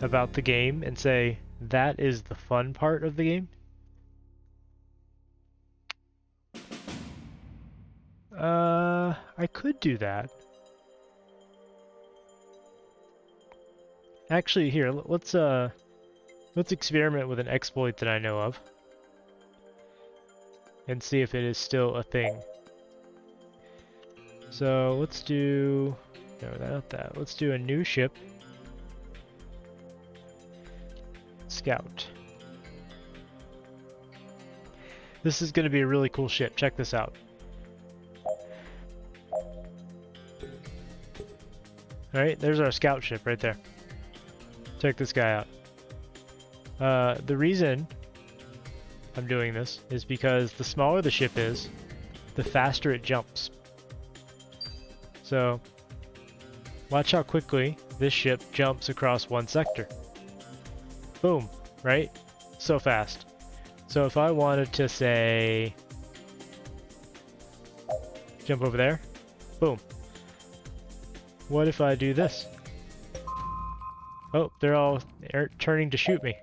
about the game and say, that is the fun part of the game. I could do that. Actually, here, let's experiment with an exploit that I know of and see if it is still a thing. So let's do, no, not that. Let's do a new ship. Scout. This is going to be a really cool ship. Check this out. Alright, there's our scout ship right there. Check this guy out. The reason I'm doing this is because the smaller the ship is, the faster it jumps. So, watch how quickly this ship jumps across one sector. Boom, right? So fast. So if I wanted to say, jump over there, boom. What if I do this? Oh, they're all turning to shoot me.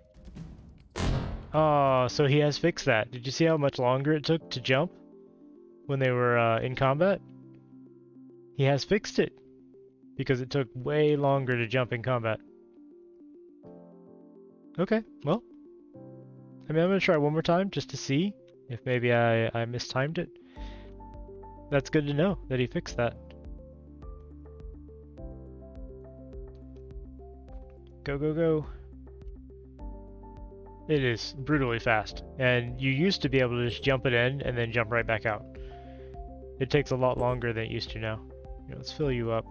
Oh, so he has fixed that. Did you see how much longer it took to jump when they were in combat? He has fixed it because it took way longer to jump in combat. Okay, well, I mean, I'm gonna try one more time just to see if maybe I mistimed it. That's good to know that he fixed that. Go, go, go. It is brutally fast, and you used to be able to just jump it in and then jump right back out. It takes a lot longer than it used to now. Here, let's fill you up.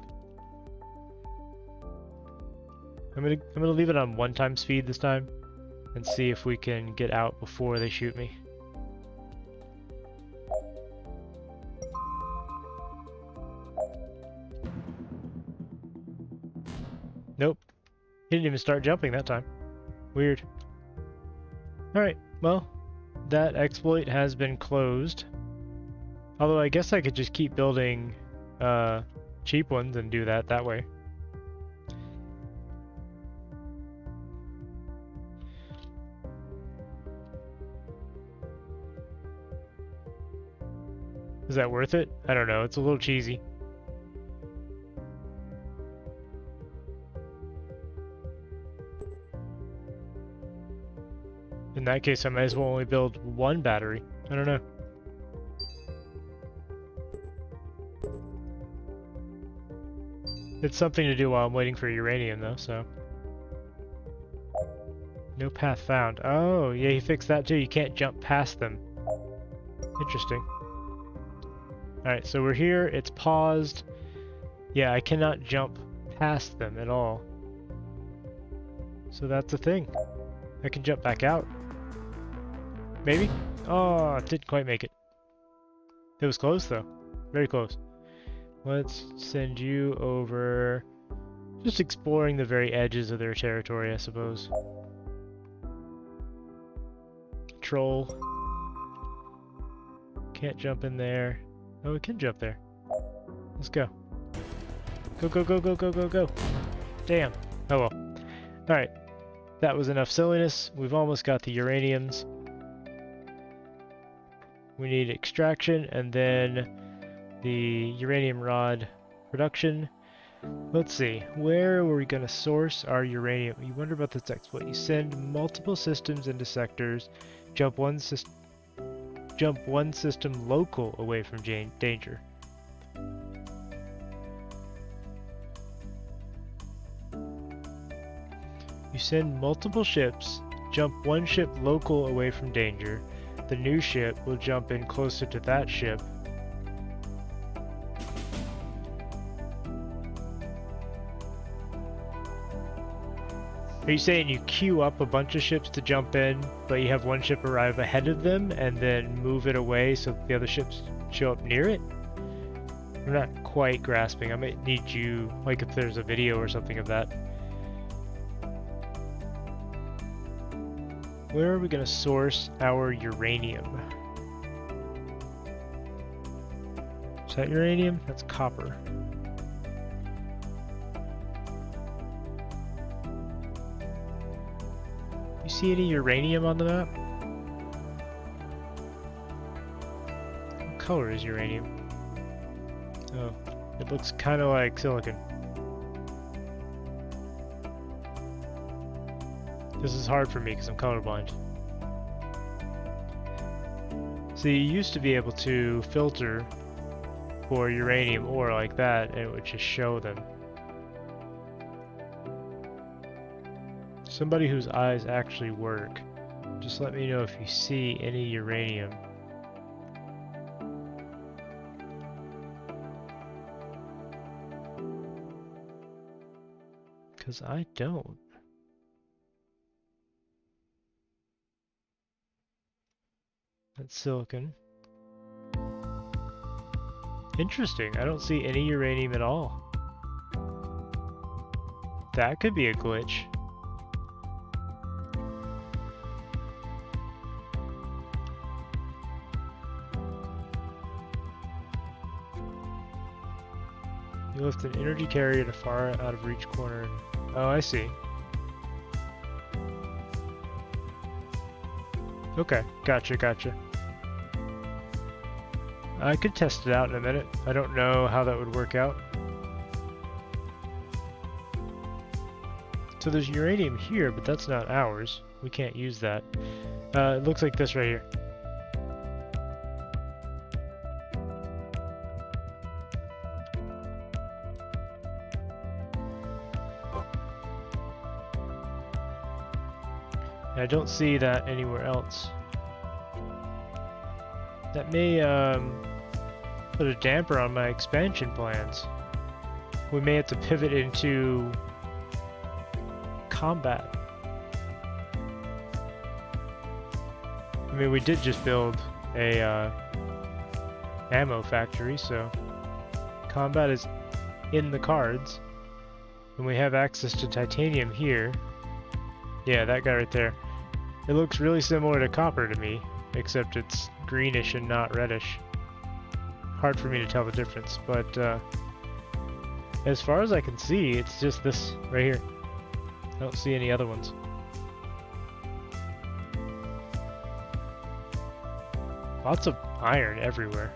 I'm gonna leave it on 1x speed this time and see if we can get out before they shoot me. Nope. He didn't even start jumping that time. Weird. Alright, well, that exploit has been closed. Although I guess I could just keep building cheap ones and do that way. Is that worth it? I don't know, it's a little cheesy. In that case, I might as well only build one battery. I don't know. It's something to do while I'm waiting for uranium, though, so. No path found. Oh, yeah, he fixed that too. You can't jump past them. Interesting. Alright, so we're here. It's paused. Yeah, I cannot jump past them at all. So that's a thing. I can jump back out. Maybe? Oh, didn't quite make it. It was close, though. Very close. Let's send you over. Just exploring the very edges of their territory, I suppose. Troll. Can't jump in there. Oh, we can jump there. Let's go. Go, go, go, go, go, go, go. Damn. Oh well. Alright, that was enough silliness. We've almost got the uraniums. We need extraction and then the uranium rod production. Let's see, where were we going to source our uranium? You wonder about this exploit. You send multiple systems into sectors, jump one system local away from danger. You send multiple ships, jump one ship local away from danger. The new ship will jump in closer to that ship. Are you saying you queue up a bunch of ships to jump in, but you have one ship arrive ahead of them and then move it away so the other ships show up near it? I'm not quite grasping. I might need you, like if there's a video or something of that. Where are we going to source our uranium? Is that uranium? That's copper. You see any uranium on the map? What color is uranium? Oh, it looks kind of like silicon. This is hard for me because I'm colorblind. So you used to be able to filter for uranium ore like that, and it would just show them. Somebody whose eyes actually work, just let me know if you see any uranium. Because I don't. That's silicon. Interesting, I don't see any uranium at all. That could be a glitch. You lift an energy carrier to far out of reach corner. Oh, I see. Okay, gotcha. I could test it out in a minute. I don't know how that would work out. So there's uranium here, but that's not ours. We can't use that. It looks like this right here. And I don't see that anywhere else. That may put a damper on my expansion plans. We may have to pivot into combat. I mean, we did just build a ammo factory, so combat is in the cards. And we have access to titanium here. Yeah, that guy right there. It looks really similar to copper to me, except it's greenish and not reddish. Hard for me to tell the difference, but as far as I can see, it's just this right here. I don't see any other ones. Lots of iron everywhere.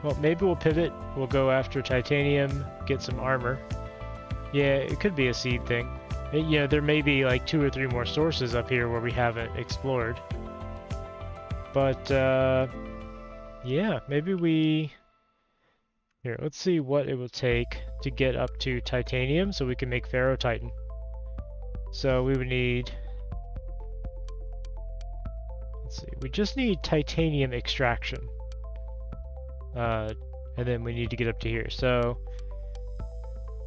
Well, maybe we'll pivot. We'll go after titanium, get some armor. Yeah, it could be a seed thing. You know, there may be like 2 or 3 more sources up here where we haven't explored. But, yeah, maybe we... Here, let's see what it will take to get up to titanium so we can make ferrotitan. So we would need... Let's see, we just need titanium extraction. And then we need to get up to here. So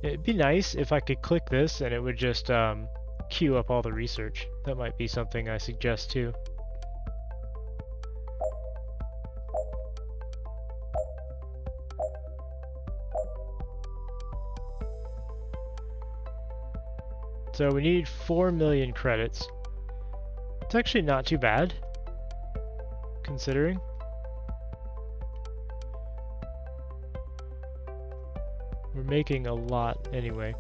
it'd be nice if I could click this and it would just queue up all the research. That might be something I suggest too. So we need 4 million credits. It's actually not too bad, considering. We're making a lot anyway.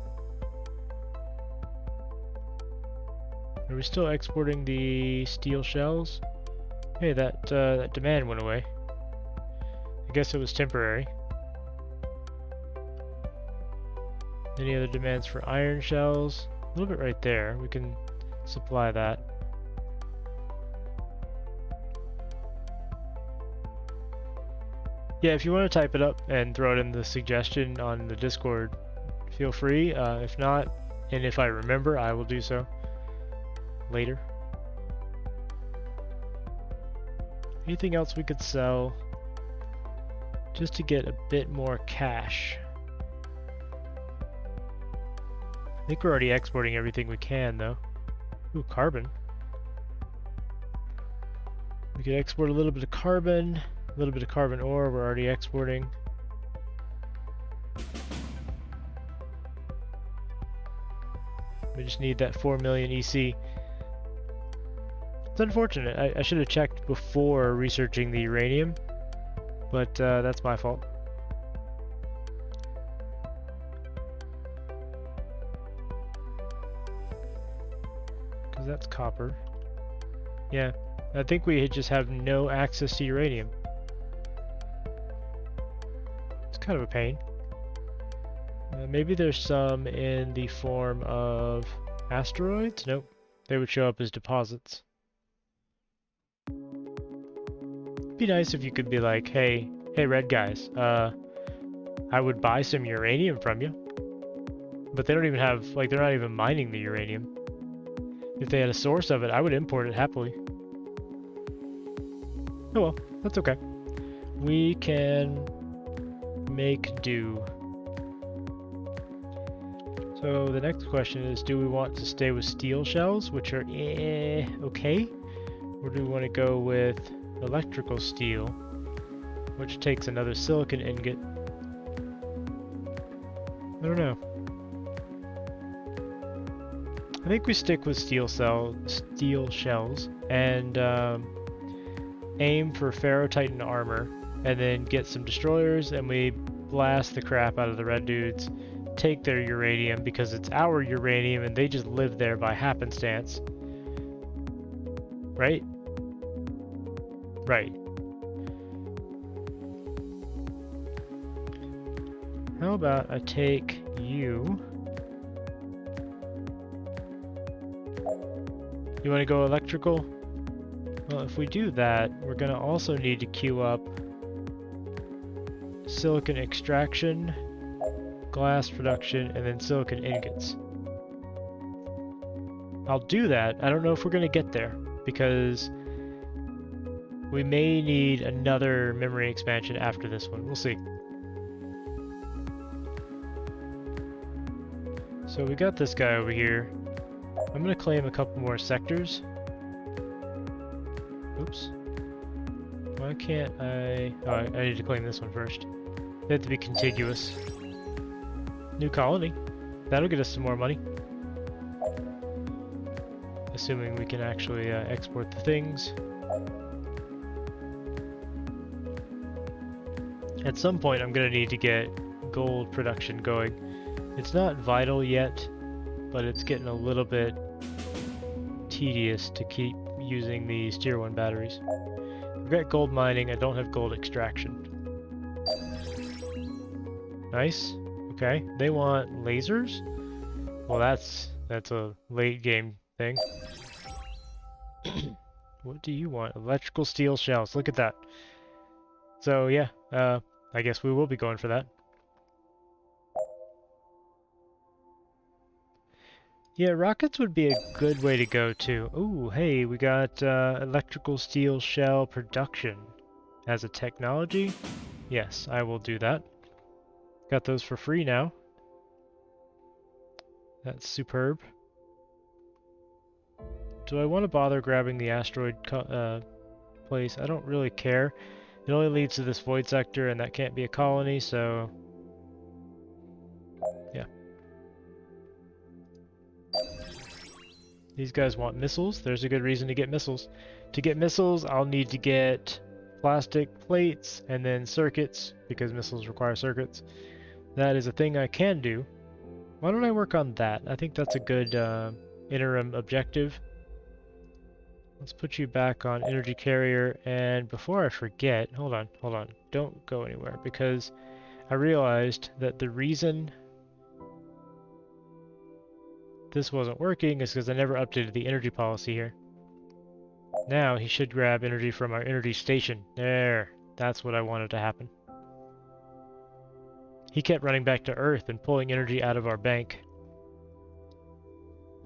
Are we still exporting the steel shells? Hey, that demand went away. I guess it was temporary. Any other demands for iron shells? A little bit right there. We can supply that. Yeah, if you want to type it up and throw it in the suggestion on the Discord, feel free. If not, and if I remember, I will do so later. Anything else we could sell just to get a bit more cash? I think we're already exporting everything we can, though. Ooh, carbon. We could export a little bit of carbon, a little bit of carbon ore we're already exporting. We just need that 4 million EC. It's unfortunate. I should have checked before researching the uranium, but that's my fault. Because that's copper. Yeah, I think we just have no access to uranium. It's kind of a pain. Maybe there's some in the form of asteroids? Nope. They would show up as deposits. It'd be nice if you could be like, hey red guys, I would buy some uranium from you. But they don't even have, like, they're not even mining the uranium. If they had a source of it, I would import it happily. Oh well, that's okay. We can make do. So the next question is, do we want to stay with steel shells, which are okay? Or do we want to go with electrical steel, which takes another silicon ingot? I don't know. I think we stick with steel shells and aim for ferrotitan armor, and then get some destroyers, and we blast the crap out of the red dudes, take their uranium because it's our uranium and they just live there by happenstance. Right? Right. How about I take you? You want to go electrical? Well, if we do that, we're going to also need to queue up silicon extraction, glass production, and then silicon ingots. I'll do that. I don't know if we're going to get there, because we may need another memory expansion after this one. We'll see. So we got this guy over here. I'm going to claim a couple more sectors. Oops. Why can't I... Oh, I need to claim this one first. They have to be contiguous. New colony. That'll get us some more money. Assuming we can actually export the things. At some point I'm going to need to get gold production going. It's not vital yet, but it's getting a little bit tedious to keep using these tier 1 batteries. I've got gold mining, I don't have gold extraction. Nice. Okay, they want lasers? Well, that's a late game thing. What do you want? Electrical steel shells. Look at that. So yeah, I guess we will be going for that. Yeah, rockets would be a good way to go too. Ooh, hey, we got electrical steel shell production as a technology. Yes, I will do that. Got those for free now. That's superb. Do I want to bother grabbing the asteroid place? I don't really care. It only leads to this void sector, and that can't be a colony, so... yeah. These guys want missiles. There's a good reason to get missiles. To get missiles, I'll need to get plastic plates and then circuits, because missiles require circuits. That is a thing I can do. Why don't I work on that? I think that's a good interim objective. Let's put you back on energy carrier, and before I forget, hold on, don't go anywhere, because I realized that the reason this wasn't working is because I never updated the energy policy here. Now he should grab energy from our energy station. There, that's what I wanted to happen. He kept running back to Earth and pulling energy out of our bank.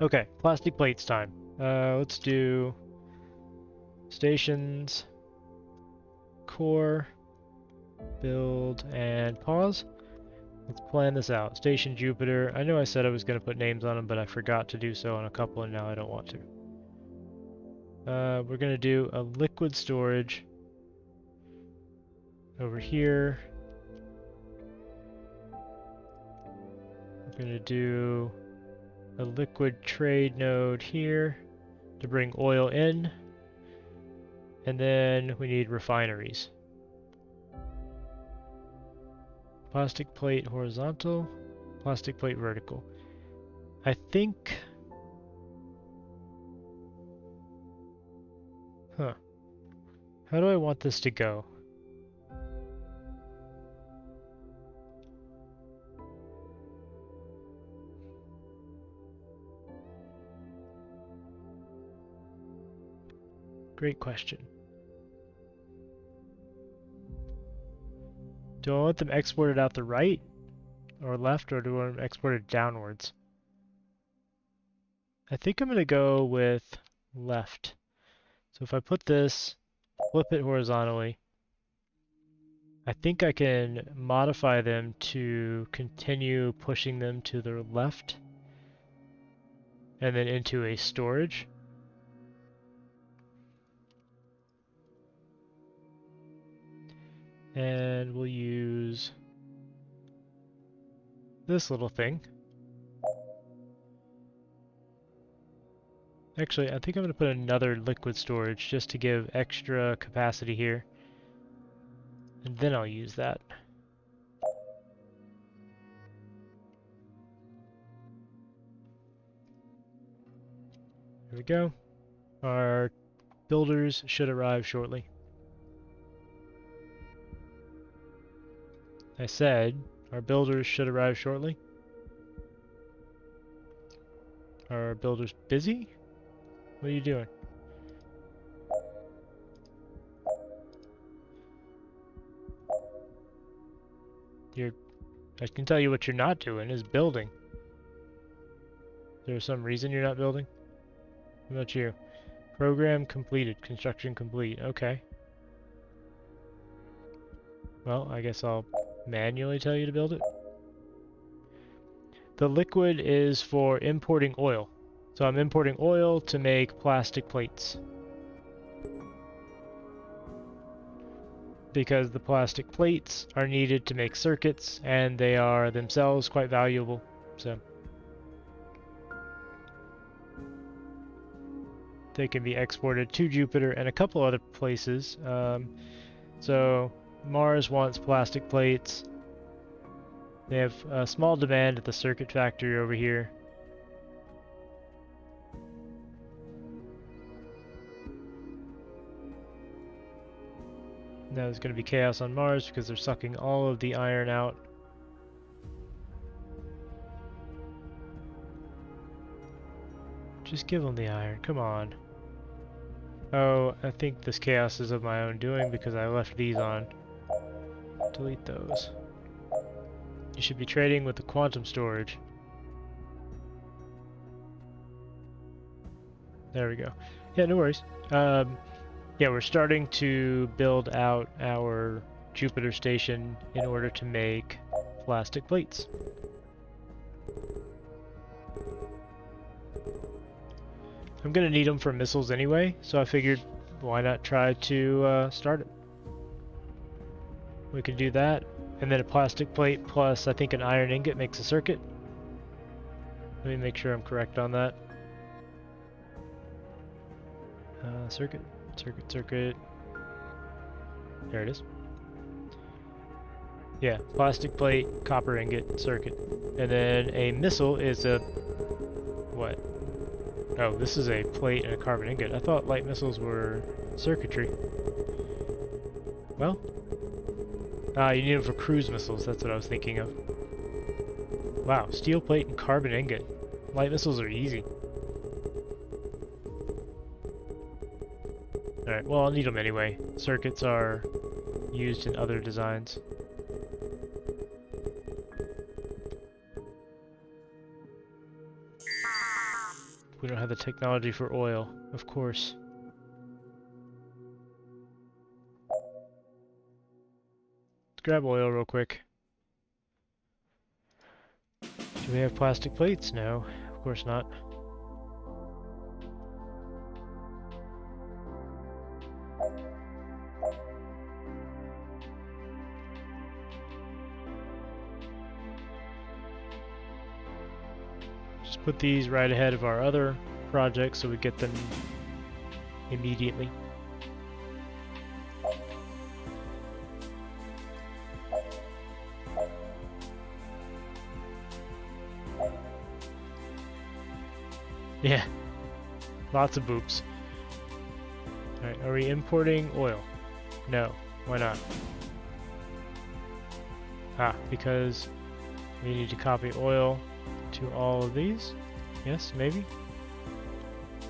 Okay, plastic plates time. Let's do stations, core, build, and pause. Let's plan this out. Station Jupiter. I know I said I was going to put names on them, but I forgot to do so on a couple, and now I don't want to. We're going to do a liquid storage over here. We're going to do a liquid trade node here to bring oil in. And then we need refineries. Plastic plate horizontal, plastic plate vertical. I think... Huh. How do I want this to go? Great question. Do I want them exported out the right or left, or do I want them exported downwards? I think I'm going to go with left. So if I put this, flip it horizontally, I think I can modify them to continue pushing them to the left and then into a storage. And we'll use this little thing. Actually, I think I'm going to put another liquid storage just to give extra capacity here. And then I'll use that. There we go. Our builders should arrive shortly. I said our builders should arrive shortly. Are our builders busy? What are you doing? I can tell you what you're not doing is building. Is there some reason you're not building? What about you? Program completed. Construction complete. Okay. Well, I guess I'll manually tell you to build it. The liquid is for importing oil. So I'm importing oil to make plastic plates. Because the plastic plates are needed to make circuits, and they are themselves quite valuable. So they can be exported to Jupiter and a couple other places. So Mars wants plastic plates. They have a small demand at the circuit factory over here. Now there's going to be chaos on Mars because they're sucking all of the iron out. Just give them the iron, come on. Oh, I think this chaos is of my own doing because I left these on. Delete those. You should be trading with the quantum storage. There we go. Yeah, no worries. Yeah, we're starting to build out our Jupiter station in order to make plastic plates. I'm going to need them for missiles anyway, so I figured why not try to start it. We can do that, and then a plastic plate plus I think an iron ingot makes a circuit. Let me make sure I'm correct on that. Circuit. There it is. Yeah, plastic plate, copper ingot, circuit. And then a missile is a... what? Oh, this is a plate and a carbon ingot. I thought light missiles were circuitry. Well, you need them for cruise missiles. That's what I was thinking of. Wow, steel plate and carbon ingot. Light missiles are easy. Alright, well, I'll need them anyway. Circuits are used in other designs. We don't have the technology for oil, of course. Let's grab oil real quick. Do we have plastic plates? No, of course not. Just put these right ahead of our other projects so we get them immediately. Yeah, lots of boops. Alright, are we importing oil? No, why not? Because we need to copy oil to all of these? Yes, maybe?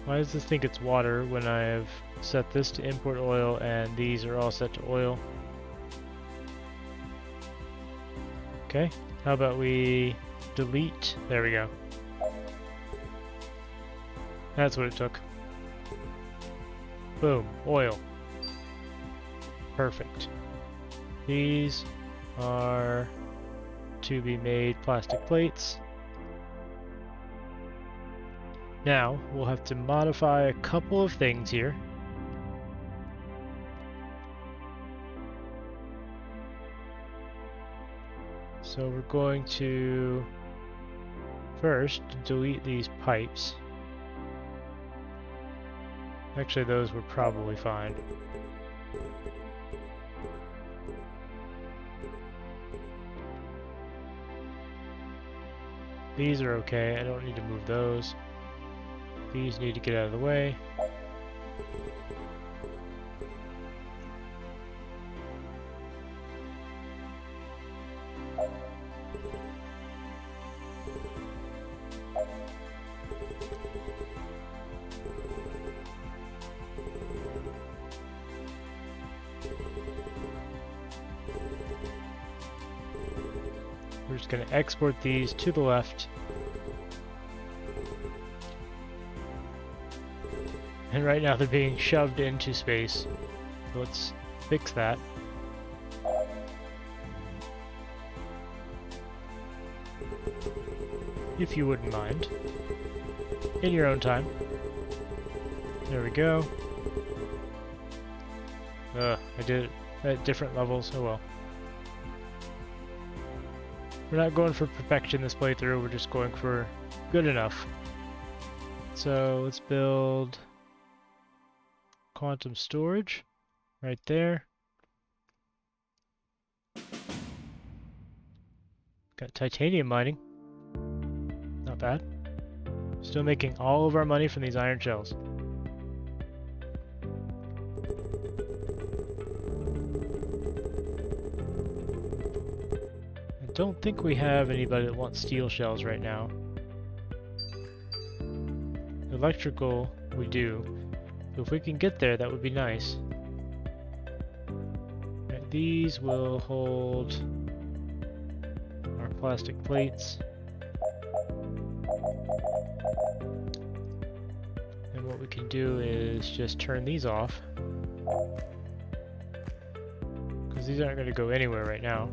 Why does this think it's water when I have set this to import oil and these are all set to oil? Okay, how about we delete? There we go. That's what it took. Boom, oil. Perfect. These are to be made plastic plates. Now, we'll have to modify a couple of things here. So we're going to first delete these pipes. Actually, those were probably fine. These are okay, I don't need to move those. These need to get out of the way. We're just going to export these to the left. And right now they're being shoved into space. Let's fix that. If you wouldn't mind. In your own time. There we go. I did it at different levels. Oh well. We're not going for perfection this playthrough, we're just going for good enough. So let's build quantum storage right there. Got titanium mining. Not bad. Still making all of our money from these iron shells. I don't think we have anybody that wants steel shells right now. Electrical, we do. So if we can get there, that would be nice. Right, these will hold our plastic plates. And what we can do is just turn these off. Because these aren't going to go anywhere right now.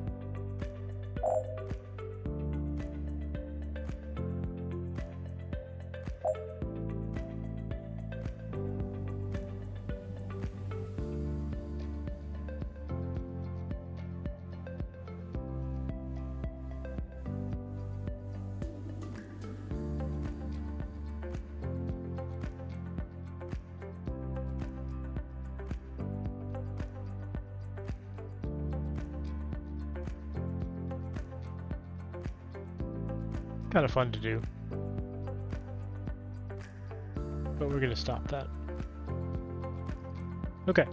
Kind of fun to do. but we're gonna stop that. Okay.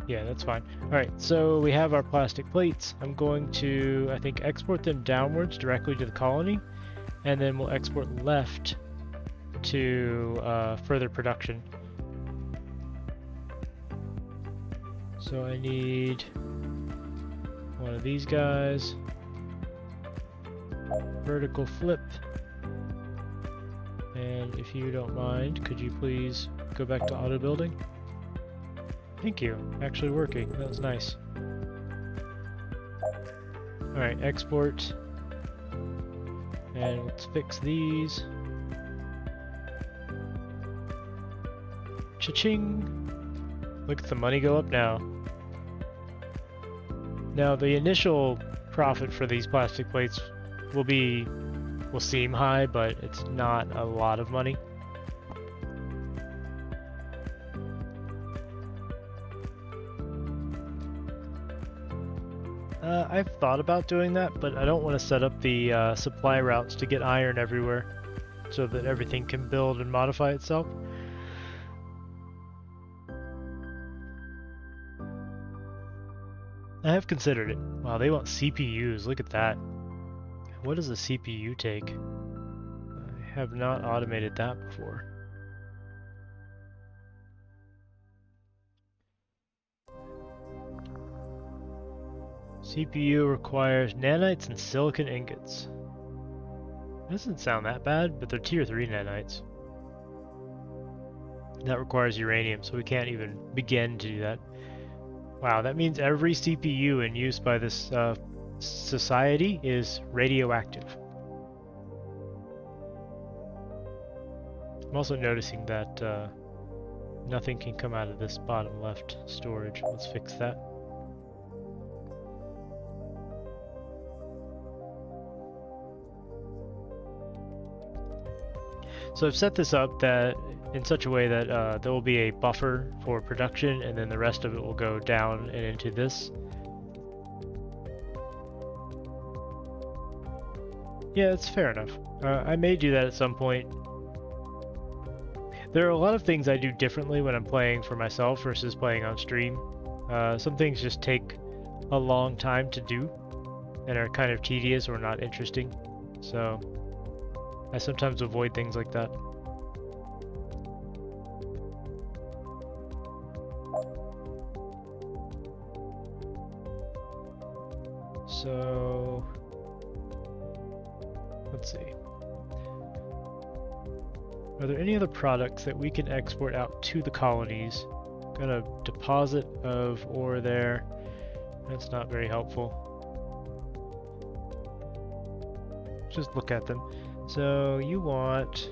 Yeah, that's fine. Alright, so we have our plastic plates. I'm going to, I think, export them downwards directly to the colony, and then we'll export left to further production. So I need one of these guys. Vertical flip. And if you don't mind, could you please go back to auto building? Thank you. Actually working. That was nice. Alright, export. And let's fix these. Cha-ching! Look at the money go up now. Now the initial profit for these plastic plates will seem high, but it's not a lot of money. I've thought about doing that, but I don't want to set up the supply routes to get iron everywhere so that everything can build and modify itself. I have considered it. Wow, they want CPUs. Look at that. What does a CPU take? I have not automated that before. CPU requires nanites and silicon ingots. Doesn't sound that bad, but they're tier 3 nanites. That requires uranium, so we can't even begin to do that. Wow, that means every CPU in use by this society is radioactive. I'm also noticing that nothing can come out of this bottom left storage. Let's fix that. So I've set this up that in such a way that there will be a buffer for production, and then the rest of it will go down and into this. Yeah, it's fair enough. I may do that at some point. There are a lot of things I do differently when I'm playing for myself versus playing on stream. Some things just take a long time to do and are kind of tedious or not interesting. So I sometimes avoid things like that. So let's see. Are there any other products that we can export out to the colonies? Got a deposit of ore there. That's not very helpful. Just look at them. So you want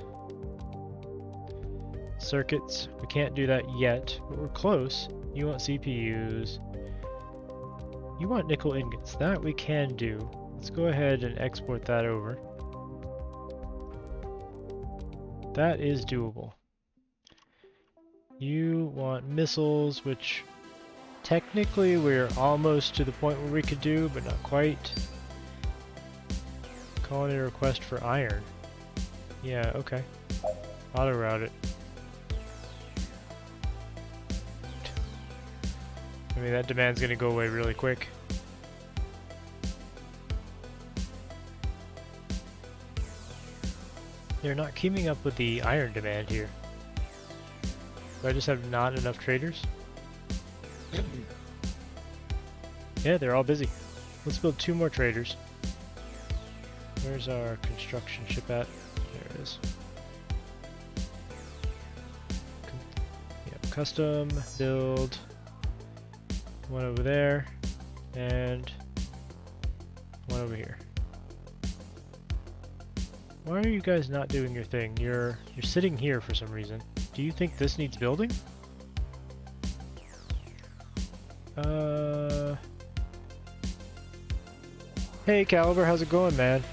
circuits. We can't do that yet, but we're close. You want CPUs. You want nickel ingots. That we can do. Let's go ahead and export that over. That is doable. You want missiles, which technically we're almost to the point where we could do, but not quite. Colony request for iron. Yeah, okay. Auto route it. I mean, that demand's gonna go away really quick. They're not keeping up with the iron demand here. Do I just have not enough traders? Yeah, they're all busy. Let's build 2 more traders. Where's our construction ship at? There it is. Custom, build, one over there, and one over here. Why are you guys not doing your thing? You're sitting here for some reason. Do you think this needs building? Hey Caliber, how's it going, man?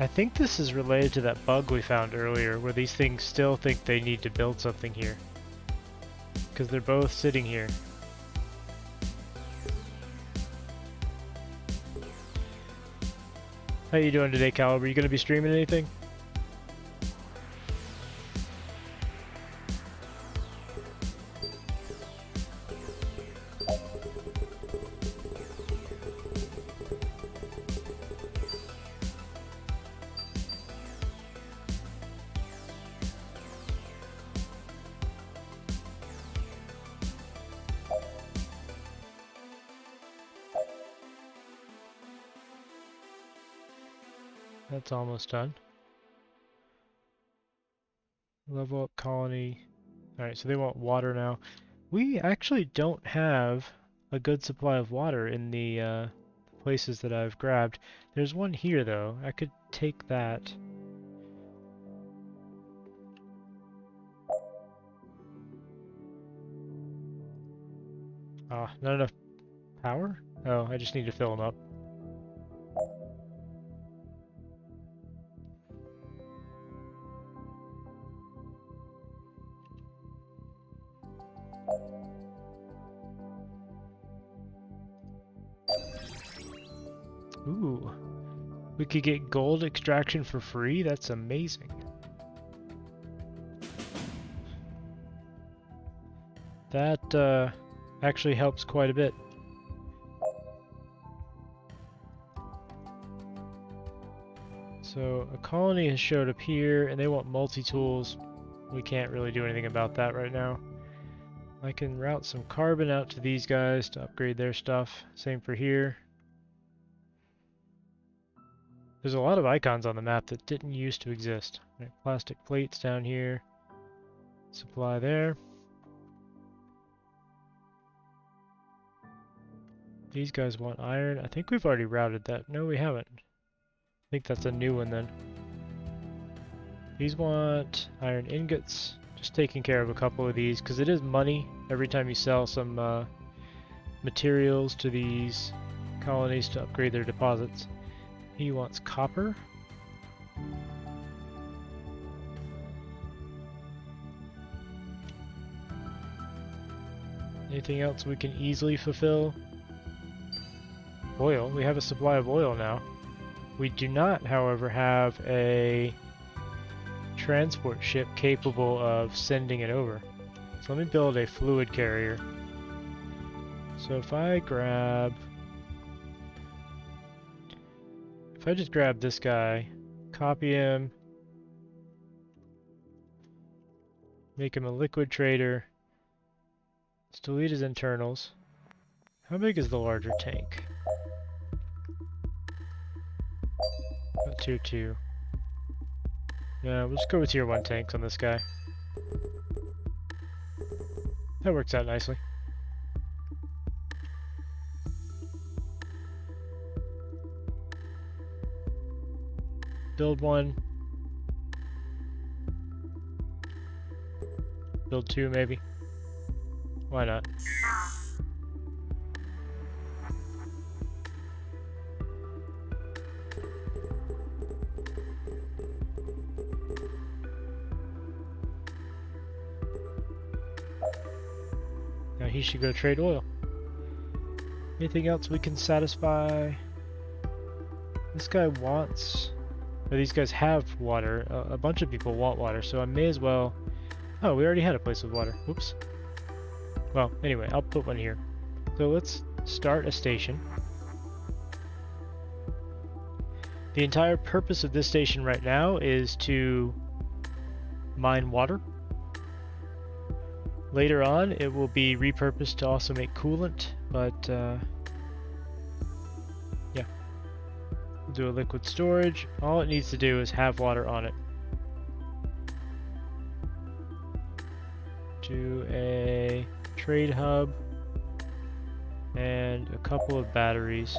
I think this is related to that bug we found earlier, where these things still think they need to build something here. Because they're both sitting here. How you doing today, Caliber? You gonna be streaming anything? That's almost done. Level up colony. Alright, so they want water now. We actually don't have a good supply of water in the places that I've grabbed. There's one here though. I could take that. Ah, not enough power? Oh, I just need to fill them up. Ooh, we could get gold extraction for free? That's amazing. That actually helps quite a bit. So a colony has showed up here and they want multi-tools. We can't really do anything about that right now. I can route some carbon out to these guys to upgrade their stuff. Same for here. There's a lot of icons on the map that didn't used to exist. Right, plastic plates down here. Supply there. These guys want iron. I think we've already routed that. No, we haven't. I think that's a new one then. These want iron ingots. Just taking care of a couple of these because it is money every time you sell some materials to these colonies to upgrade their deposits. He wants copper. Anything else we can easily fulfill? Oil. We have a supply of oil now. We do not, however, have a transport ship capable of sending it over. So let me build a fluid carrier. So if I just grab this guy, copy him, make him a liquid trader, let's delete his internals. How big is the larger tank? About tier 2. Yeah, we'll just go with tier 1 tanks on this guy. That works out nicely. Build 1. Build 2 maybe. Why not? Now he should go trade oil. Anything else we can satisfy? This guy wants... Or these guys have water. A bunch of people want water, so I may as well... Oh, we already had a place with water. Whoops. Well, anyway, I'll put one here. So let's start a station. The entire purpose of this station right now is to mine water. Later on, it will be repurposed to also make coolant, but yeah. We'll do a liquid storage. All it needs to do is have water on it. Do a trade hub and a couple of batteries.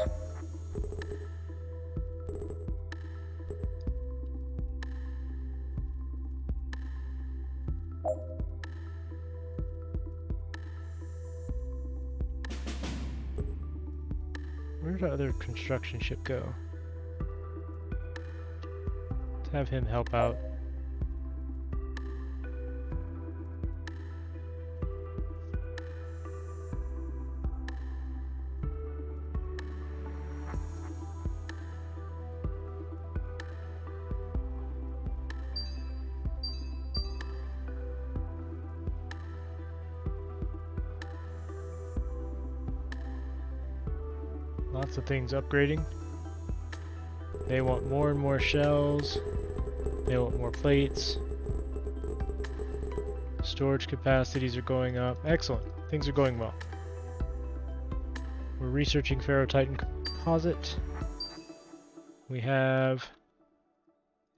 Where did our other construction ship go? Let's have him help out. Lots of things upgrading. They want more and more shells. They want more plates. Storage capacities are going up. Excellent. Things are going well. We're researching ferrotitan composite. We have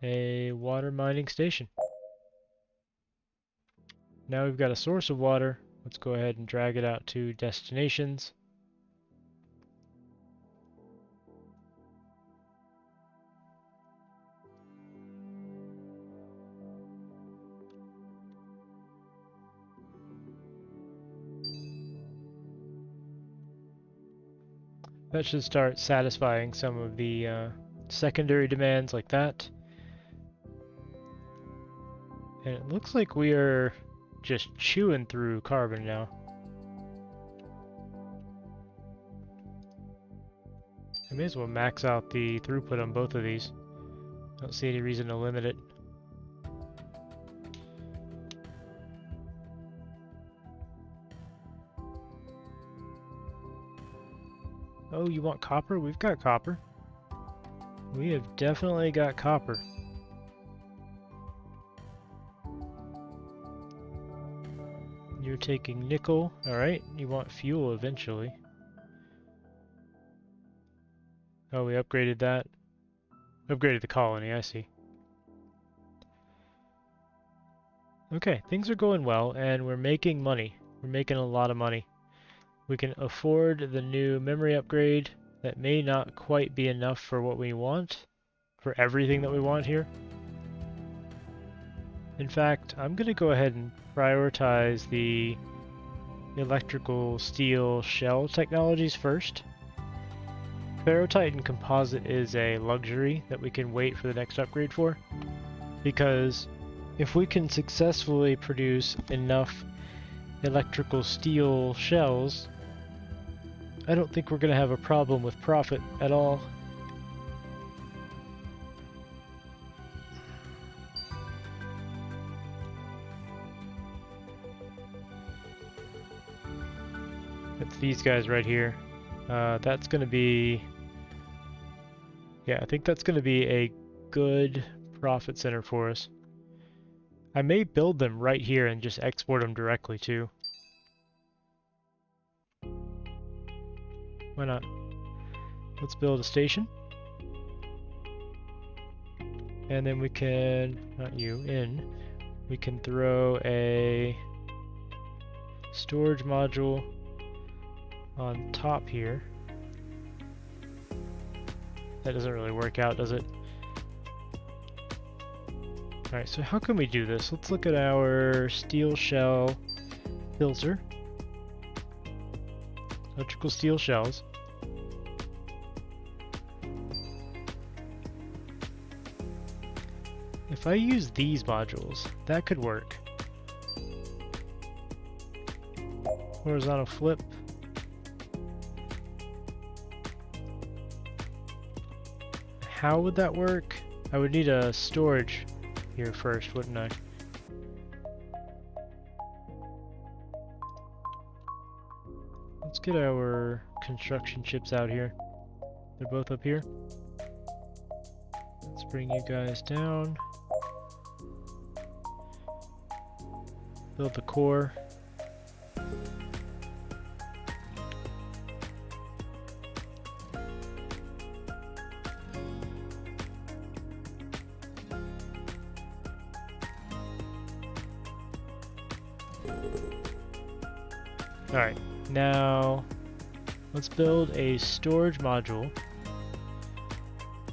a water mining station. Now we've got a source of water. Let's go ahead and drag it out to destinations. That should start satisfying some of the secondary demands like that. And it looks like we are just chewing through carbon now. I may as well max out the throughput on both of these. Don't see any reason to limit it. Oh, you want copper? We've got copper. We have definitely got copper. You're taking nickel. Alright, you want fuel eventually. Oh, we upgraded that. Upgraded the colony, I see. Okay, things are going well, and we're making money. We're making a lot of money. We can afford the new memory upgrade. That may not quite be enough for what we want, for everything that we want here. In fact, I'm going to go ahead and prioritize the electrical steel shell technologies first. Ferrotitan composite is a luxury that we can wait for the next upgrade for, because if we can successfully produce enough electrical steel shells, I don't think we're going to have a problem with profit at all. It's these guys right here. That's going to be... Yeah, I think that's going to be a good profit center for us. I may build them right here and just export them directly too. Why not? Let's build a station. And then we can, we can throw a storage module on top here. That doesn't really work out, does it? Alright, so how can we do this? Let's look at our steel shell filter. Electrical steel shells. If I use these modules, that could work. Horizontal flip. How would that work? I would need a storage here first, wouldn't I? Let's get our construction chips out here. They're both up here. Let's bring you guys down. Build the core. Alright, now let's build a storage module.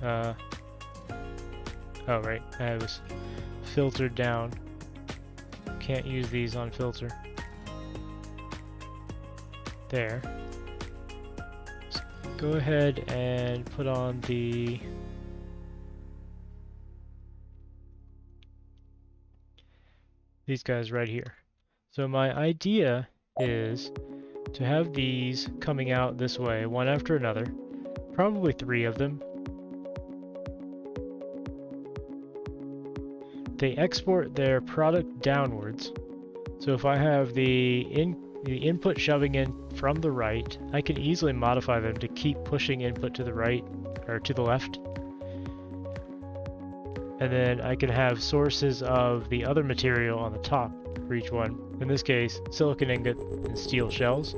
Oh right, I was filtered down. Can't use these on filter. There. Let's go ahead and put on these guys right here. So my idea is to have these coming out this way, one after another, probably 3 of them. They export their product downwards. So if I have the the input shoving in from the right, I can easily modify them to keep pushing input to the right, or to the left. And then I can have sources of the other material on the top for each one. In this case, silicon ingot and steel shells,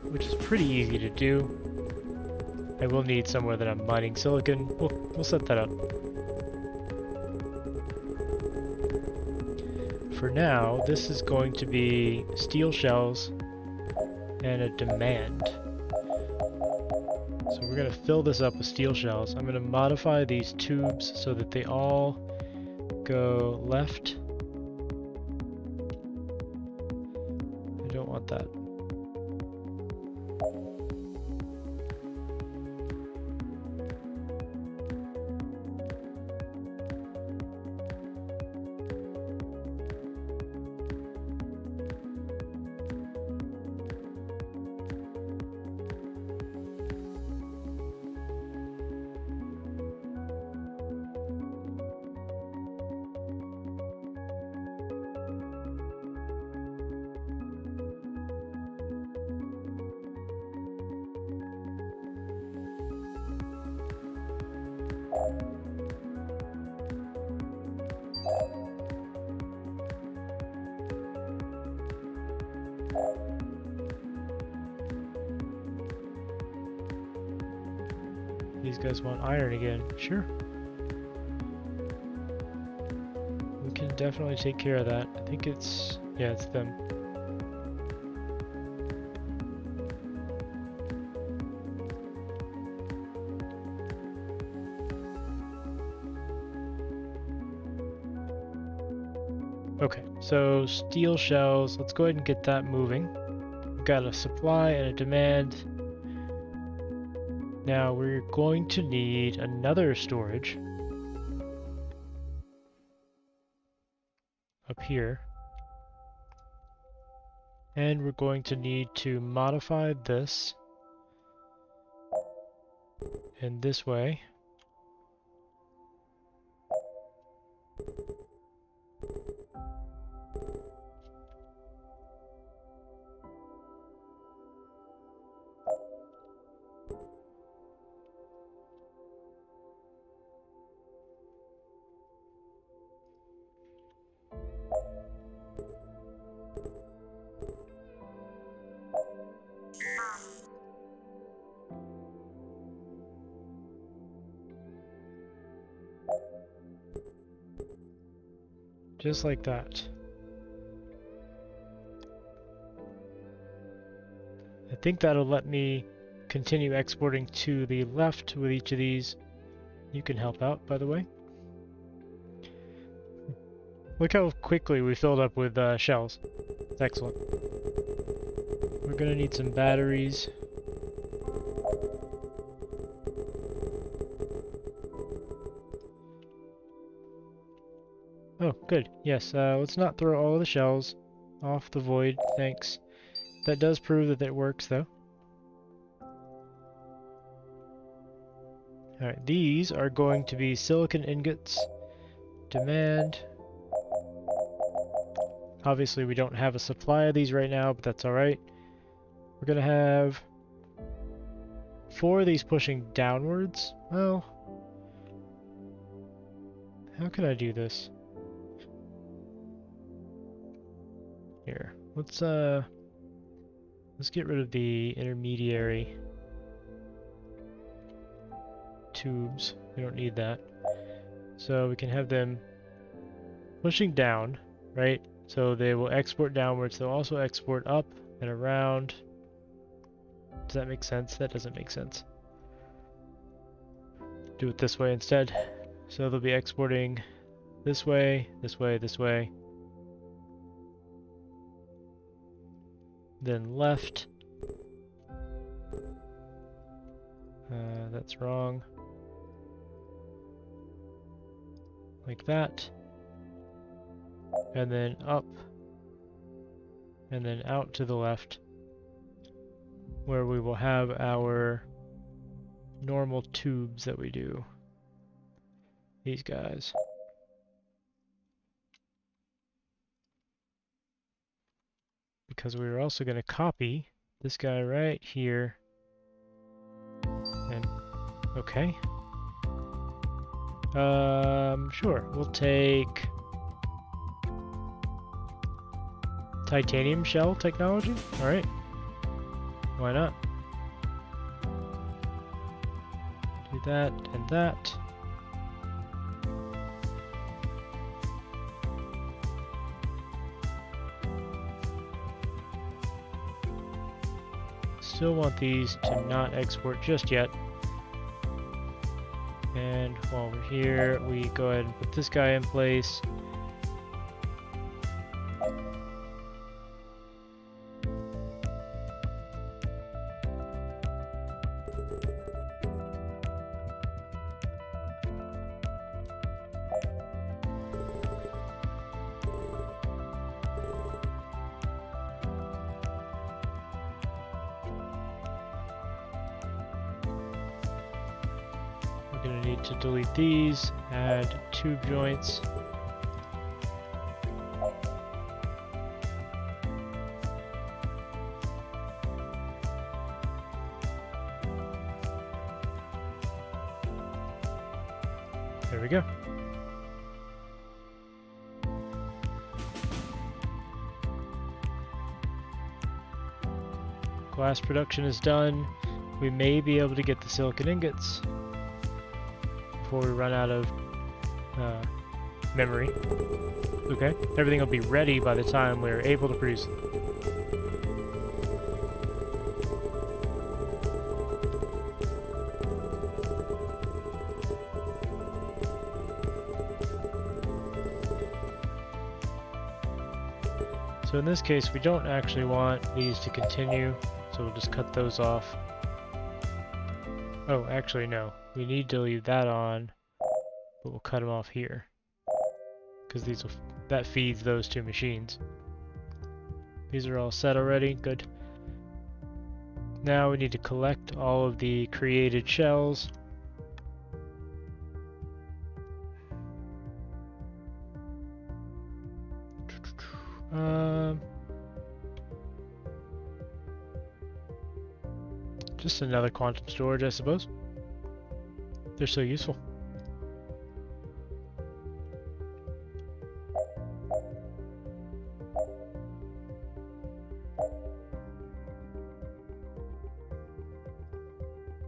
which is pretty easy to do. I will need somewhere that I'm mining silicon. We'll set that up. For now, this is going to be steel shells and a demand. So we're going to fill this up with steel shells. I'm going to modify these tubes so that they all go left. I don't want that. These guys want iron again. Sure. We can definitely take care of that. I think it's... yeah, it's them. Okay, so steel shells, let's go ahead and get that moving. We've got a supply and a demand. Now we're going to need another storage up here. And we're going to need to modify this in this way. Just like that. I think that'll let me continue exporting to the left with each of these. You can help out, by the way. Look how quickly we filled up with shells. It's excellent. We're gonna need some batteries. Oh, good. Yes, let's not throw all of the shells off the void, thanks. That does prove that it works, though. Alright, these are going to be silicon ingots. Demand. Obviously, we don't have a supply of these right now, but that's alright. We're gonna have 4 of these pushing downwards. Well, how can I do this? Here, let's get rid of the intermediary tubes. We don't need that. So we can have them pushing down, right? So they will export downwards. They'll also export up and around. Does that make sense? That doesn't make sense. Do it this way instead. So they'll be exporting this way, this way, this way. Then left. That's wrong. Like that. And then up. And then out to the left. Where we will have our normal tubes that we do. These guys. because we were also going to copy this guy right here. And okay. Sure. We'll take titanium shell technology. All right. Why not? Do that and that. Still want these to not export just yet. And while we're here, we go ahead and put this guy in place. We're going to need to delete these, add tube joints. There we go. Glass production is done. We may be able to get the silicon ingots before we run out of memory. Okay, everything will be ready by the time we're able to produce it. So in this case, we don't actually want these to continue, so we'll just cut those off. Oh, actually no. We need to leave that on, but we'll cut them off here, because that feeds those two machines. These are all set already. Good. Now we need to collect all of the created shells. Just another quantum storage, I suppose. They're so useful.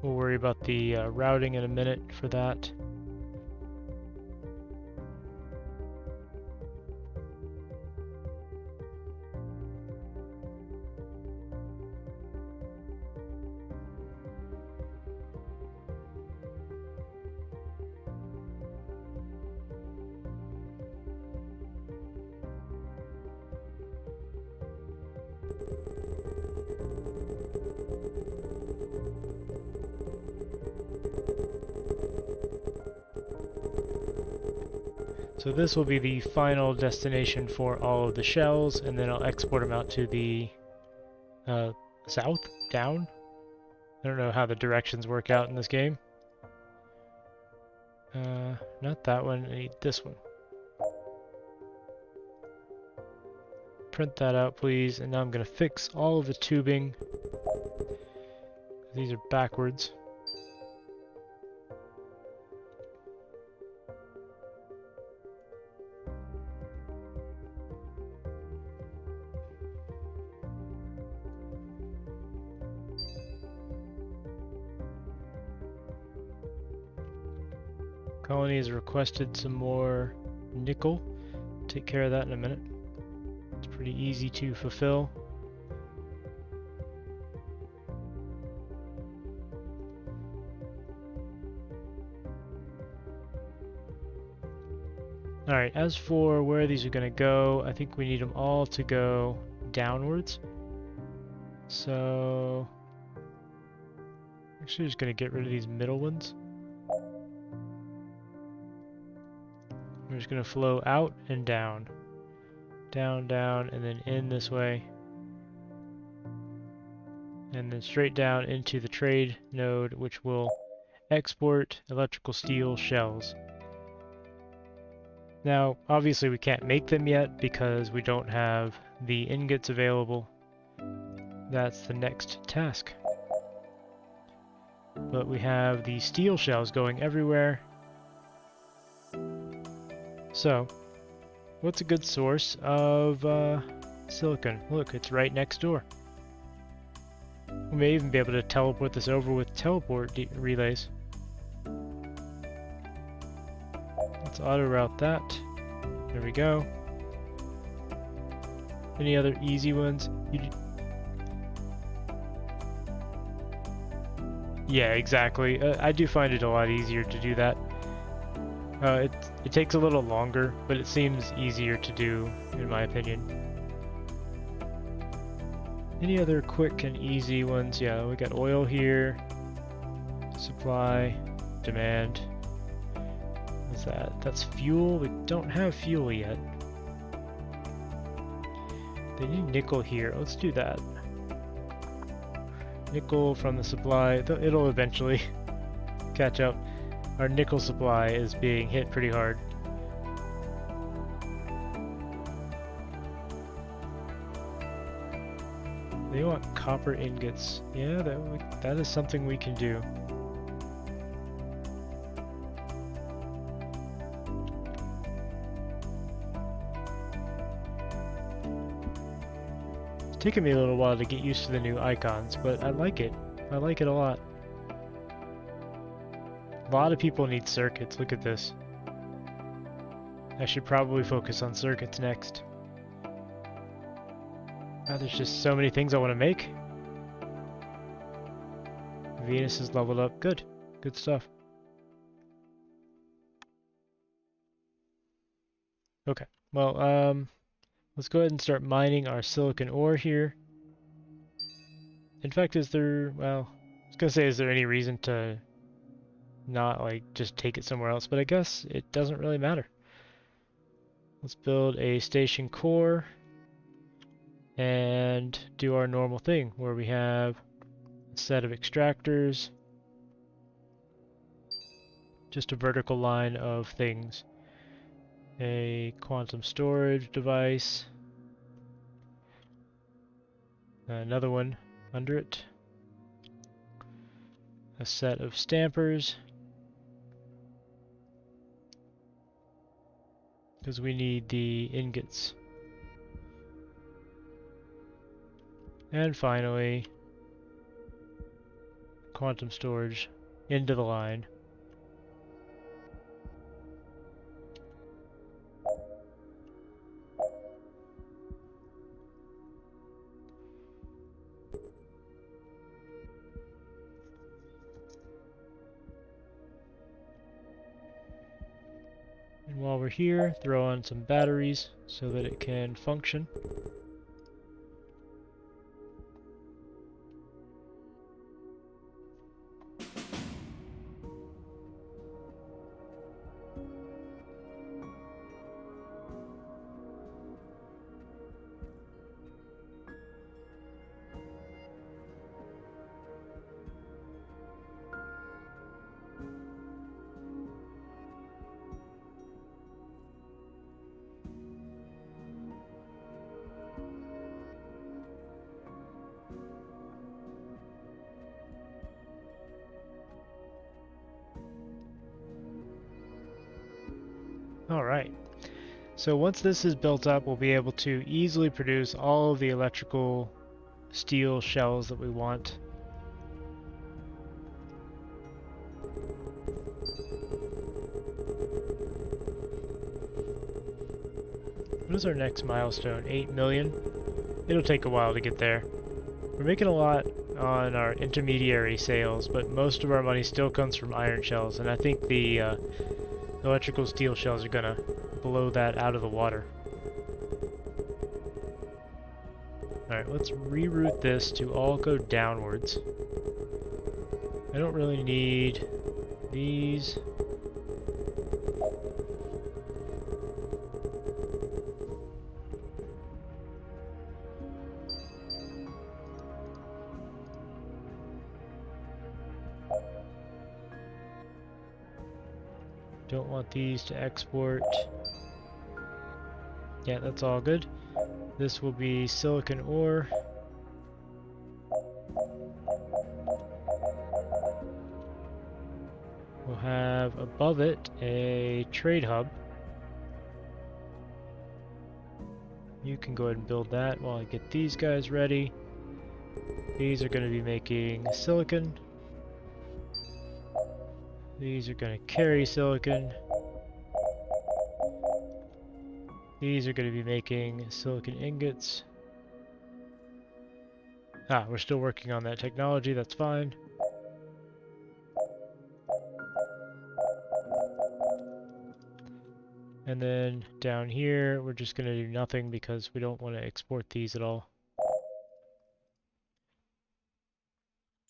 We'll worry about the routing in a minute for that. So this will be the final destination for all of the shells, and then I'll export them out to the south? Down? I don't know how the directions work out in this game. Not that one, I need this one. Print that out, please, and now I'm going to fix all of the tubing. These are backwards. Colony has requested some more nickel. Take care of that in a minute. It's pretty easy to fulfill. Alright, as for where these are going to go, I think we need them all to go downwards. So, actually just going to get rid of these middle ones. We're just going to flow out and down. Down, down, and then in this way. And then straight down into the trade node, which will export electrical steel shells. Now, obviously we can't make them yet because we don't have the ingots available, that's the next task. But we have the steel shells going everywhere. So, what's a good source of silicon? Look, it's right next door. We may even be able to teleport this over with teleport relays. Let's auto-route that. There we go. Any other easy ones? Yeah, exactly. I do find it a lot easier to do that. It takes a little longer, but it seems easier to do, in my opinion. Any other quick and easy ones? Yeah, we got oil here. Supply, demand. What's that? That's fuel. We don't have fuel yet. They need nickel here. Let's do that. Nickel from the supply. It'll eventually catch up. Our nickel supply is being hit pretty hard. They want copper ingots. Yeah, that is something we can do. It's taken me a little while to get used to the new icons, but I like it. I like it a lot. A lot of people need circuits. Look at this. I should probably focus on circuits next. Oh, there's just so many things I want to make. Venus is leveled up. Good. Good stuff. Okay. Well, let's go ahead and start mining our silicon ore here. In fact, is there... Well, I was gonna say, is there any reason to not, like, just take it somewhere else? But I guess it doesn't really matter. Let's build a station core and do our normal thing where we have a set of extractors, just a vertical line of things. A quantum storage device, another one under it, a set of stampers, because we need the ingots. And finally, quantum storage into the line. And while we're here, throw on some batteries so that it can function. Alright, so once this is built up, we'll be able to easily produce all of the electrical steel shells that we want. What is our next milestone? 8 million? It'll take a while to get there. We're making a lot on our intermediary sales, but most of our money still comes from iron shells, and I think the electrical steel shells are gonna blow that out of the water. Alright, let's reroute this to all go downwards. I don't really need these. Don't want these to export. Yeah, that's all good. This will be silicon ore. have above it a trade hub. You can go ahead and build that while I get these guys ready. These are going to be making silicon. These are going to carry silicon. These are going to be making silicon ingots. Ah, we're still working on that technology, that's fine. And then down here, we're just going to do nothing because we don't want to export these at all.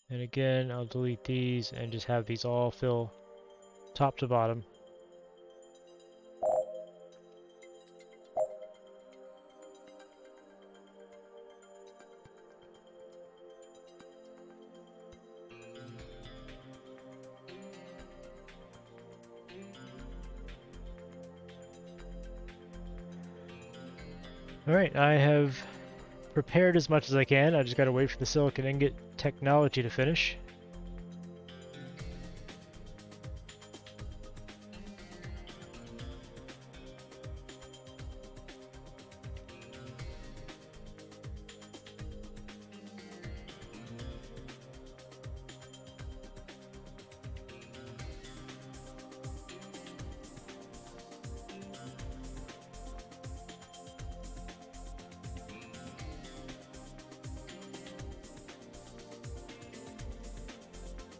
And again, I'll delete these and just have these all fill top to bottom. Alright, I have prepared as much as I can. I just gotta wait for the silicon ingot technology to finish.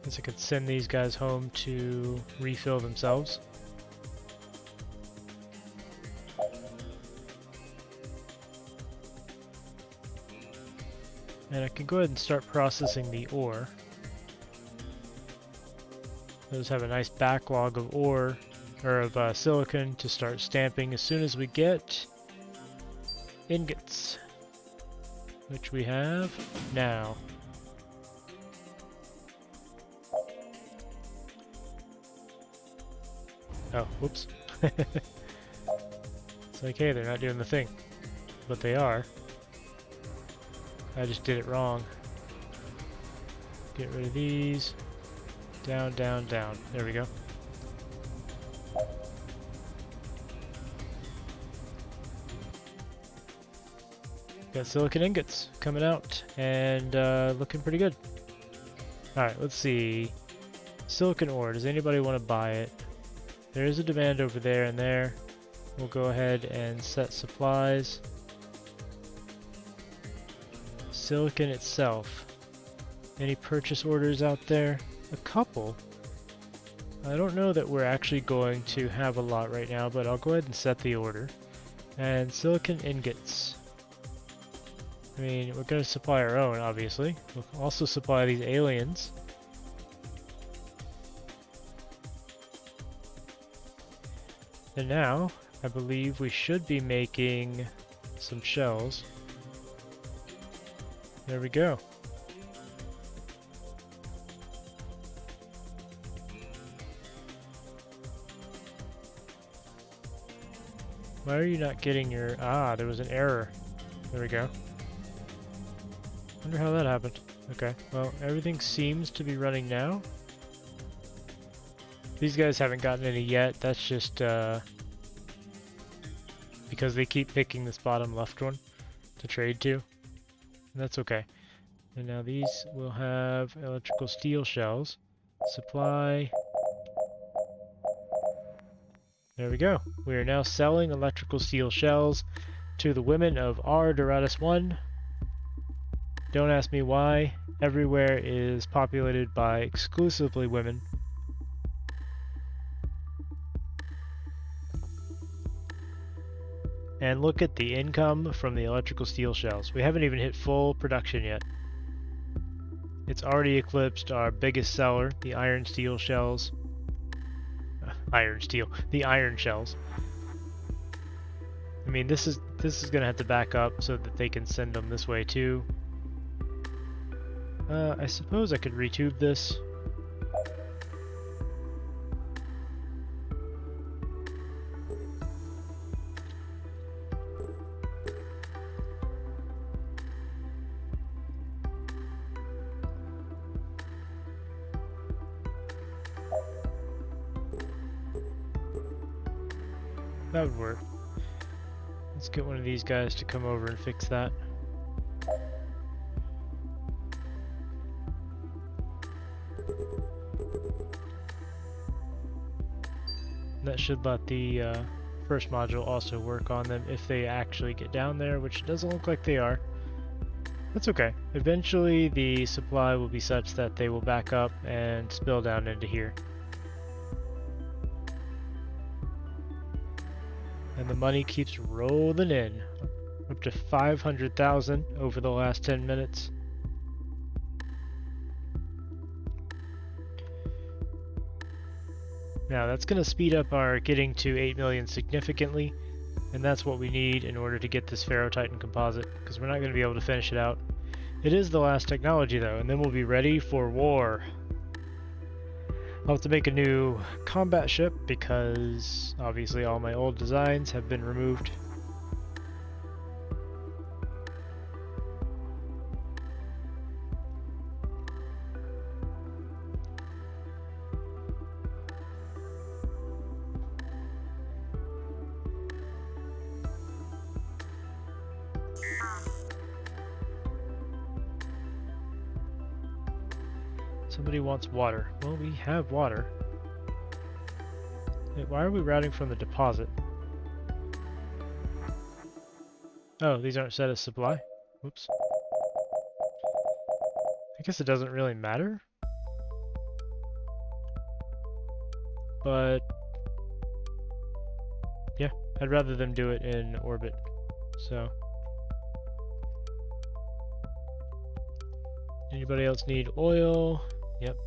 Guess I could send these guys home to refill themselves. And I can go ahead and start processing the ore. I'll just have a nice backlog of ore, or of silicon to start stamping as soon as we get ingots, which we have now. Oh, whoops. It's like, hey, they're not doing the thing. But they are. I just did it wrong. Get rid of these. Down, down, down. There we go. Got silicon ingots coming out and looking pretty good. Alright, let's see. Silicon ore. Does anybody want to buy it? There is a demand over there and there. We'll go ahead and set supplies. Silicon itself. Any purchase orders out there? A couple. I don't know that we're actually going to have a lot right now, but I'll go ahead and set the order. And silicon ingots. I mean, we're going to supply our own, obviously. We'll also supply these aliens. And now, I believe we should be making some shells. There we go. Why are you not getting your... Ah, there was an error. There we go. Wonder how that happened. Okay, well, everything seems to be running now. These guys haven't gotten any yet. That's just because they keep picking this bottom left one to trade to. And that's okay. And now these will have electrical steel shells. Supply. There we go. We are now selling electrical steel shells to the women of R. Doratus 1. Don't ask me why. Everywhere is populated by exclusively women. And look at the income from the electrical steel shells. We haven't even hit full production yet. It's already eclipsed our biggest seller, the iron steel shells. The iron shells. I mean, this is gonna have to back up so that they can send them this way too. I suppose I could retube this. That would work. Let's get one of these guys to come over and fix that. That should let the first module also work on them if they actually get down there, which doesn't look like they are. That's okay. Eventually the supply will be such that they will back up and spill down into here. And the money keeps rolling in. Up to 500,000 over the last 10 minutes. Now that's going to speed up our getting to 8 million significantly, and that's what we need in order to get this Ferro-Titan composite, because we're not going to be able to finish it out. It is the last technology though, and then we'll be ready for war. I'll have to make a new combat ship because obviously all my old designs have been removed. Somebody wants water. Well, we have water. Wait, why are we routing from the deposit? Oh, these aren't set as supply? Whoops. I guess it doesn't really matter. But yeah, I'd rather them do it in orbit. So anybody else need oil? Yep.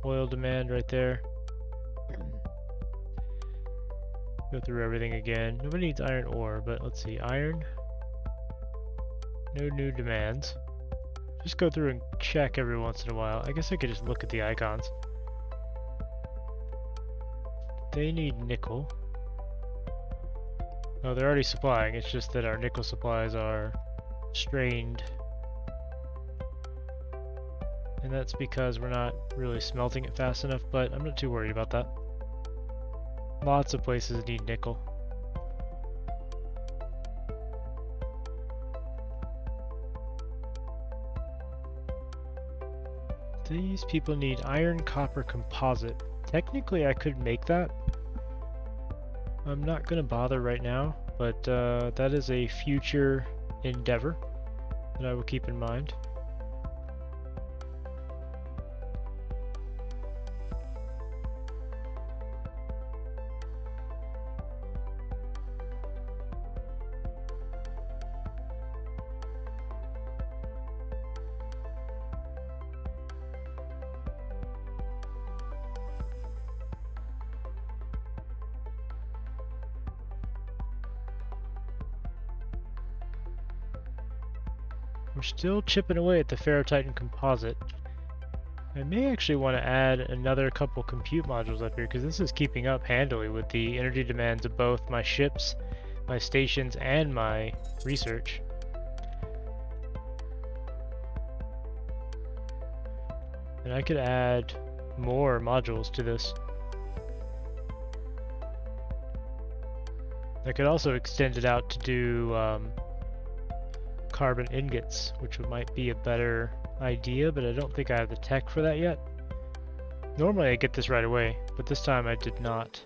Oil demand right there. Go through everything again. Nobody needs iron ore, but let's see. Iron. No new demands. Just go through and check every once in a while. I guess I could just look at the icons. They need nickel. Oh, they're already supplying. It's just that our nickel supplies are strained. And that's because we're not really smelting it fast enough, but I'm not too worried about that. Lots of places need nickel. These people need iron copper composite. Technically I could make that. I'm not going to bother right now, but that is a future endeavor that I will keep in mind. We're still chipping away at the Ferro-Titan composite. I may actually want to add another couple compute modules up here because this is keeping up handily with the energy demands of both my ships, my stations, and my research. And I could add more modules to this. I could also extend it out to do carbon ingots, which might be a better idea, but I don't think I have the tech for that yet. Normally I get this right away, but this time I did not.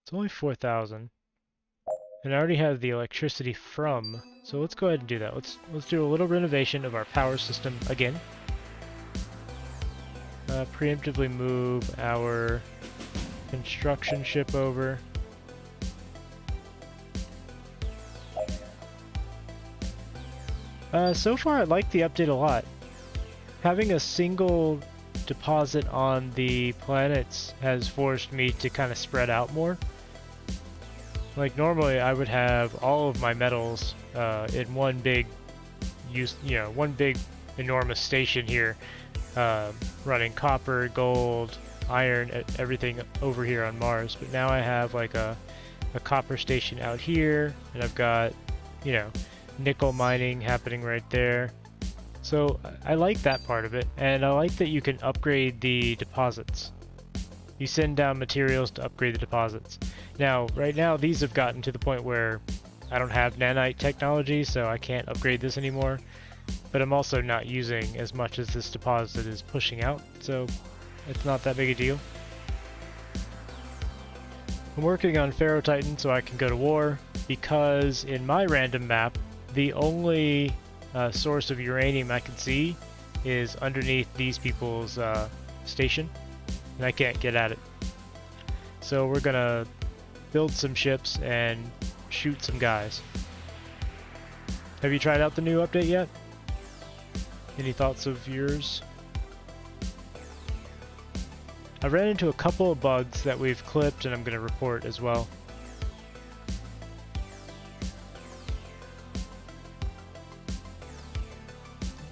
It's only 4,000. And I already have the electricity from, so let's go ahead and do that. Let's do a little renovation of our power system again. Preemptively move our construction ship over. So far I like the update a lot. Having a single deposit on the planets has forced me to kind of spread out more. Like normally I would have all of my metals in one big one big enormous station here, running copper, gold, iron, everything over here on Mars. But now I have like a copper station out here, and I've got, nickel mining happening right there. So I like that part of it, and I like that you can upgrade the deposits. You send down materials to upgrade the deposits. Now, right now, these have gotten to the point where I don't have nanite technology, so I can't upgrade this anymore. But I'm also not using as much as this deposit is pushing out, so it's not that big a deal. I'm working on Ferrotitan so I can go to war, because in my random map, the only source of uranium I can see is underneath these people's station, and I can't get at it. So we're gonna build some ships and shoot some guys. Have you tried out the new update yet? Any thoughts of yours? I ran into a couple of bugs that we've clipped and I'm gonna report as well.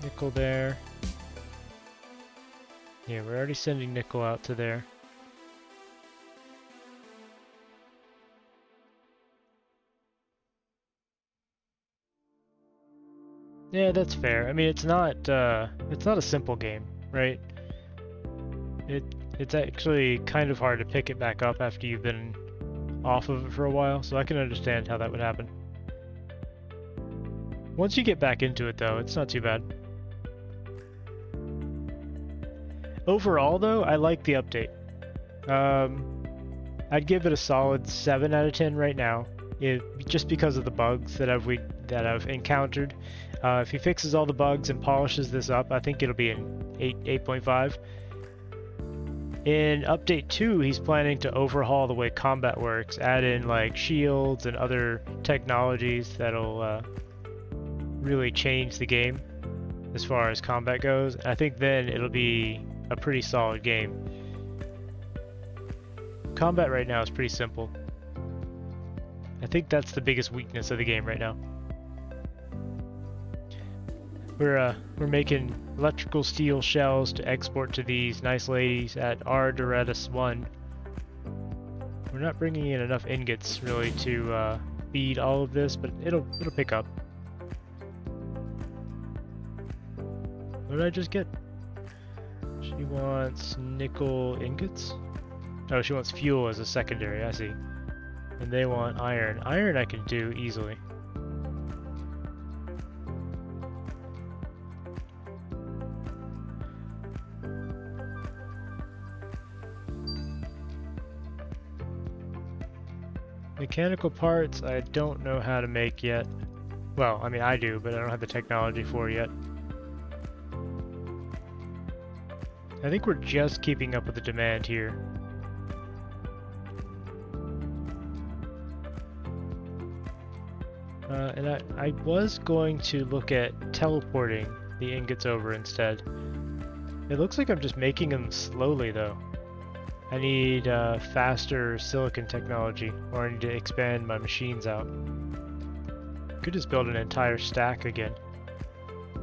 Nickel there. Yeah, we're already sending nickel out to there. Yeah, that's fair. I mean, it's not a simple game, right? It's actually kind of hard to pick it back up after you've been off of it for a while, so I can understand how that would happen. Once you get back into it, though, it's not too bad. Overall, though, I like the update. I'd give it a solid 7 out of 10 right now, just because of the bugs that I've encountered. If he fixes all the bugs and polishes this up, I think it'll be an 8.5. In Update 2, he's planning to overhaul the way combat works, add in like shields and other technologies that'll really change the game as far as combat goes. I think then it'll be a pretty solid game. Combat right now is pretty simple. I think that's the biggest weakness of the game right now. We're making electrical steel shells to export to these nice ladies at R Doretus 1. We're not bringing in enough ingots really to feed all of this, but it'll pick up. What did I just get? She wants nickel ingots? Oh, she wants fuel as a secondary, I see. And they want iron. Iron I can do easily. Mechanical parts I don't know how to make yet. Well, I mean I do, but I don't have the technology for it yet. I think we're just keeping up with the demand here. And I was going to look at teleporting the ingots over instead. It looks like I'm just making them slowly though. I need faster silicon technology, or I need to expand my machines out. Could just build an entire stack again.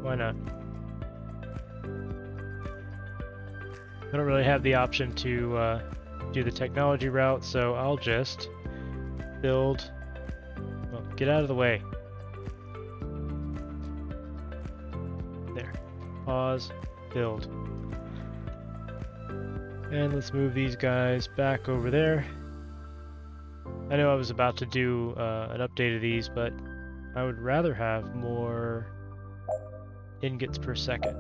Why not? I don't really have the option to do the technology route, so I'll just build. Well, get out of the way. There. Pause. Build. And let's move these guys back over there. I know I was about to do an update of these, but I would rather have more ingots per second.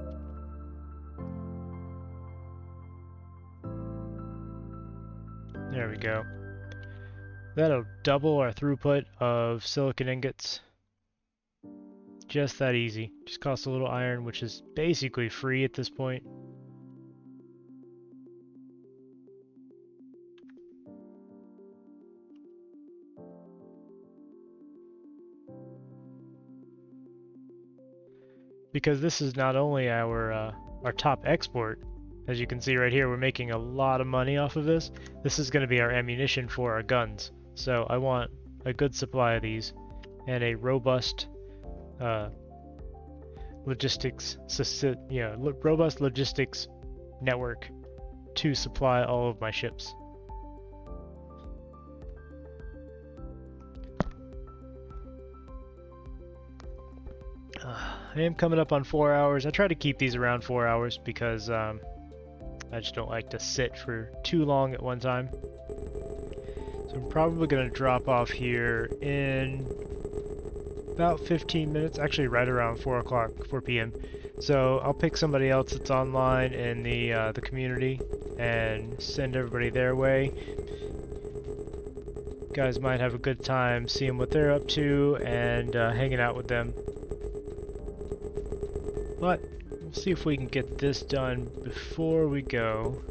There we go. That'll double our throughput of silicon ingots. Just that easy. Just costs a little iron, which is basically free at this point. Because this is not only our top export, as you can see right here, we're making a lot of money off of this. This is going to be our ammunition for our guns. So I want a good supply of these and a robust logistics network to supply all of my ships. I am coming up on 4 hours. I try to keep these around 4 hours because I just don't like to sit for too long at one time. So I'm probably going to drop off here in about 15 minutes, actually right around 4 o'clock, 4 p.m. So I'll pick somebody else that's online in the community and send everybody their way. You guys might have a good time seeing what they're up to and hanging out with them. But we'll see if we can get this done before we go.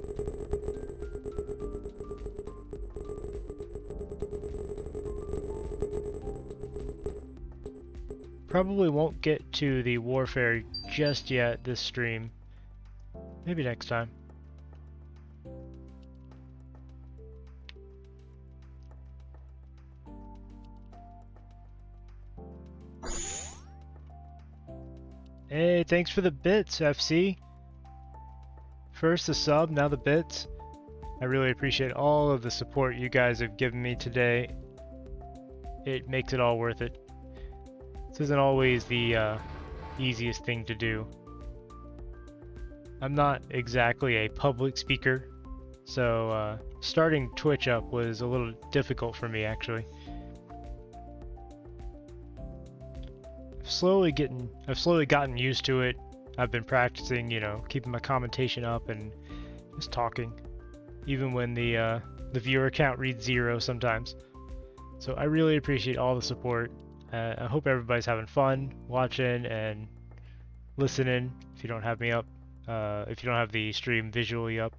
Probably won't get to the warfare just yet this stream. Maybe next time. Hey, thanks for the bits, FC. First the sub, now the bits. I really appreciate all of the support you guys have given me today. It makes it all worth it. This isn't always the easiest thing to do. I'm not exactly a public speaker, so starting Twitch up was a little difficult for me actually. I've slowly gotten used to it. I've been practicing, you know, keeping my commentation up and just talking, even when the viewer count reads 0 sometimes. So I really appreciate all the support. I hope everybody's having fun watching and listening. If you don't have me up, if you don't have the stream visually up.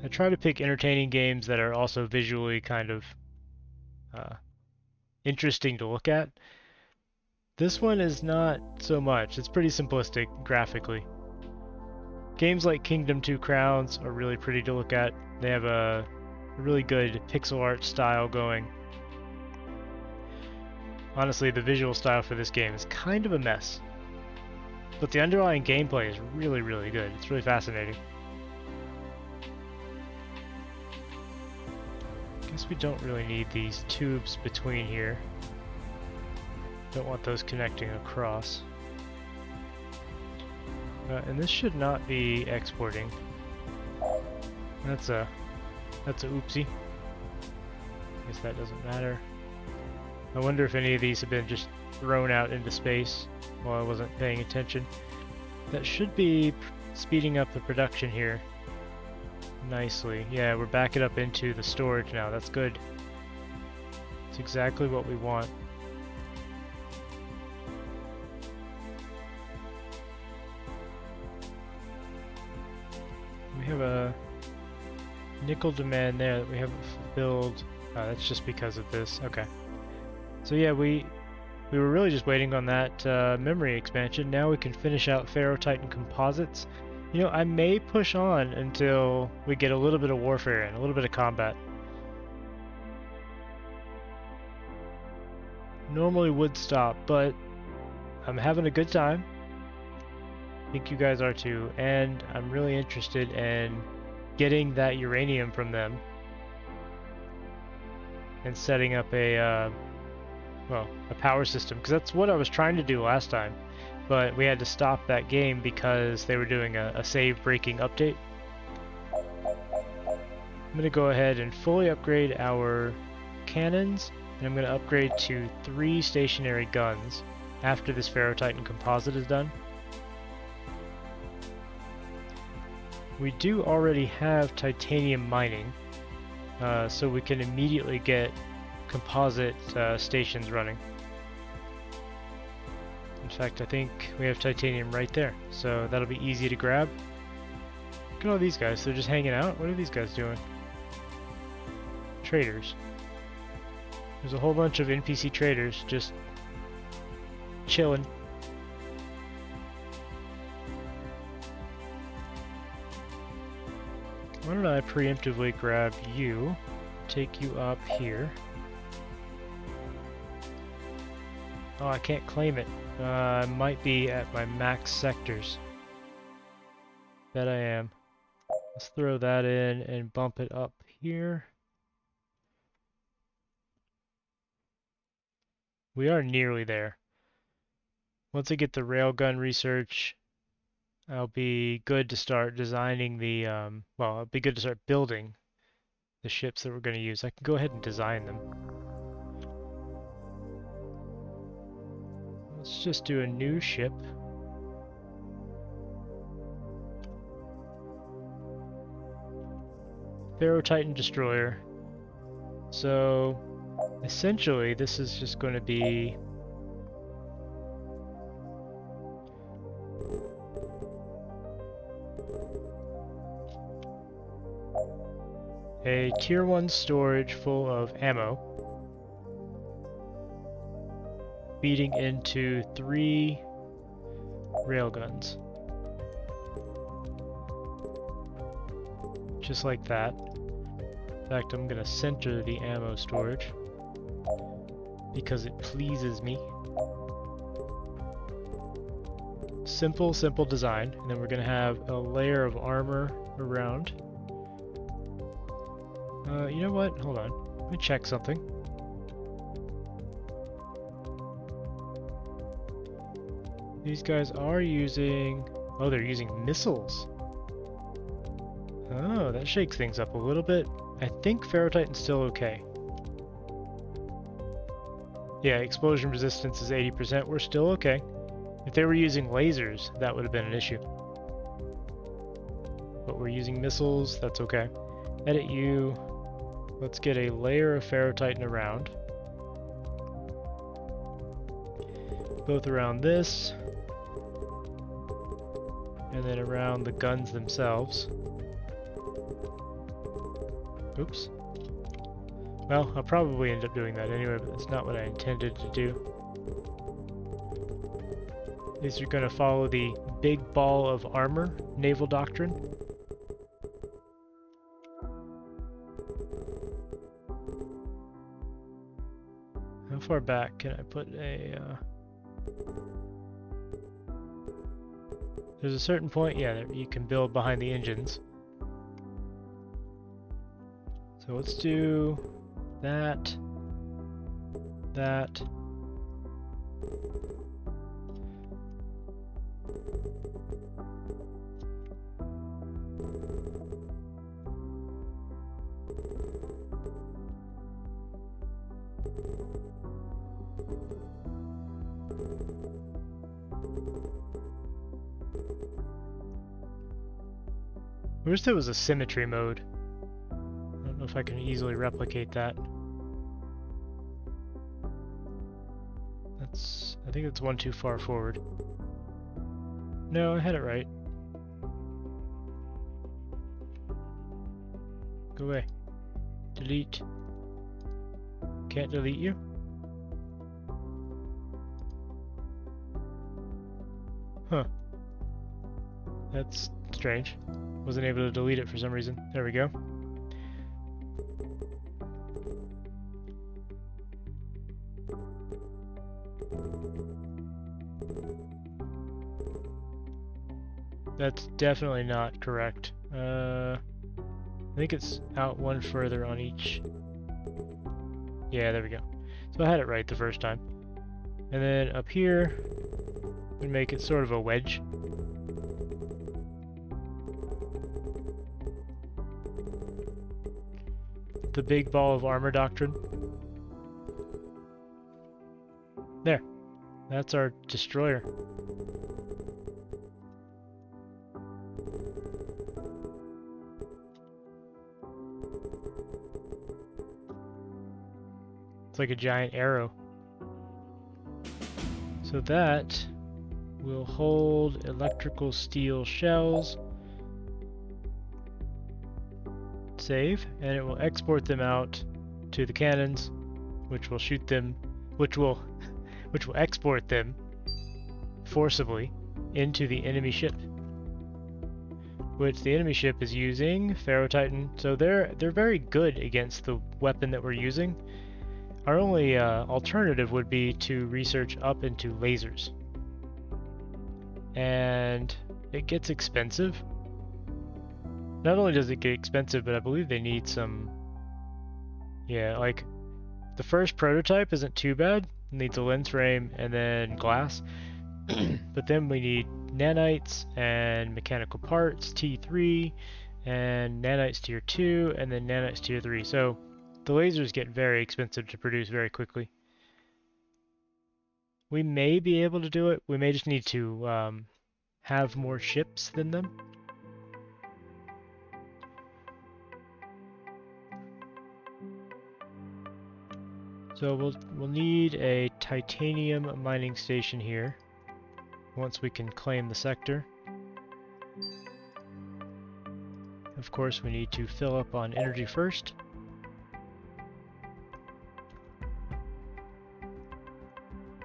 I try to pick entertaining games that are also visually kind of interesting to look at. This one is not so much. It's pretty simplistic graphically. Games like Kingdom 2 Crowns are really pretty to look at. They have a really good pixel art style going. Honestly, the visual style for this game is kind of a mess. But the underlying gameplay is really, really good. It's really fascinating. Guess we don't really need these tubes between here. Don't want those connecting across. And this should not be exporting. That's a oopsie. Guess that doesn't matter. I wonder if any of these have been just thrown out into space while I wasn't paying attention. That should be speeding up the production here nicely. Yeah, we're backing up into the storage now. That's good. It's exactly what we want. We have a nickel demand there that we haven't fulfilled. That's just because of this. Okay. So yeah, we were really just waiting on that memory expansion. Now we can finish out Ferro-Titan composites. You know, I may push on until we get a little bit of warfare in, a little bit of combat. Normally would stop, but I'm having a good time. I think you guys are too, and I'm really interested in getting that uranium from them and setting up a power system, because that's what I was trying to do last time, but we had to stop that game because they were doing a save breaking update. I'm going to go ahead and fully upgrade our cannons, and I'm going to upgrade to 3 stationary guns after this Ferro-Titan composite is done. We do already have titanium mining, so we can immediately get composite stations running. In fact, I think we have titanium right there, so that'll be easy to grab. Look at all these guys, they're just hanging out. What are these guys doing? Traders. There's a whole bunch of NPC traders just chilling. Why don't I preemptively grab you, take you up here. Oh, I can't claim it. I might be at my max sectors. Bet I am. Let's throw that in and bump it up here. We are nearly there. Once I get the railgun research, I'll be good to start designing the, well, I'll be good to start building the ships that we're going to use. I can go ahead and design them. Let's just do a new ship. Pharaoh Titan Destroyer. So, essentially, this is just going to be a tier 1 storage full of ammo feeding into 3 railguns. Just like that. In fact, I'm going to center the ammo storage because it pleases me. Simple design, and then we're going to have a layer of armor around. You know what? Hold on. Let me check something. These guys are using... Oh, they're using missiles. Oh, that shakes things up a little bit. I think Pharaoh Titan's still okay. Yeah, explosion resistance is 80%. We're still okay. If they were using lasers, that would have been an issue. But we're using missiles, that's okay. Edit you. Let's get a layer of Pharaoh Titan around. Both around this, and then around the guns themselves. Oops. Well, I'll probably end up doing that anyway, but that's not what I intended to do. These are going to follow the big ball of armor naval doctrine. How far back can I put a... There's a certain point, yeah, that you can build behind the engines. So let's do that, that. I wish there was a symmetry mode. I don't know if I can easily replicate that. I think that's one too far forward. No, I had it right. Go away. Delete. Can't delete you? Huh. That's strange. Wasn't able to delete it for some reason. There we go. That's definitely not correct. I think it's out one further on each. Yeah, there we go. So I had it right the first time. And then up here, we make it sort of a wedge. The big ball of armor doctrine. There. That's our destroyer. It's like a giant arrow. So that will hold electrical steel shells. Save, and it will export them out to the cannons, which will shoot them, which will export them forcibly into the enemy ship, which the enemy ship is using Pharaoh Titan. So they're very good against the weapon that we're using. Our only alternative would be to research up into lasers, and it gets expensive. Not only does it get expensive, but I believe they need some... Yeah, like, the first prototype isn't too bad. It needs a lens frame and then glass. But then we need nanites and mechanical parts, T3, and nanites tier 2, and then nanites tier 3. So the lasers get very expensive to produce very quickly. We may be able to do it. We may just need to have more ships than them. So we'll need a titanium mining station here once we can claim the sector. Of course, we need to fill up on energy first.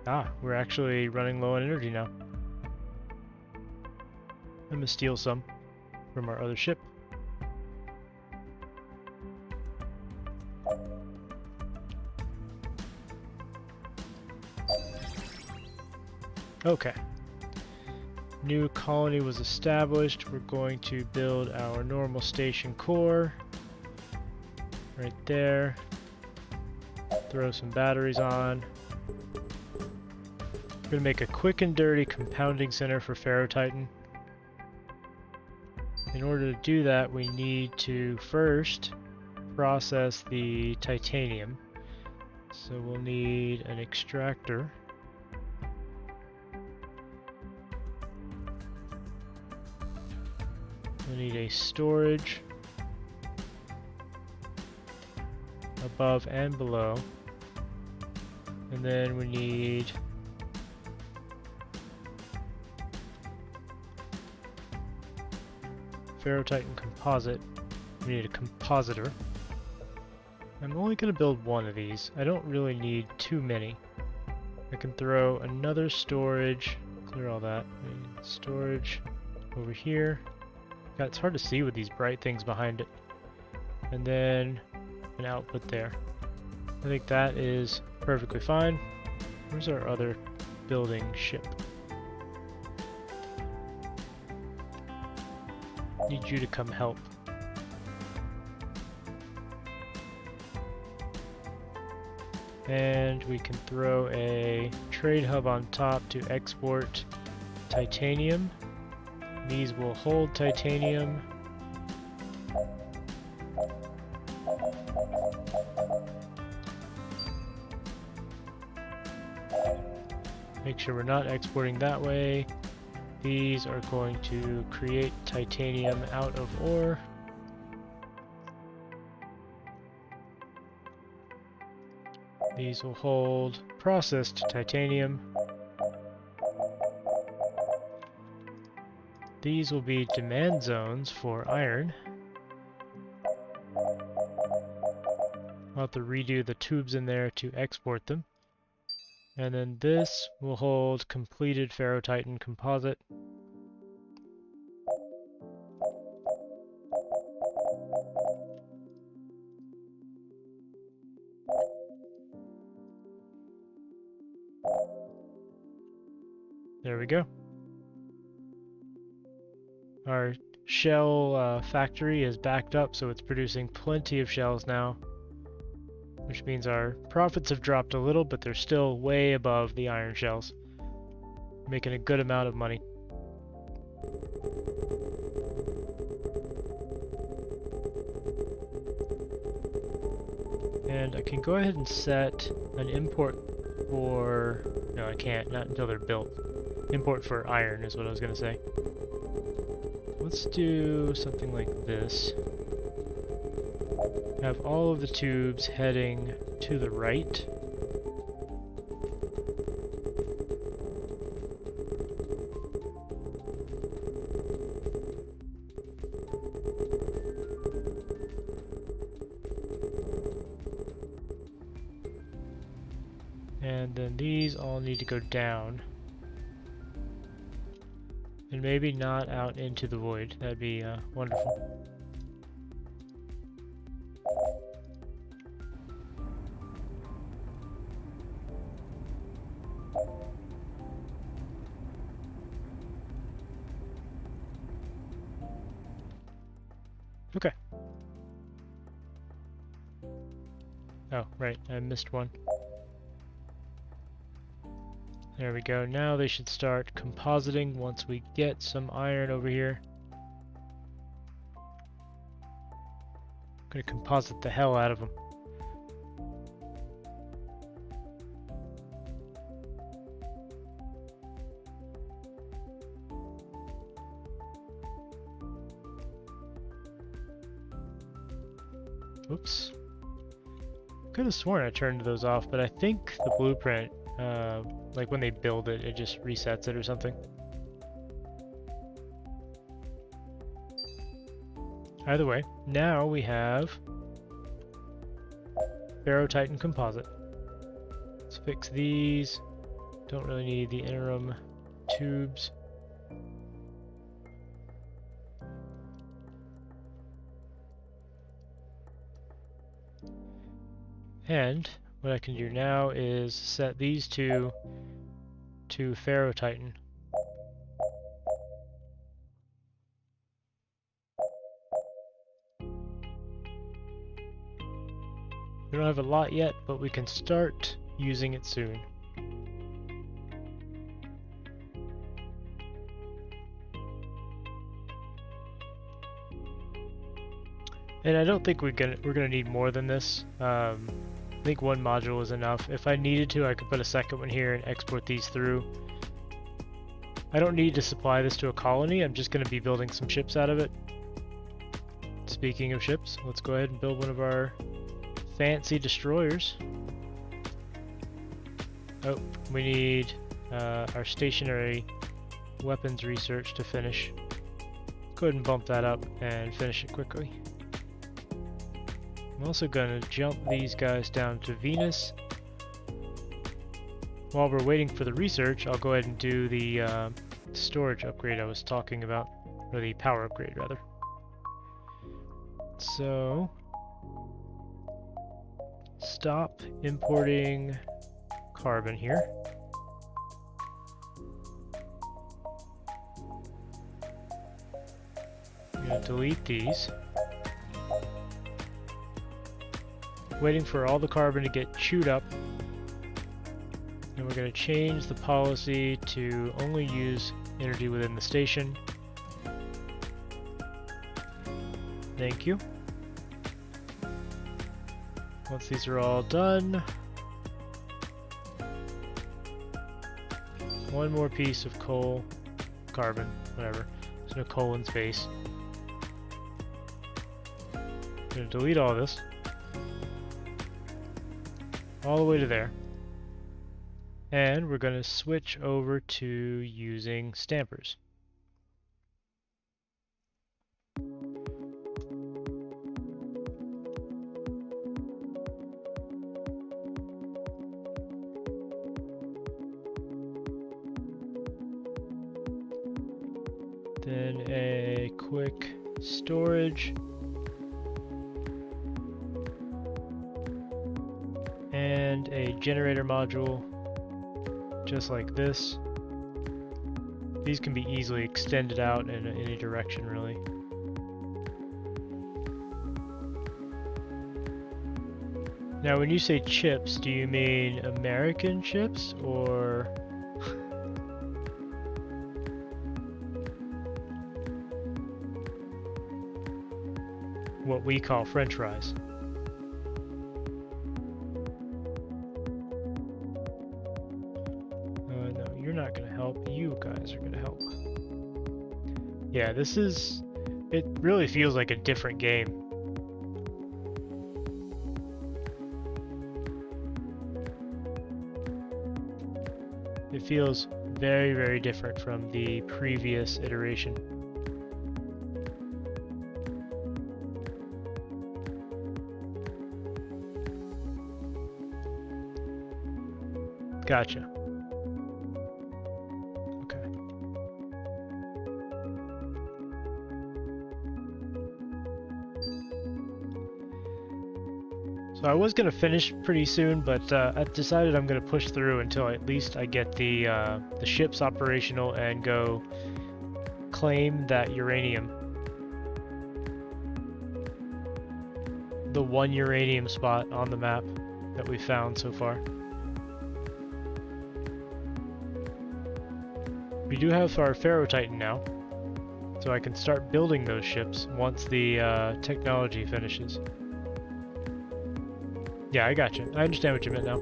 Ah, we're actually running low on energy now. I'm gonna steal some from our other ship. Okay. New colony was established. We're going to build our normal station core. Right there. Throw some batteries on. We're going to make a quick and dirty compounding center for Ferrotitan. In order to do that, we need to first process the titanium. So we'll need an extractor. We'll need a storage above and below. And then we need Ferrotitan composite. We need a compositor. I'm only going to build one of these. I don't really need too many. I can throw another storage, clear all that, storage over here. God, it's hard to see with these bright things behind it. And then an output there. I think that is perfectly fine. Where's our other building ship? Need you to come help. And we can throw a trade hub on top to export titanium. These will hold titanium. Make sure we're not exporting that way. These are going to create titanium out of ore. These will hold processed titanium. These will be demand zones for iron. I'll have to redo the tubes in there to export them. And then this will hold completed Ferrotitan composite. There we go. Our shell factory is backed up, so it's producing plenty of shells now. Which means our profits have dropped a little, but they're still way above the iron shells. Making a good amount of money. And I can go ahead and set an import for... No, I can't. Not until they're built. Import for iron is what I was going to say. Let's do something like this. Have all of the tubes heading to the right. And then these all need to go down. And maybe not out into the void. That'd be wonderful. Okay. Oh, right, I missed one. There we go. Now they should start compositing once we get some iron over here. I'm gonna composite the hell out of them. Oops. Could have sworn I turned those off, but I think the blueprint, like when they build it, it just resets it or something. Either way, now we have Ferro-Titan composite. Let's fix these. Don't really need the interim tubes. And what I can do now is set these two to Ferro-Titan. We don't have a lot yet, but we can start using it soon. And I don't think we're gonna need more than this. I think one module is enough. If I needed to, I could put a second one here and export these through. I don't need to supply this to a colony. I'm just gonna be building some ships out of it. Speaking of ships, let's go ahead and build one of our fancy destroyers. Oh, we need our stationary weapons research to finish. Go ahead and bump that up and finish it quickly. I'm also going to jump these guys down to Venus. While we're waiting for the research, I'll go ahead and do the storage upgrade I was talking about, or the power upgrade rather. So, stop importing carbon here. I'm going to delete these. Waiting for all the carbon to get chewed up. And we're going to change the policy to only use energy within the station. Thank you. Once these are all done, one more piece of coal, carbon, whatever. There's no coal in space. I'm going to delete all this. All the way to there. And we're going to switch over to using stampers. Then a quick storage. And a generator module, just like this. These can be easily extended out in any direction, really. Now, when you say chips, do you mean American chips, or what we call French fries? No, you're not gonna help. You guys are gonna help. Yeah, this is... it really feels like a different game. It feels very, very different from the previous iteration. Gotcha. Okay. So I was gonna finish pretty soon, but I decided I'm gonna push through until at least I get the ships operational and go claim that uranium. The one uranium spot on the map that we found so far. We do have our Pharaoh Titan now, so I can start building those ships once the technology finishes. Yeah, I got you. I understand what you meant now.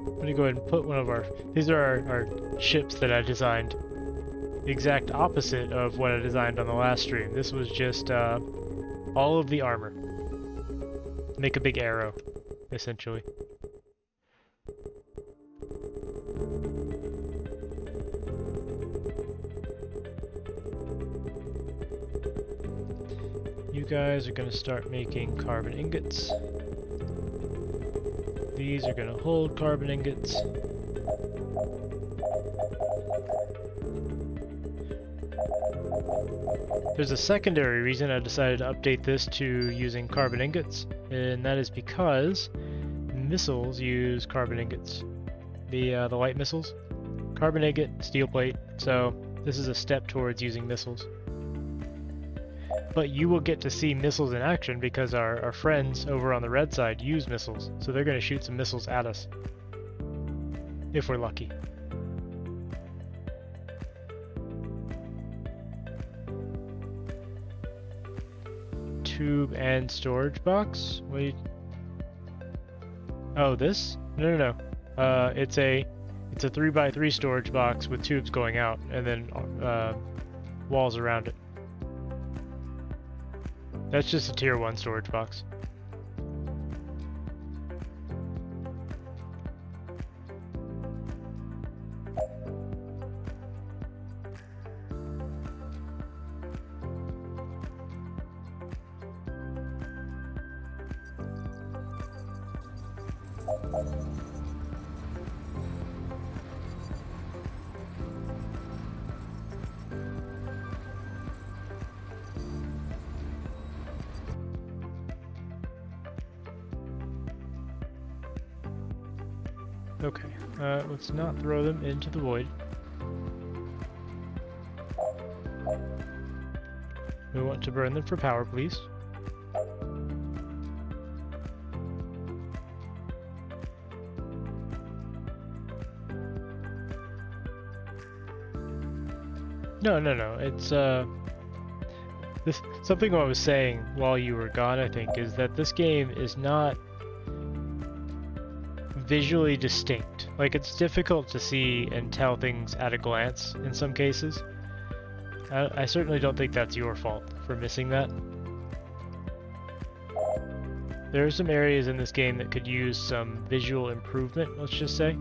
I'm gonna go ahead and put one of our... These are our ships that I designed. The exact opposite of what I designed on the last stream. This was just all of the armor. Make a big arrow, essentially. You guys are gonna start making carbon ingots. These are gonna hold carbon ingots. There's a secondary reason I decided to update this to using carbon ingots, and that is because missiles use carbon ingots. The light missiles. Carbon ingot, steel plate, so this is a step towards using missiles. But you will get to see missiles in action because our friends over on the red side use missiles, so they're going to shoot some missiles at us. If we're lucky. Tube and storage box? Wait. Oh, this? No. It's a 3x3 storage box with tubes going out and then walls around it. That's just a tier 1 storage box. Okay, let's not throw them into the void. We want to burn them for power, please. No. It's this something I was saying while you were gone, I think, is that this game is not visually distinct. Like, it's difficult to see and tell things at a glance in some cases. I certainly don't think that's your fault for missing that. There are some areas in this game that could use some visual improvement, let's just say.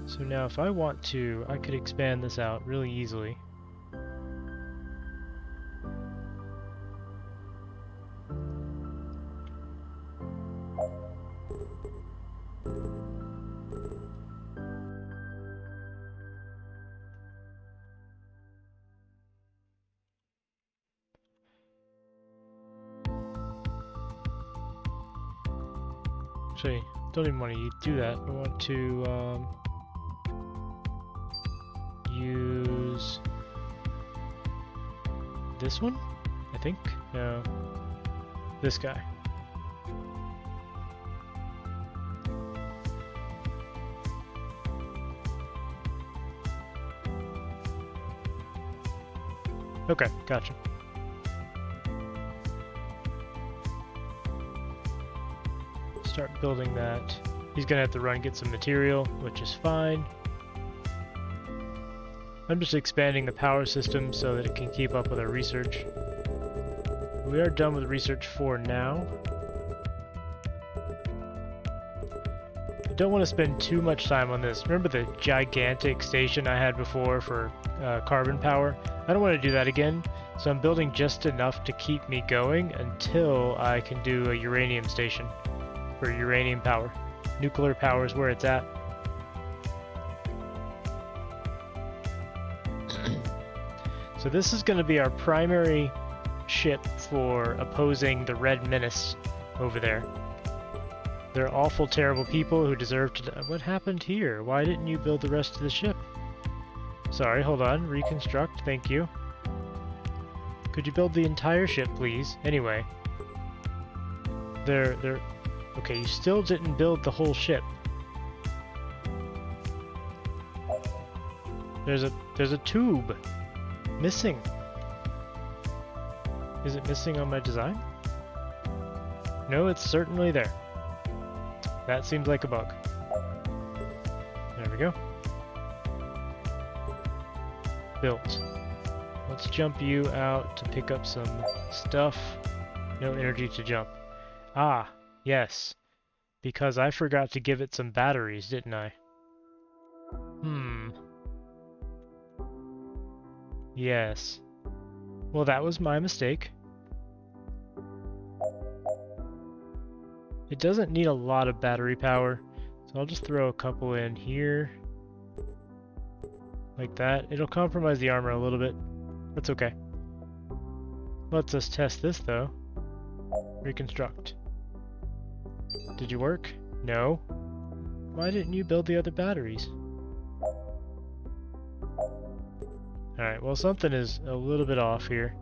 So now if I want to, I could expand this out really easily. Actually, don't even want to do that. I want to use this one, I think. No, this guy. Okay, gotcha. Start building that. He's gonna have to run and get some material, which is fine. I'm just expanding the power system so that it can keep up with our research. We are done with research for now. I don't want to spend too much time on this. Remember the gigantic station I had before for carbon power? I don't want to do that again, so I'm building just enough to keep me going until I can do a uranium station for uranium power. Nuclear power is where it's at. So this is going to be our primary ship for opposing the Red Menace over there. They're awful, terrible people who deserve to die. What happened here? Why didn't you build the rest of the ship? Sorry, hold on. Reconstruct, thank you. Could you build the entire ship, please? Anyway. They're... Okay, you still didn't build the whole ship. There's a tube missing. Is it missing on my design? No, it's certainly there. That seems like a bug. There we go. Built. Let's jump you out to pick up some stuff. No energy to jump. Ah, yes. Because I forgot to give it some batteries, didn't I? Yes. Well, that was my mistake. It doesn't need a lot of battery power, so I'll just throw a couple in here. Like that. It'll compromise the armor a little bit. That's okay. Lets us test this, though. Reconstruct. Did you work? No. Why didn't you build the other batteries? Alright, well, something is a little bit off here.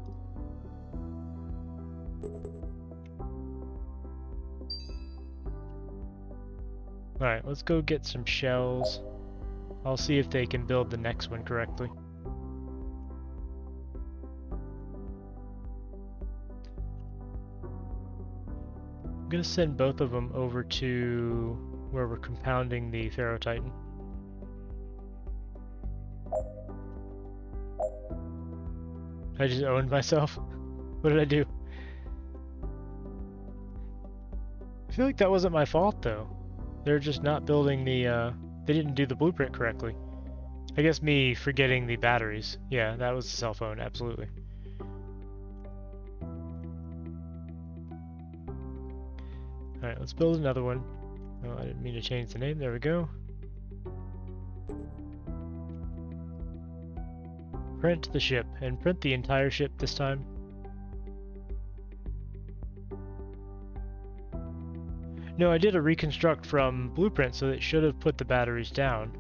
Alright, let's go get some shells. I'll see if they can build the next one correctly. I'm gonna send both of them over to where we're compounding the Ferrotitan. I just owned myself. What did I do? I feel like that wasn't my fault though. They're just not building the, they didn't do the blueprint correctly. I guess me forgetting the batteries. Yeah, that was the cell phone, absolutely. Alright, let's build another one. Oh, I didn't mean to change the name, there we go. Print the ship, and print the entire ship this time. No, I did a reconstruct from blueprint, so it should have put the batteries down.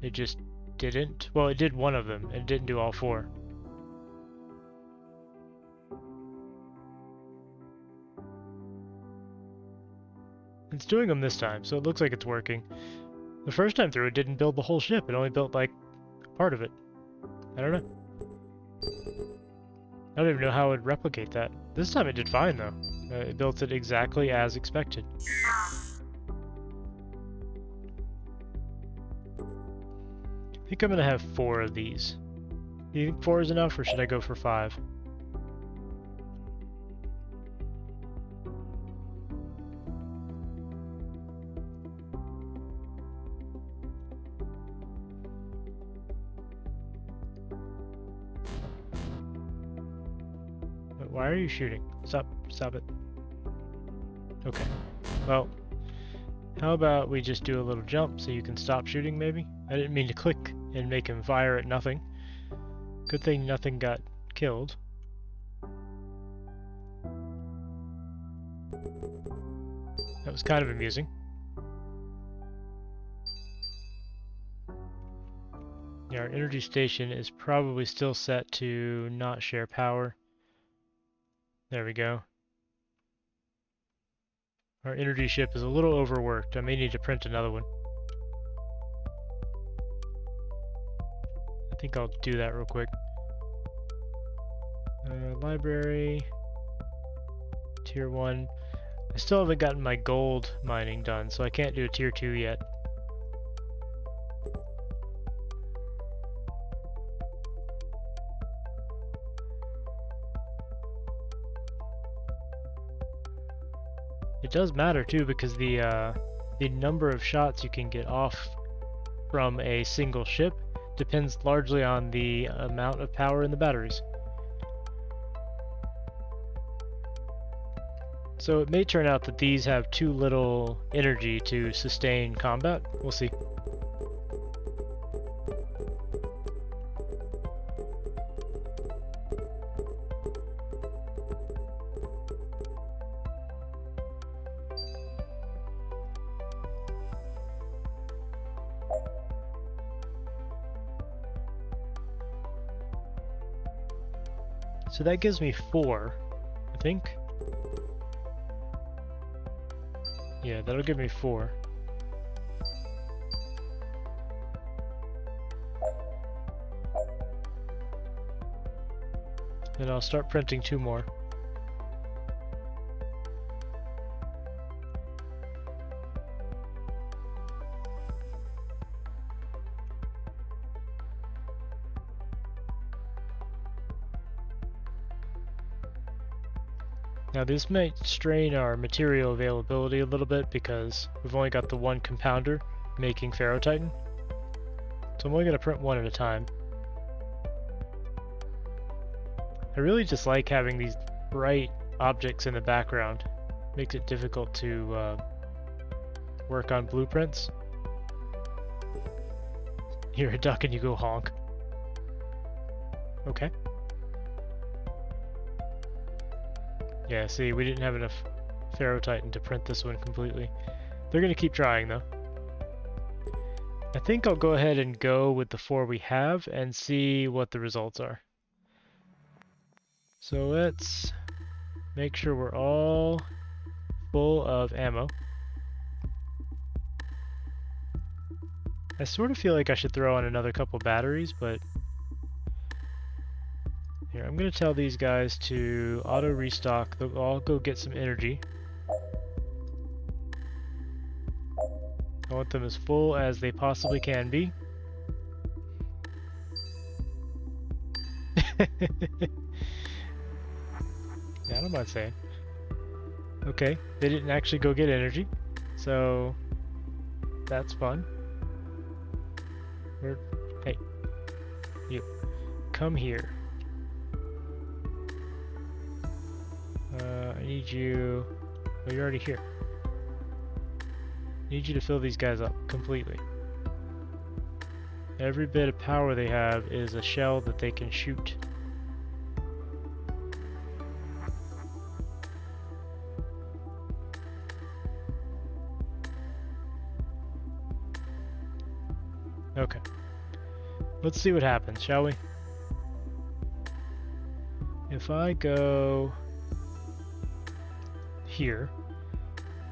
It just didn't. Well, it did one of them, and it didn't do all four. It's doing them this time, so it looks like it's working. The first time through, it didn't build the whole ship. It only built, like, part of it. I don't know. I don't even know how it would replicate that. This time it did fine, though. It built it exactly as expected. I think I'm gonna have 4 of these. Do you think 4 is enough, or should I go for 5? Why are you shooting? Stop it. Okay. Well, how about we just do a little jump so you can stop shooting, maybe? I didn't mean to click and make him fire at nothing. Good thing nothing got killed. That was kind of amusing. Yeah, our energy station is probably still set to not share power. There we go. Our energy ship is a little overworked. I may need to print another one. I think I'll do that real quick. Library. Tier 1. I still haven't gotten my gold mining done, so I can't do a tier 2 yet. It does matter too, because the number of shots you can get off from a single ship depends largely on the amount of power in the batteries. So it may turn out that these have too little energy to sustain combat. We'll see. So that gives me 4, I think. Yeah, that'll give me 4. Then I'll start printing 2 more. Now this might strain our material availability a little bit because we've only got the 1 compounder making ferrotitan. So I'm only going to print 1 at a time. I really just like having these bright objects in the background. Makes it difficult to work on blueprints. You're a duck and you go honk. Okay. Yeah, see, we didn't have enough ferrotitan to print this one completely. They're going to keep trying, though. I think I'll go ahead and go with the 4 we have and see what the results are. So let's make sure we're all full of ammo. I sort of feel like I should throw on another couple batteries, but here, I'm going to tell these guys to auto restock. They'll all go get some energy. I want them as full as they possibly can be. Yeah, I don't mind saying. Okay, they didn't actually go get energy, so that's fun. Hey, you, come here. I need you. Oh, you're already here. I need you to fill these guys up completely. Every bit of power they have is a shell that they can shoot. Okay. Let's see what happens, shall we? If I go here,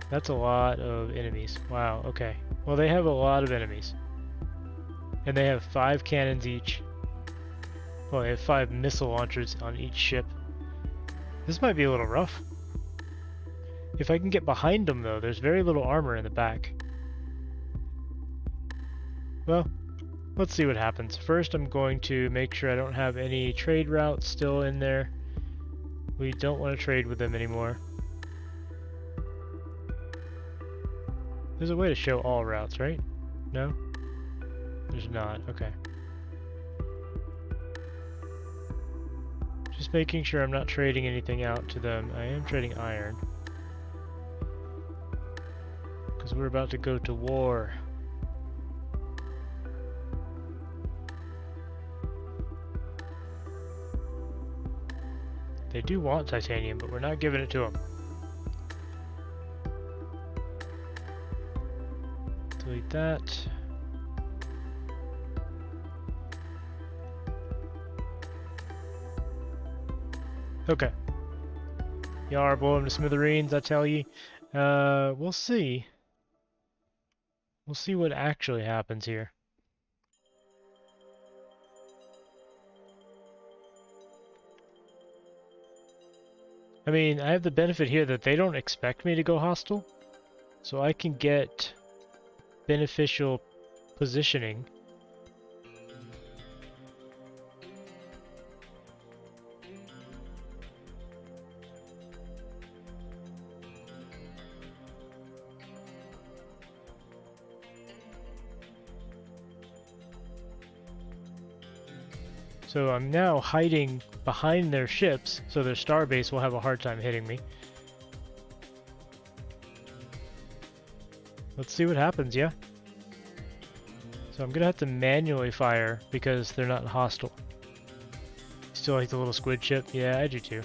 that's a lot of enemies. Wow, okay. Well, they have a lot of enemies. And they have 5 cannons each. Well, they have 5 missile launchers on each ship. This might be a little rough. If I can get behind them, though, there's very little armor in the back. Well, let's see what happens. First, I'm going to make sure I don't have any trade routes still in there. We don't want to trade with them anymore. There's a way to show all routes, right? No? There's not. Okay. Just making sure I'm not trading anything out to them. I am trading iron. Because we're about to go to war. They do want titanium, but we're not giving it to them. Delete that. Okay. Y'all are blowing to smithereens, I tell ye. We'll see. We'll see what actually happens here. I mean, I have the benefit here that they don't expect me to go hostile, so I can get beneficial positioning. So I'm now hiding behind their ships, so their starbase will have a hard time hitting me. Let's see what happens, yeah? So I'm gonna have to manually fire because they're not hostile. Still like the little squid ship? Yeah, I do too.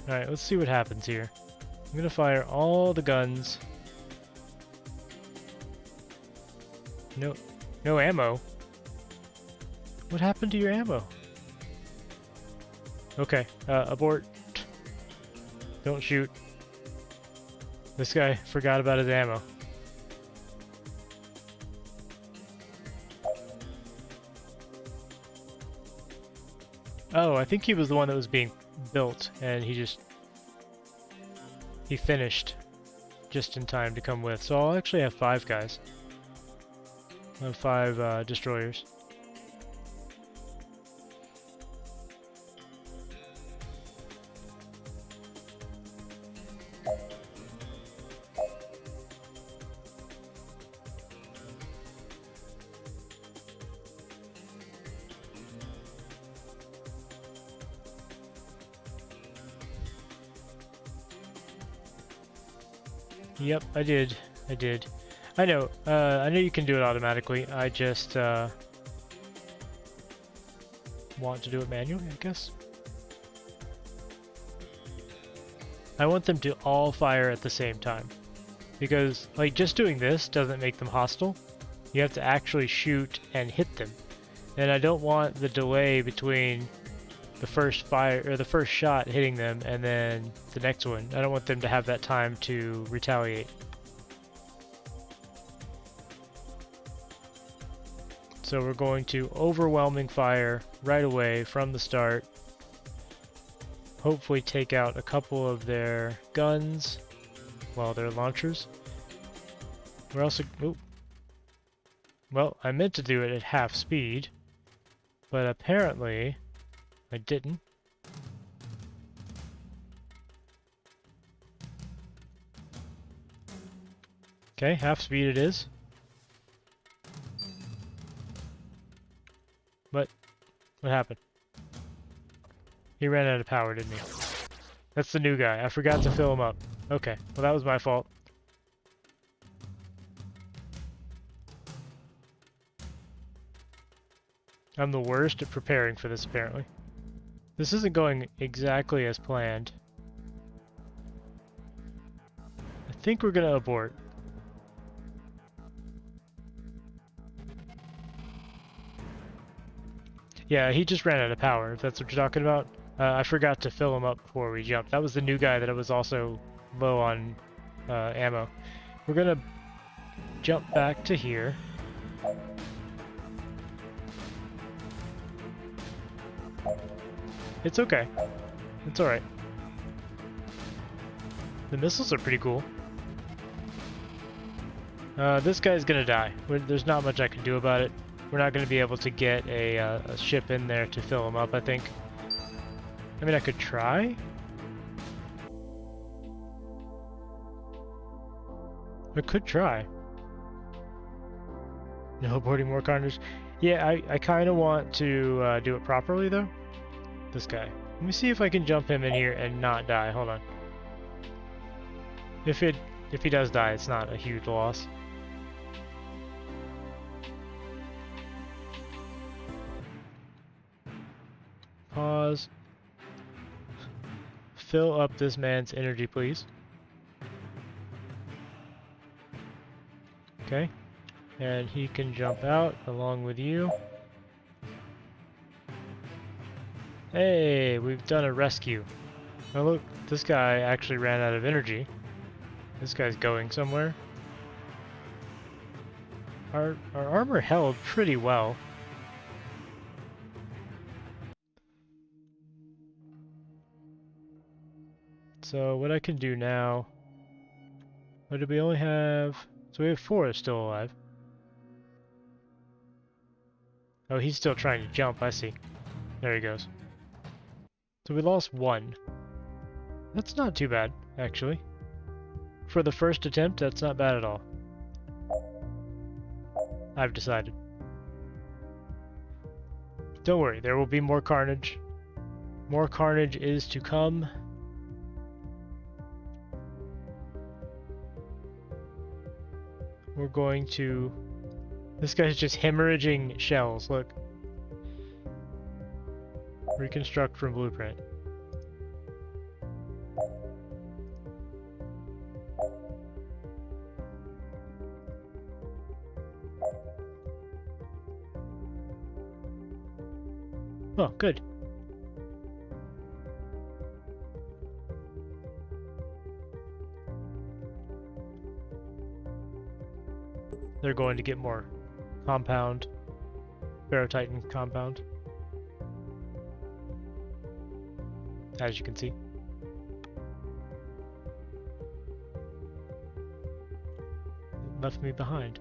Alright, let's see what happens here. I'm gonna fire all the guns. No ammo. What happened to your ammo? Okay, abort. Don't shoot. This guy forgot about his ammo. Oh, I think he was the one that was being built, and he finished just in time to come with. So I'll actually have 5 guys. I'll have 5 destroyers. Yep, I did. I did. I know you can do it automatically. I just want to do it manually, I guess. I want them to all fire at the same time. Because, like, just doing this doesn't make them hostile. You have to actually shoot and hit them. And I don't want the delay between the first fire or the first shot hitting them and then the next one. I don't want them to have that time to retaliate. So we're going to overwhelming fire right away from the start. Hopefully take out a couple of their guns, well, their launchers. We're also, oh, well, I meant to do it at half speed, but apparently I didn't. Okay, half speed it is. But what happened? He ran out of power, didn't he? That's the new guy. I forgot to fill him up. Okay, well that was my fault. I'm the worst at preparing for this, apparently. This isn't going exactly as planned. I think we're gonna abort. Yeah, he just ran out of power, if that's what you're talking about. I forgot to fill him up before we jumped. That was the new guy that was also low on ammo. We're gonna jump back to here. It's okay. It's alright. The missiles are pretty cool. This guy's gonna die. There's not much I can do about it. We're not gonna be able to get a ship in there to fill him up, I think. I mean, I could try? I could try. No boarding more carnage. Yeah, I kind of want to do it properly, though. This guy. Let me see if I can jump him in here and not die. Hold on. If he does die, it's not a huge loss. Pause. Fill up this man's energy, please. Okay. And he can jump out along with you. Hey, we've done a rescue. Oh look, this guy actually ran out of energy. This guy's going somewhere. Our armor held pretty well. So what I can do now... What do we only have? So we have 4 still alive. Oh, he's still trying to jump, I see. There he goes. So we lost 1. That's not too bad, actually. For the first attempt, that's not bad at all. I've decided. Don't worry, there will be more carnage. More carnage is to come. We're going to... This guy's just hemorrhaging shells, look. Reconstruct from blueprint. Oh, good. they're going to get more compound, ferrotitan compound, as you can see. Left me behind.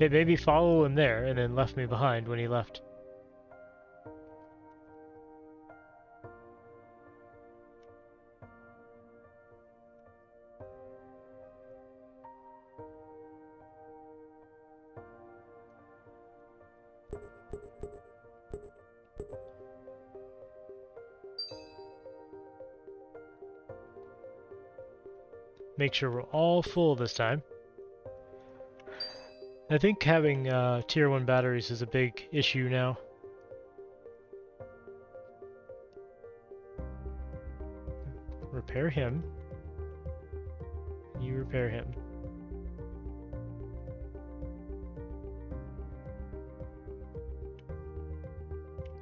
It made me follow him there and then left me behind when he left. Make sure we're all full this time. I think having tier 1 batteries is a big issue now. Repair him. You repair him.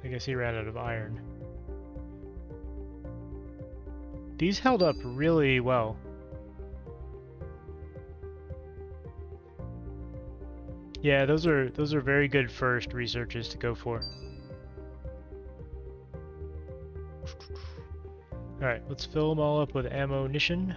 I guess he ran out of iron. These held up really well. Yeah, those are very good first researches to go for. Alright, let's fill them all up with ammunition.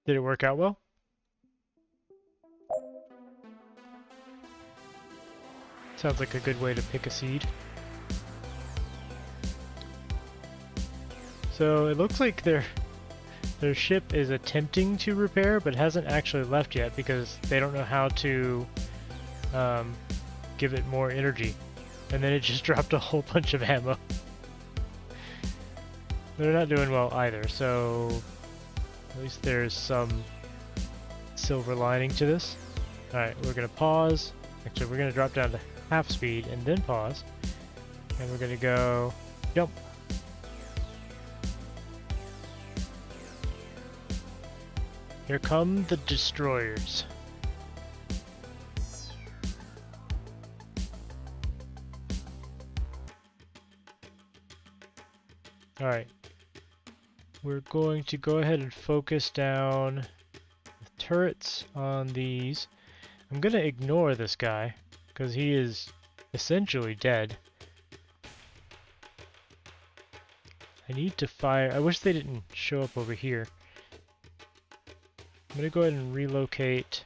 Did it work out well? Sounds like a good way to pick a seed. So it looks like their ship is attempting to repair, but hasn't actually left yet because they don't know how to give it more energy. And then it just dropped a whole bunch of ammo. They're not doing well either, so at least there's some silver lining to this. Alright, we're gonna pause. Actually, we're gonna drop down to half speed and then pause. And we're gonna go jump. Here come the destroyers. Alright. We're going to go ahead and focus down the turrets on these. I'm going to ignore this guy because he is essentially dead. I need to fire. I wish they didn't show up over here. I'm going to go ahead and relocate.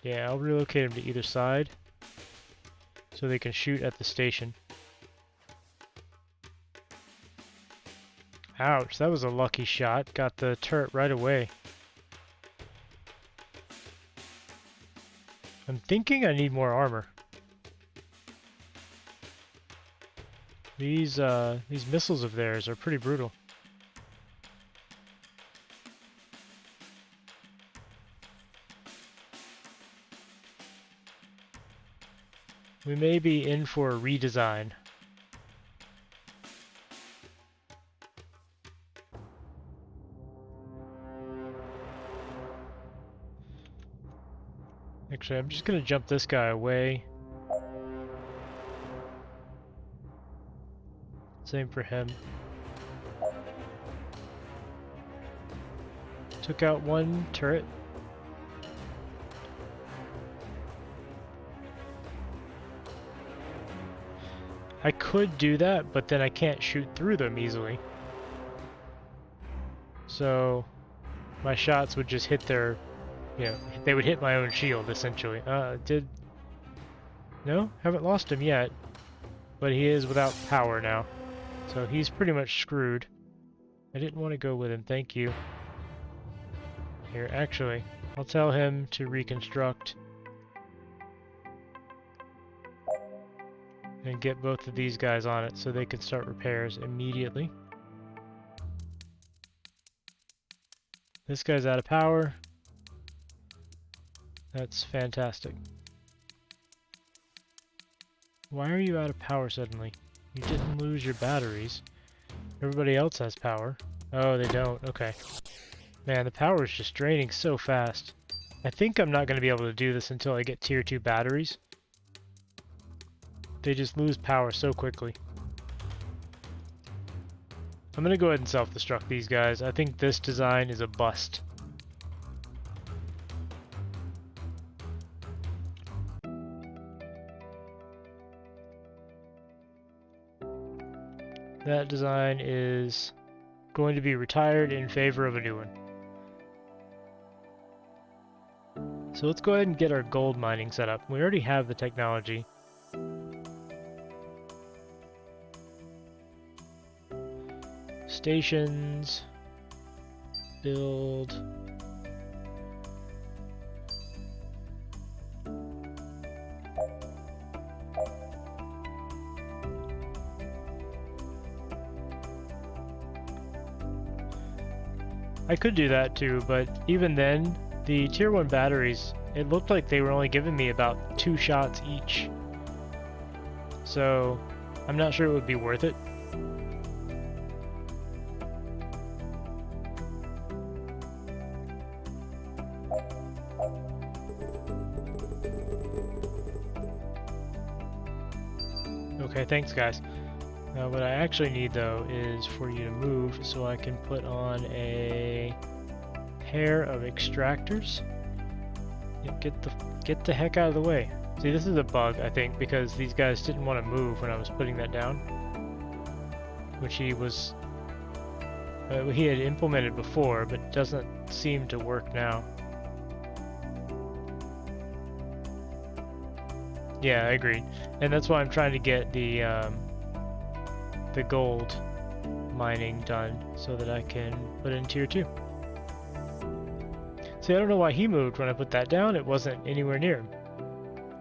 Yeah, I'll relocate them to either side so they can shoot at the station. Ouch, that was a lucky shot. Got the turret right away. I'm thinking I need more armor. These missiles of theirs are pretty brutal. We may be in for a redesign. Actually, I'm just gonna jump this guy away. Same for him. Took out one turret. I could do that, but then I can't shoot through them easily. So my shots would just hit their, you know, they would hit my own shield essentially. No? Haven't lost him yet, but he is without power now. So he's pretty much screwed. I didn't want to go with him, thank you. Here, actually, I'll tell him to reconstruct. And get both of these guys on it so they can start repairs immediately. This guy's out of power. That's fantastic. Why are you out of power suddenly? You didn't lose your batteries. Everybody else has power. Oh, they don't. Okay. Man, the power is just draining so fast. I think I'm not going to be able to do this until I get tier 2 batteries. They just lose power so quickly. I'm going to go ahead and self-destruct these guys. I think this design is a bust. That design is going to be retired in favor of a new one. So let's go ahead and get our gold mining set up. We already have the technology. Stations. Build. I could do that too, but even then, the tier 1 batteries, it looked like they were only giving me about 2 shots each. So, I'm not sure it would be worth it. Okay, thanks guys. What I actually need though is for you to move so I can put on a pair of extractors. Yeah, get the heck out of the way. See, this is a bug, I think, because these guys didn't want to move when I was putting that down, which he had implemented before, but doesn't seem to work now. Yeah, I agree, and that's why I'm trying to get the gold mining done so that I can put in tier 2. See, I don't know why he moved when I put that down. It wasn't anywhere near him.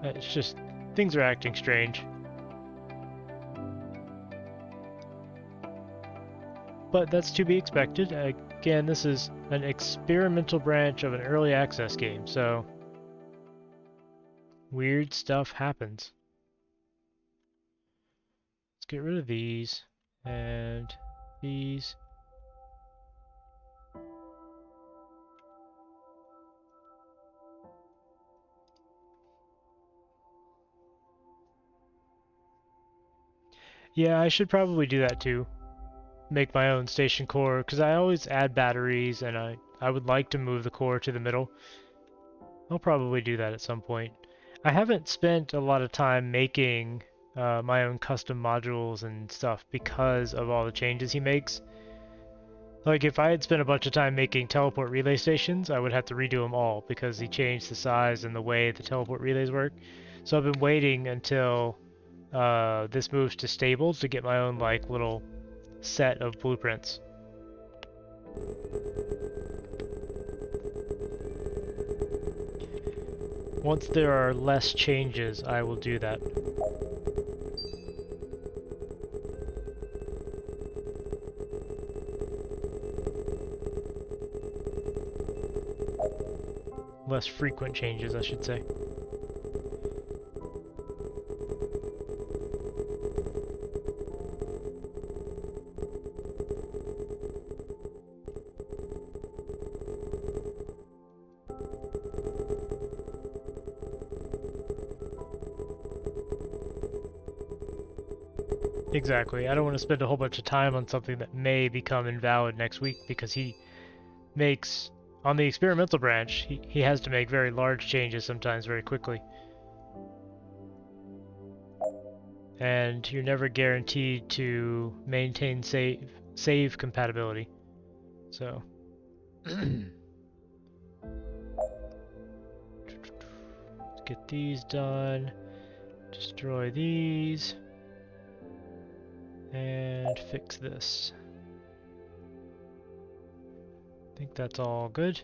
It's just, things are acting strange. But that's to be expected. Again, this is an experimental branch of an early access game, so weird stuff happens. Let's get rid of these and these. Yeah, I should probably do that too. Make my own station core, because I always add batteries and I would like to move the core to the middle. I'll probably do that at some point. I haven't spent a lot of time making my own custom modules and stuff because of all the changes he makes. Like if I had spent a bunch of time making teleport relay stations, I would have to redo them all because he changed the size and the way the teleport relays work. So I've been waiting until this moves to stable to get my own like little set of blueprints. Once there are less changes, I will do that. Less frequent changes, I should say. Exactly. I don't want to spend a whole bunch of time on something that may become invalid next week because he makes, on the experimental branch, he has to make very large changes sometimes very quickly. And you're never guaranteed to maintain save compatibility. So let's get these done. Destroy these. And fix this. I think that's all good.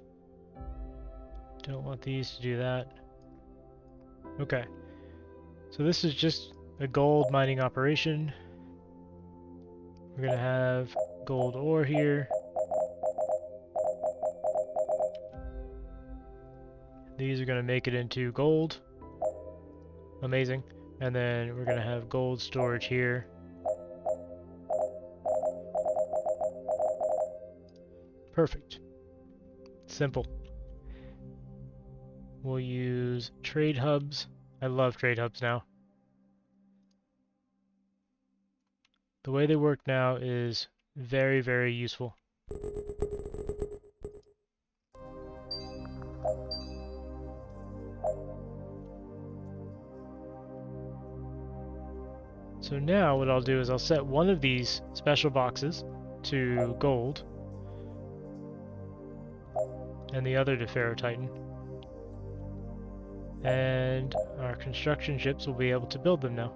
Don't want these to do that. Okay. So this is just a gold mining operation. We're gonna have gold ore here. These are gonna make it into gold. Amazing. And then we're gonna have gold storage here. Perfect. Simple. We'll use trade hubs. I love trade hubs now. The way they work now is very, very useful. So now what I'll do is I'll set one of these special boxes to gold and the other to Ferrotitan. And our construction ships will be able to build them now.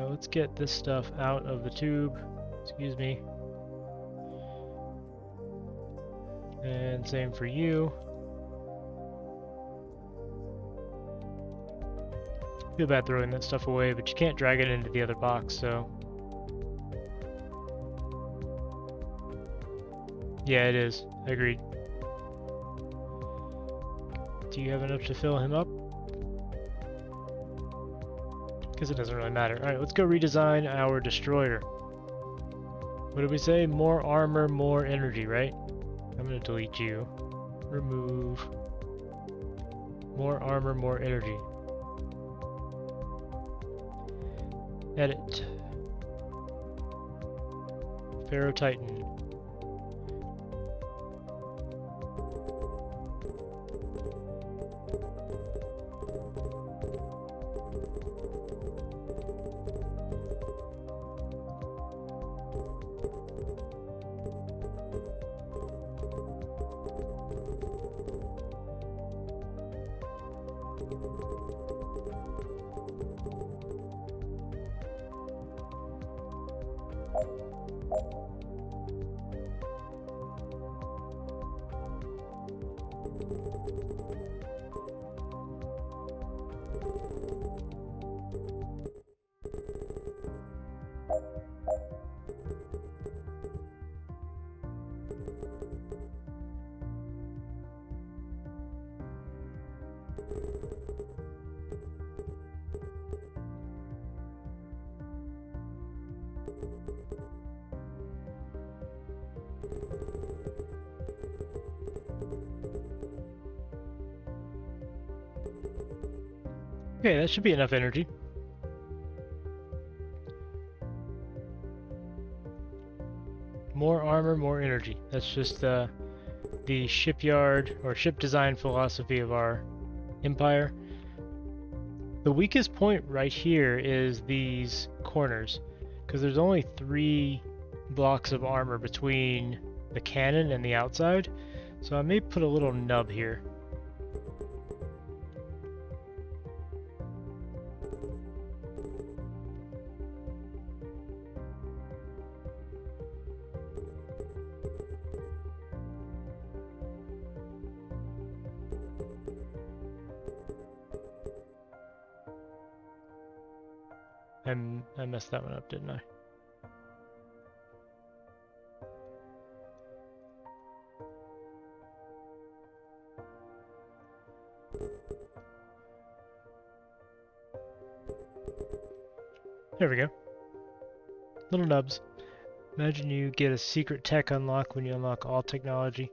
Let's get this stuff out of the tube. Excuse me. And same for you. Feel bad throwing that stuff away, but you can't drag it into the other box, so... Yeah, it is. Agreed. Do you have enough to fill him up? Because it doesn't really matter. Alright, let's go redesign our destroyer. What did we say? More armor, more energy, right? I'm going to delete you. Remove. More armor, more energy. Edit. Ferrotitan. Okay, that should be enough energy. More armor, more energy. That's just the shipyard or ship design philosophy of our empire. The weakest point right here is these corners, because there's only 3 blocks of armor between the cannon and the outside, so I may put a little nub here. I messed that one up, didn't I? There we go. Little nubs. Imagine you get a secret tech unlock when you unlock all technology.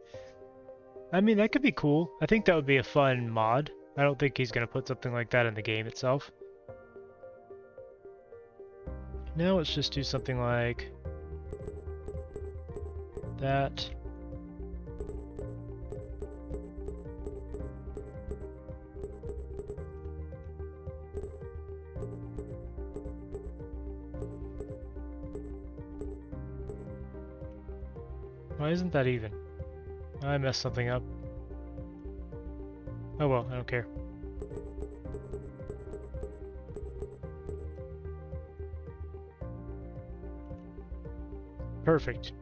I mean, that could be cool. I think that would be a fun mod. I don't think he's going to put something like that in the game itself. Now let's just do something like that. Why isn't that even? I messed something up. Oh well, I don't care. Perfect.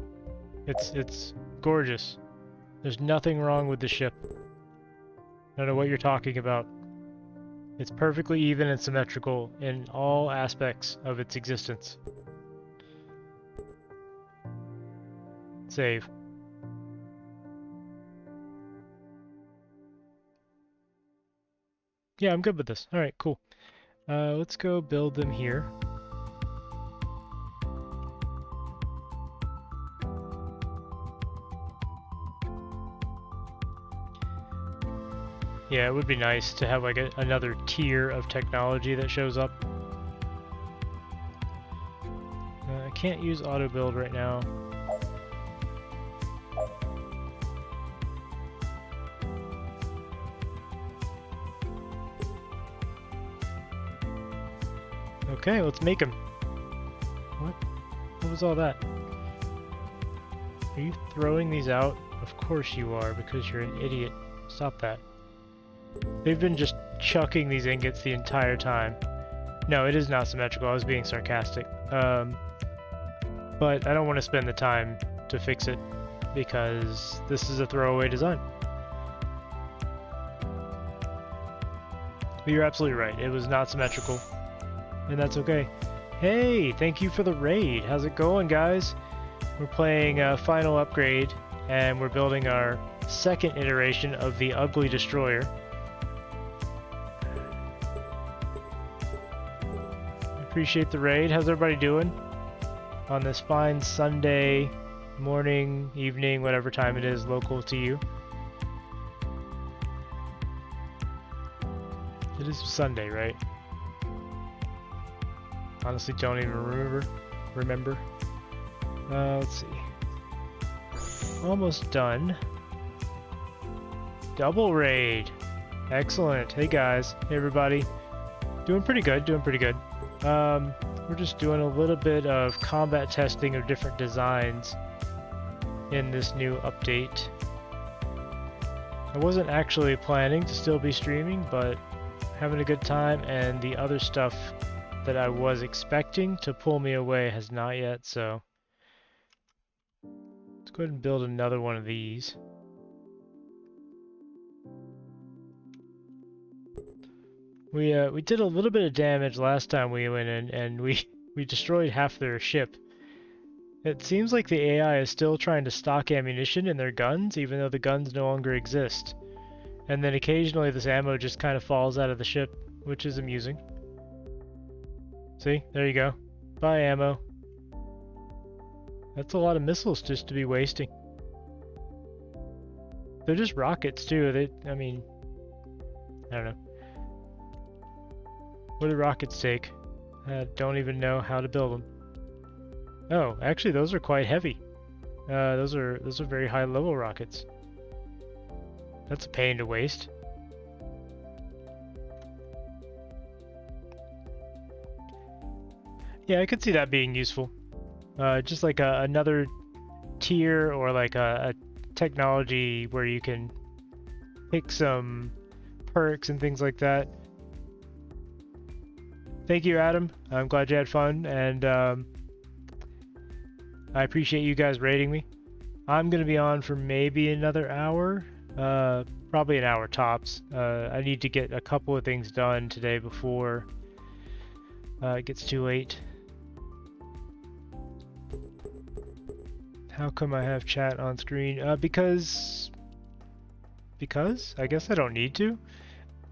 It's gorgeous. There's nothing wrong with the ship. I don't know what you're talking about. It's perfectly even and symmetrical in all aspects of its existence. Save. Yeah, I'm good with this. Alright, cool. Let's go build them here. Yeah, it would be nice to have like another tier of technology that shows up. I can't use auto build right now. Okay, let's make them. What? What was all that? Are you throwing these out? Of course you are, because you're an idiot. Stop that. They've been just chucking these ingots the entire time. No, it is not symmetrical. I was being sarcastic. But I don't want to spend the time to fix it, because this is a throwaway design. But you're absolutely right. It was not symmetrical. And that's okay. Hey, thank you for the raid. How's it going, guys? We're playing Final Upgrade, and we're building our second iteration of the Ugly Destroyer. Appreciate the raid. How's everybody doing on this fine Sunday morning, evening, whatever time it is local to you? It is Sunday, right? Honestly, don't even remember. Let's see. Almost done. Double raid. Excellent. Hey guys. Hey everybody. Doing pretty good. We're just doing a little bit of combat testing of different designs in this new update. I wasn't actually planning to still be streaming, but having a good time, and the other stuff that I was expecting to pull me away has not yet, so let's go ahead and build another one of these. We did a little bit of damage last time we went in, and we destroyed half their ship. It seems like the AI is still trying to stock ammunition in their guns, even though the guns no longer exist. And then occasionally this ammo just kind of falls out of the ship, which is amusing. See? There you go. Bye, ammo. That's a lot of missiles just to be wasting. They're just rockets, too. I mean, I don't know. What do rockets take? I don't even know how to build them. Oh, actually, those are quite heavy. Those are very high level rockets. That's a pain to waste. Yeah, I could see that being useful. Just like another tier, or like a technology where you can pick some perks and things like that. Thank you, Adam. I'm glad you had fun, and I appreciate you guys rating me. I'm going to be on for maybe another hour, probably an hour tops. I need to get a couple of things done today before it gets too late. How come I have chat on screen? Because I guess I don't need to.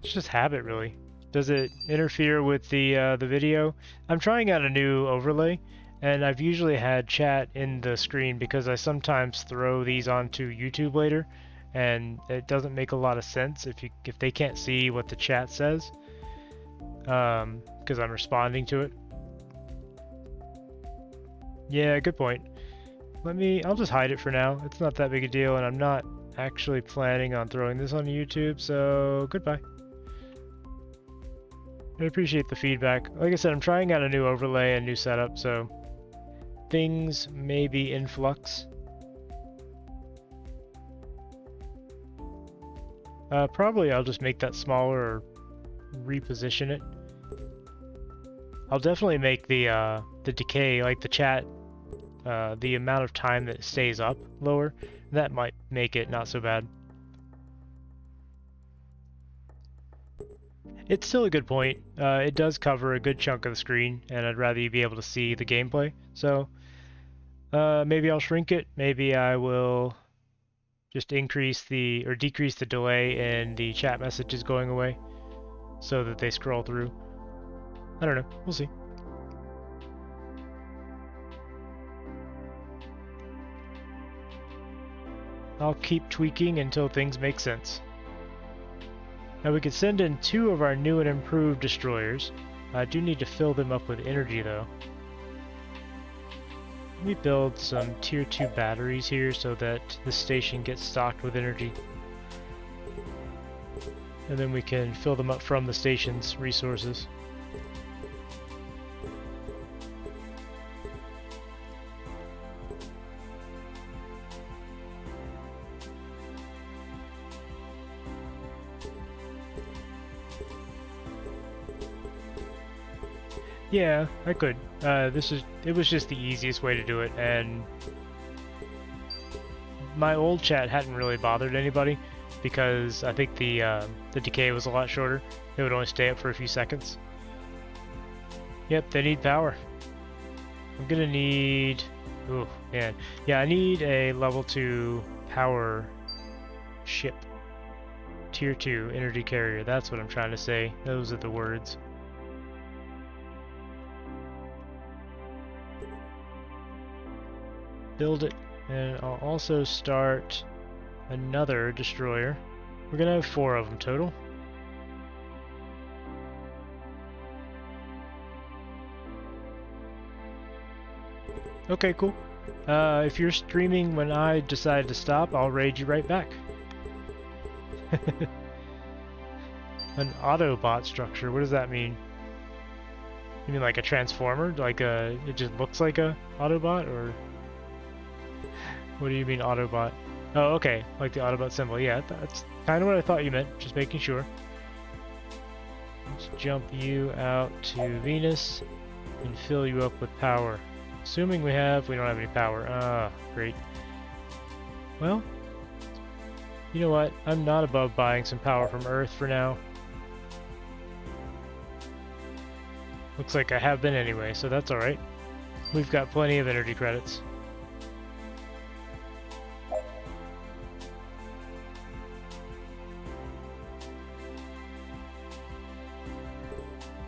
It's just habit, really. Does it interfere with the video? I'm trying out a new overlay, and I've usually had chat in the screen because I sometimes throw these onto YouTube later, and it doesn't make a lot of sense if they can't see what the chat says, because I'm responding to it. Yeah, good point. I'll just hide it for now. It's not that big a deal, and I'm not actually planning on throwing this on YouTube, so goodbye. I appreciate the feedback. Like I said, I'm trying out a new overlay and new setup, so things may be in flux. Probably I'll just make that smaller or reposition it. I'll definitely make the decay, like the chat, the amount of time that it stays up lower. That might make it not so bad. It's still a good point. It does cover a good chunk of the screen, and I'd rather you be able to see the gameplay. So maybe I'll shrink it. Maybe I will just decrease the delay in the chat messages going away so that they scroll through. I don't know. We'll see. I'll keep tweaking until things make sense. Now we could send in 2 of our new and improved destroyers. I do need to fill them up with energy though. Let me build some tier 2 batteries here so that the station gets stocked with energy. And then we can fill them up from the station's resources. Yeah, I could. It was just the easiest way to do it, and my old chat hadn't really bothered anybody because I think the decay was a lot shorter. It would only stay up for a few seconds. Yep, they need power. I'm gonna need... Oh, man. Yeah, I need a level 2 power ship. Tier 2 energy carrier, that's what I'm trying to say. Those are the words. Build it, and I'll also start another destroyer. We're gonna have 4 of them total. Okay, cool. If you're streaming when I decide to stop, I'll raid you right back. An Autobot structure, what does that mean? You mean like a transformer? Like it just looks like a Autobot, or what do you mean Autobot? Oh, okay, like the Autobot symbol. Yeah, that's kind of what I thought you meant, just making sure. Let's jump you out to Venus and fill you up with power. Assuming we don't have any power. Ah, great. Well, you know what? I'm not above buying some power from Earth for now. Looks like I have been anyway, so that's alright. We've got plenty of energy credits.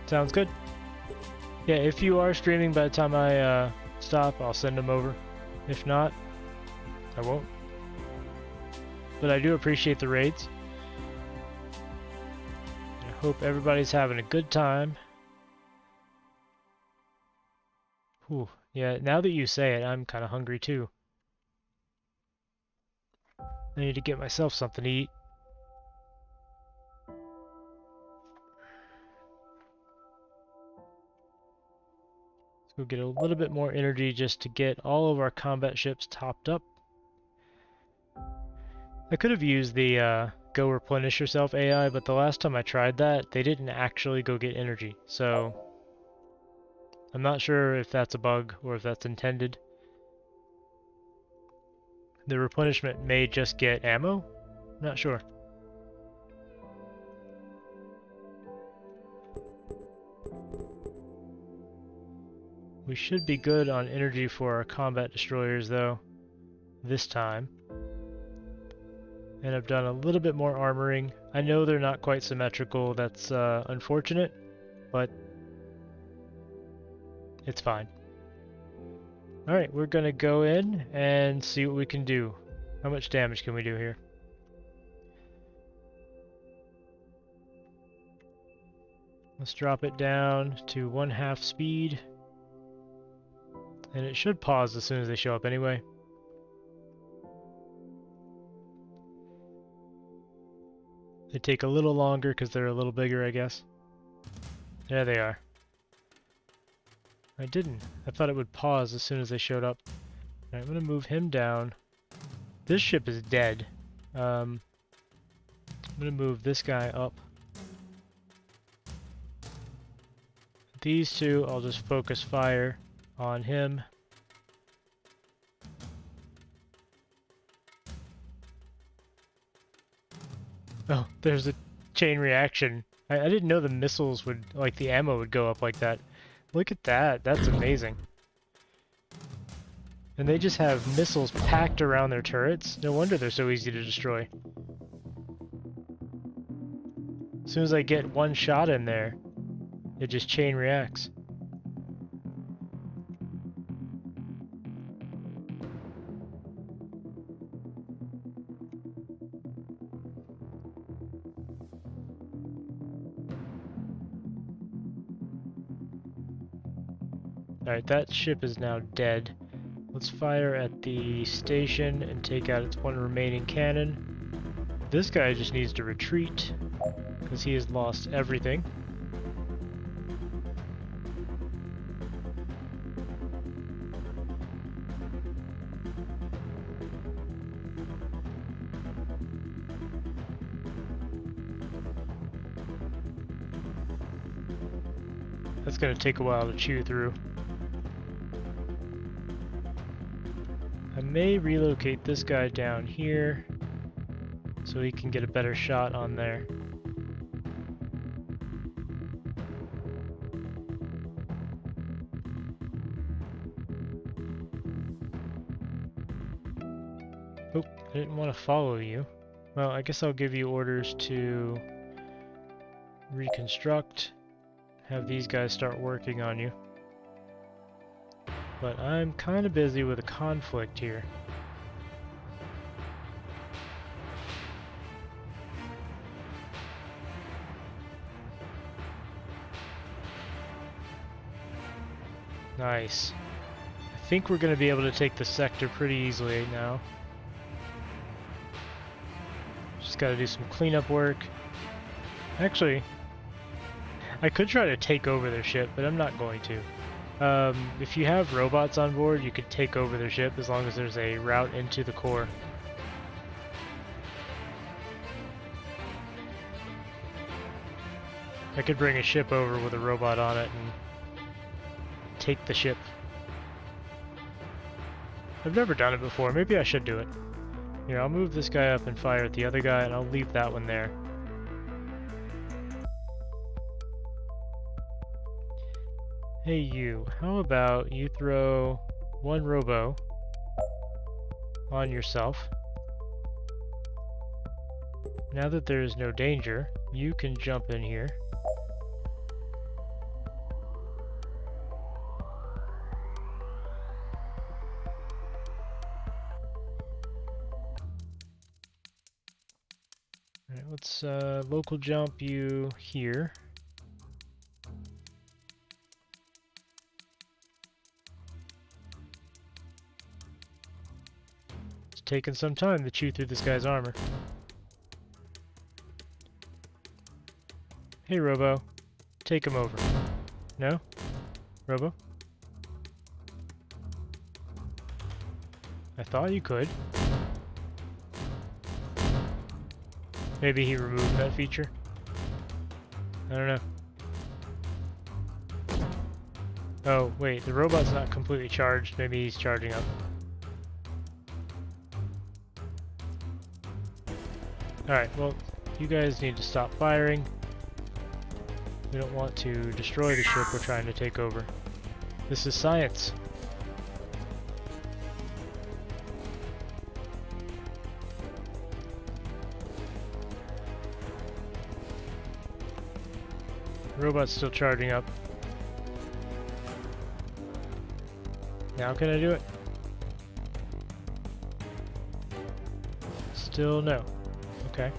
Sounds good. Yeah, if you are streaming by the time I stop, I'll send them over. If not, I won't. But I do appreciate the raids. I hope everybody's having a good time. Whew. Yeah, now that you say it, I'm kind of hungry too. I need to get myself something to eat. Let's go get a little bit more energy just to get all of our combat ships topped up. I could have used the go replenish yourself AI, but the last time I tried that, they didn't actually go get energy, so I'm not sure if that's a bug or if that's intended. The replenishment may just get ammo? Not sure. We should be good on energy for our combat destroyers though, this time. And I've done a little bit more armoring. I know they're not quite symmetrical, that's unfortunate, but it's fine. Alright, we're gonna go in and see what we can do. How much damage can we do here? Let's drop it down to 1/2 speed. And it should pause as soon as they show up anyway. They take a little longer because they're a little bigger, I guess. There they are. I didn't. I thought it would pause as soon as they showed up. Right, I'm going to move him down. This ship is dead. I'm going to move this guy up. These 2, I'll just focus fire on him. Oh, there's a chain reaction. I didn't know the missiles would, like the ammo would go up like that. Look at that, that's amazing. And they just have missiles packed around their turrets. No wonder they're so easy to destroy. As soon as I get one shot in there, it just chain reacts. Alright, that ship is now dead. Let's fire at the station and take out its one remaining cannon. This guy just needs to retreat, because he has lost everything. That's going to take a while to chew through. I may relocate this guy down here so he can get a better shot on there. Oh, I didn't want to follow you. Well, I guess I'll give you orders to reconstruct, have these guys start working on you. But I'm kind of busy with a conflict here. Nice. I think we're going to be able to take the sector pretty easily now. Just got to do some cleanup work. Actually, I could try to take over their ship, but I'm not going to. If you have robots on board, you could take over their ship as long as there's a route into the core. I could bring a ship over with a robot on it and take the ship. I've never done it before. Maybe I should do it. Here, I'll move this guy up and fire at the other guy, and I'll leave that one there. Hey you, how about you throw one robo on yourself. Now that there is no danger, you can jump in here. Alright, let's local jump you here. It's taken some time to chew through this guy's armor. Hey Robo, take him over. No? Robo? I thought you could. Maybe he removed that feature? I don't know. Oh, wait, the robot's not completely charged. Maybe he's charging up. Alright, well, you guys need to stop firing. We don't want to destroy the ship we're trying to take over. This is science. The robot's still charging up. Now can I do it? Still no. Okay.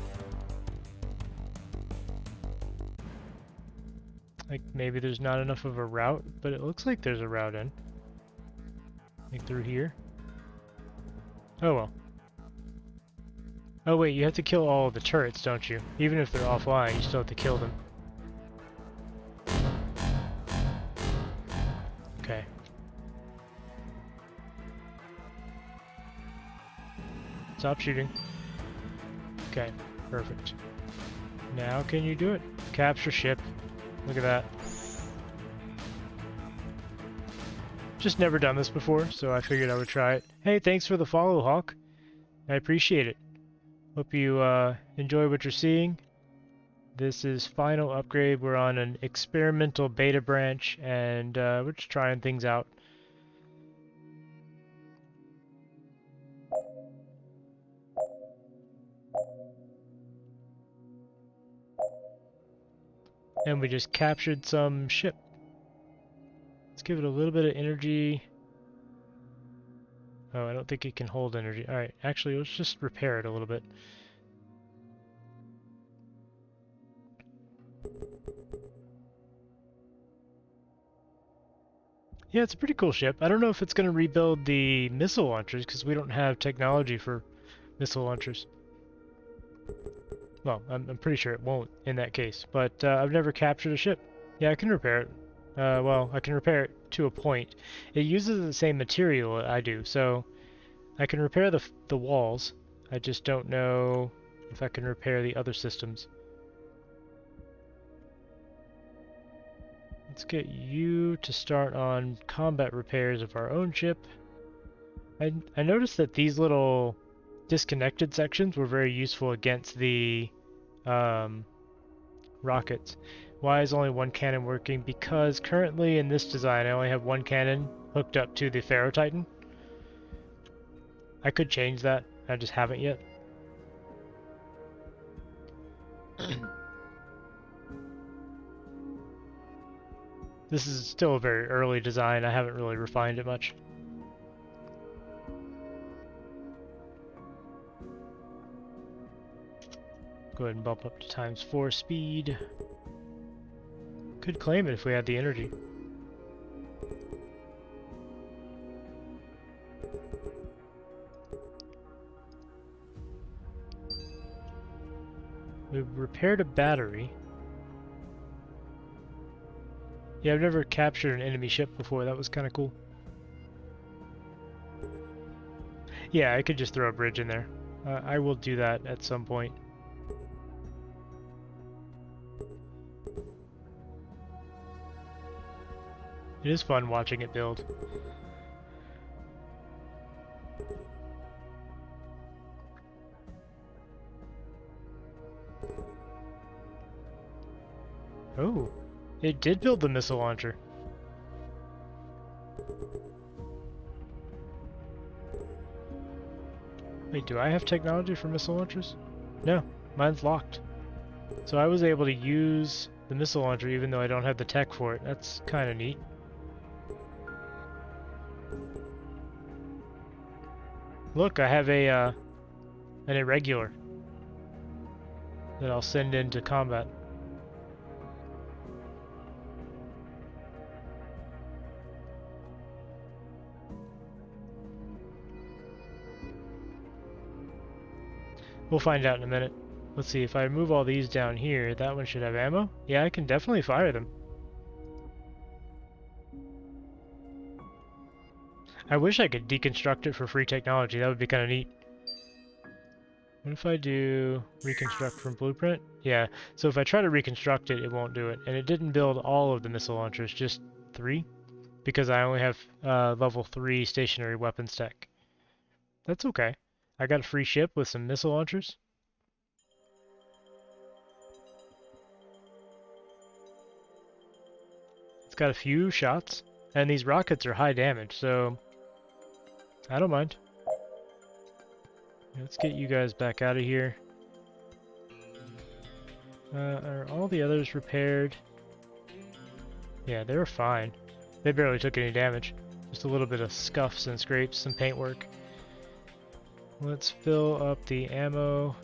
Like maybe there's not enough of a route, but it looks like there's a route in. Like through here. Oh well. Oh wait, you have to kill all of the turrets, don't you? Even if they're offline, you still have to kill them. Okay. Stop shooting. Okay, perfect. Now can you do it? Capture ship. Look at that. Just never done this before, so I figured I would try it. Hey, thanks for the follow, Hawk. I appreciate it. Hope you enjoy what you're seeing. This is final upgrade. We're on an experimental beta branch, and we're just trying things out. And we just captured some ship. Let's give it a little bit of energy. Oh, I don't think it can hold energy. Alright, actually, let's just repair it a little bit. Yeah, it's a pretty cool ship. I don't know if it's going to rebuild the missile launchers because we don't have technology for missile launchers. Well, I'm pretty sure it won't in that case, but I've never captured a ship. Yeah, I can repair it. Well, I can repair it to a point. It uses the same material I do, so I can repair the walls. I just don't know if I can repair the other systems. Let's get you to start on combat repairs of our own ship. I noticed that these little disconnected sections were very useful against the rockets. Why is only one cannon working? Because currently in this design I only have one cannon hooked up to the Pharaoh Titan. I could change that, I just haven't yet. This is still a very early design, I haven't really refined it much. Go ahead and bump up to ×4 speed. Could claim it if we had the energy. We repaired a battery. Yeah, I've never captured an enemy ship before, that was kind of cool. Yeah, I could just throw a bridge in there. I will do that at some point. It is fun watching it build. Oh, it did build the missile launcher. Wait, do I have technology for missile launchers? No, mine's locked. So I was able to use the missile launcher even though I don't have the tech for it. That's kind of neat. Look, I have an irregular that I'll send into combat. We'll find out in a minute. Let's see, if I move all these down here, that one should have ammo? Yeah, I can definitely fire them. I wish I could deconstruct it for free technology, that would be kind of neat. What if I do reconstruct from blueprint? Yeah, so if I try to reconstruct it, it won't do it. And it didn't build all of the missile launchers, just 3, because I only have level 3 stationary weapons tech. That's okay. I got a free ship with some missile launchers. It's got a few shots, and these rockets are high damage, so I don't mind. Let's get you guys back out of here. Are all the others repaired? Yeah, they were fine. They barely took any damage. Just a little bit of scuffs and scrapes, some paintwork. Let's fill up the ammo.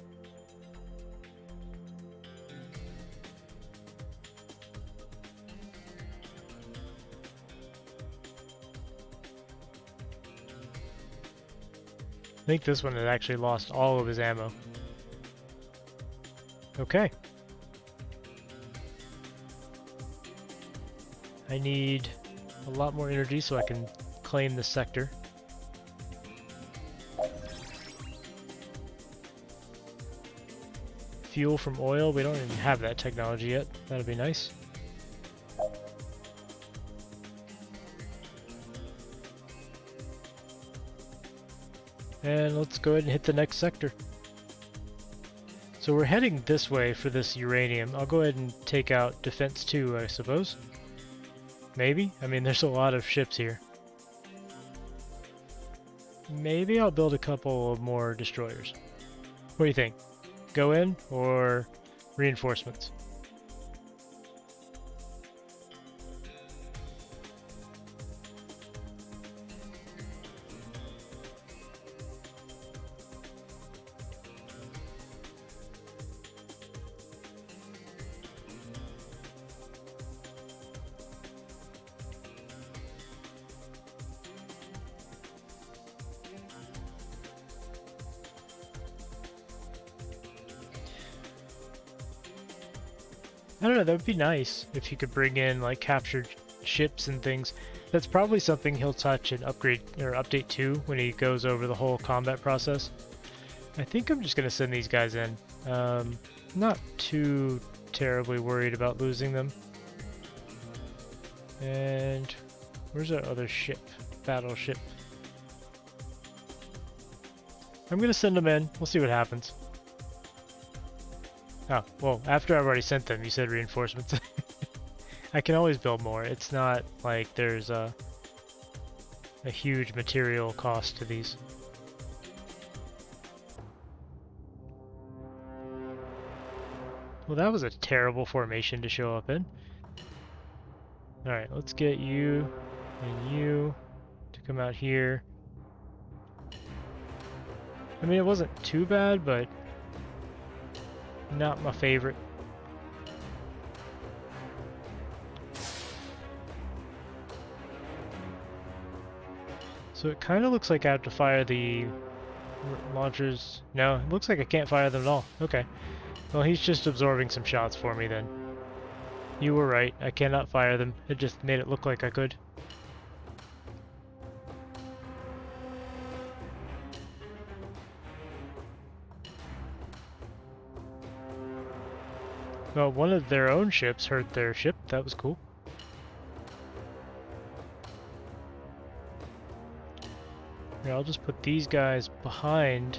I think this one had actually lost all of his ammo. Okay. I need a lot more energy so I can claim this sector. Fuel from oil, we don't even have that technology yet. That'd be nice. And let's go ahead and hit the next sector. So we're heading this way for this uranium. I'll go ahead and take out Defense 2, I suppose. Maybe? I mean, there's a lot of ships here. Maybe I'll build a couple of more destroyers. What do you think? Go in or reinforcements? I don't know, that would be nice if you could bring in like captured ships and things. That's probably something he'll touch and upgrade or update to when he goes over the whole combat process. I think I'm just gonna send these guys in. Not too terribly worried about losing them. And where's our other ship? Battleship. I'm gonna send them in. We'll see what happens. Oh, well, after I've already sent them, you said reinforcements. I can always build more. It's not like there's a huge material cost to these. Well, that was a terrible formation to show up in. Alright, let's get you and you to come out here. I mean, it wasn't too bad, but not my favorite. So it kind of looks like I have to fire the launchers. No, it looks like I can't fire them at all. Okay. Well, he's just absorbing some shots for me then. You were right. I cannot fire them. It just made it look like I could. Well, one of their own ships hurt their ship. That was cool. Here, I'll just put these guys behind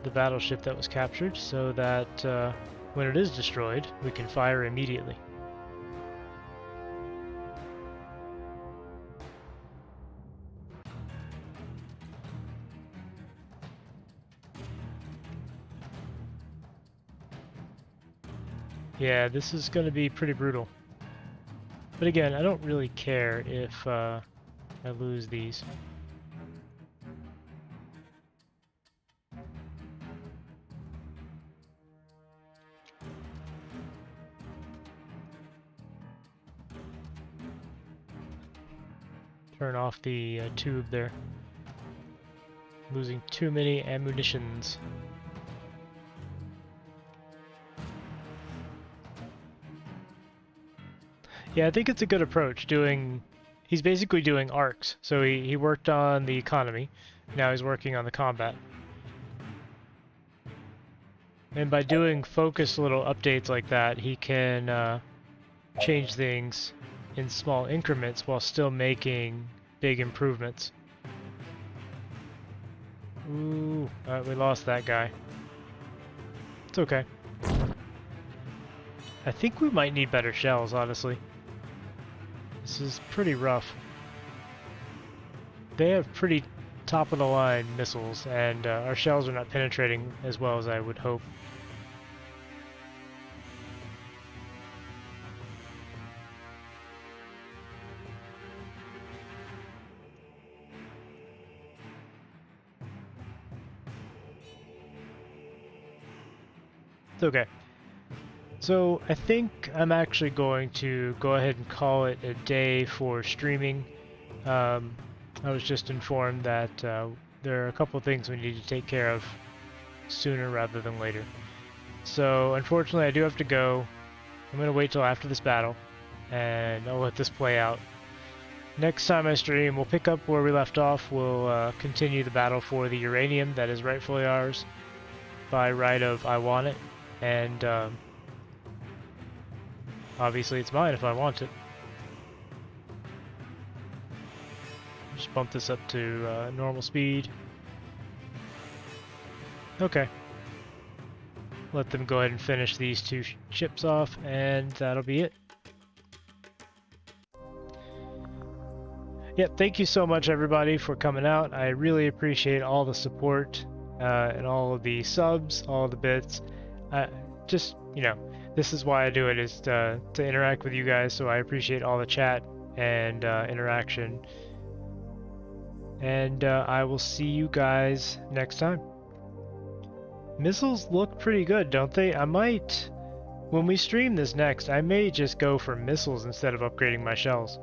the battleship that was captured so that when it is destroyed, we can fire immediately. Yeah, this is going to be pretty brutal. But again, I don't really care if I lose these. Turn off the tube there. Losing too many ammunitions. Yeah, I think it's a good approach doing... He's basically doing arcs. So he worked on the economy. Now he's working on the combat. And by doing focused little updates like that, he can change things in small increments while still making big improvements. Ooh, we lost that guy. It's okay. I think we might need better shells, honestly. This is pretty rough. They have pretty top-of-the-line missiles, and our shells are not penetrating as well as I would hope. It's okay. So I think I'm actually going to go ahead and call it a day for streaming. I was just informed that there are a couple things we need to take care of sooner rather than later. So unfortunately I do have to go. I'm going to wait till after this battle and I'll let this play out. Next time I stream, we'll pick up where we left off. We'll continue the battle for the uranium that is rightfully ours by right of I want it. And obviously it's mine if I want it. Just bump this up to normal speed. Okay. Let them go ahead and finish these two ships off, and that'll be it. Yep, thank you so much everybody for coming out. I really appreciate all the support and all of the subs, all the bits. Just, you know, this is why I do it, is to interact with you guys, so I appreciate all the chat and interaction. And I will see you guys next time. Missiles look pretty good, don't they? I might, when we stream this next, I may just go for missiles instead of upgrading my shells.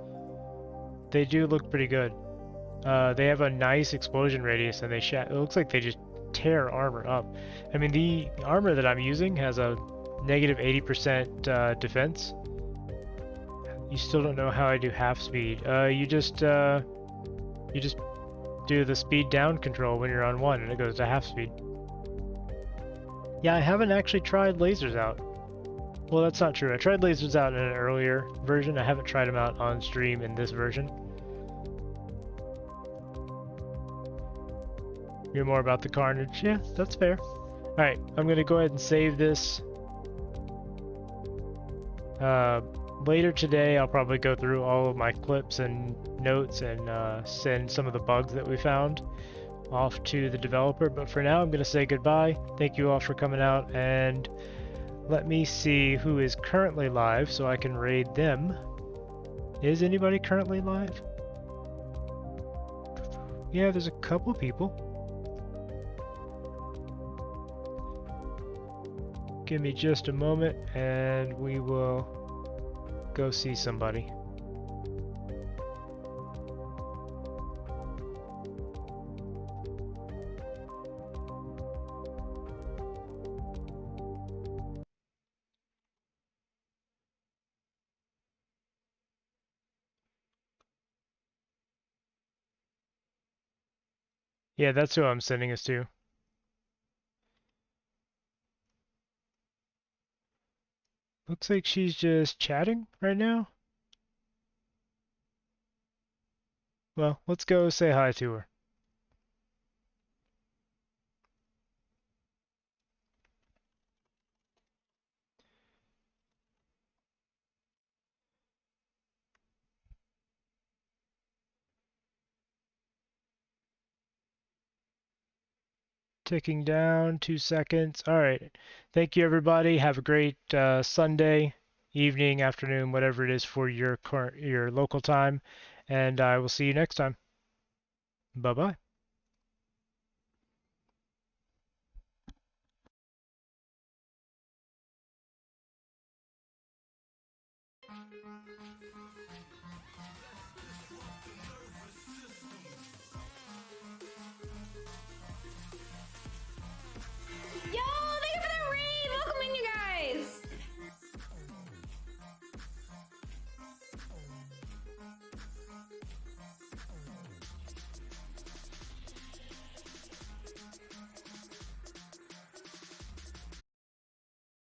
They do look pretty good. They have a nice explosion radius, and it looks like they just tear armor up. I mean, the armor that I'm using has a negative 80% defense. You still don't know how I do half speed. You just do the speed down control when you're on 1 and it goes to half speed. Yeah, I haven't actually tried lasers out. Well, that's not true. I tried lasers out in an earlier version. I haven't tried them out on stream in this version. You're more about the carnage. Yeah, that's fair. Alright, I'm going to go ahead and save this. Later today, I'll probably go through all of my clips and notes and send some of the bugs that we found off to the developer. But for now, I'm going to say goodbye. Thank you all for coming out, and let me see who is currently live so I can raid them. Is anybody currently live? Yeah, there's a couple people. Give me just a moment and we will go see somebody. Yeah, that's who I'm sending us to. Looks like she's just chatting right now. Well, let's go say hi to her. Ticking down, 2 seconds. All right. Thank you, everybody. Have a great Sunday, evening, afternoon, whatever it is for your local time. And I will see you next time. Bye-bye.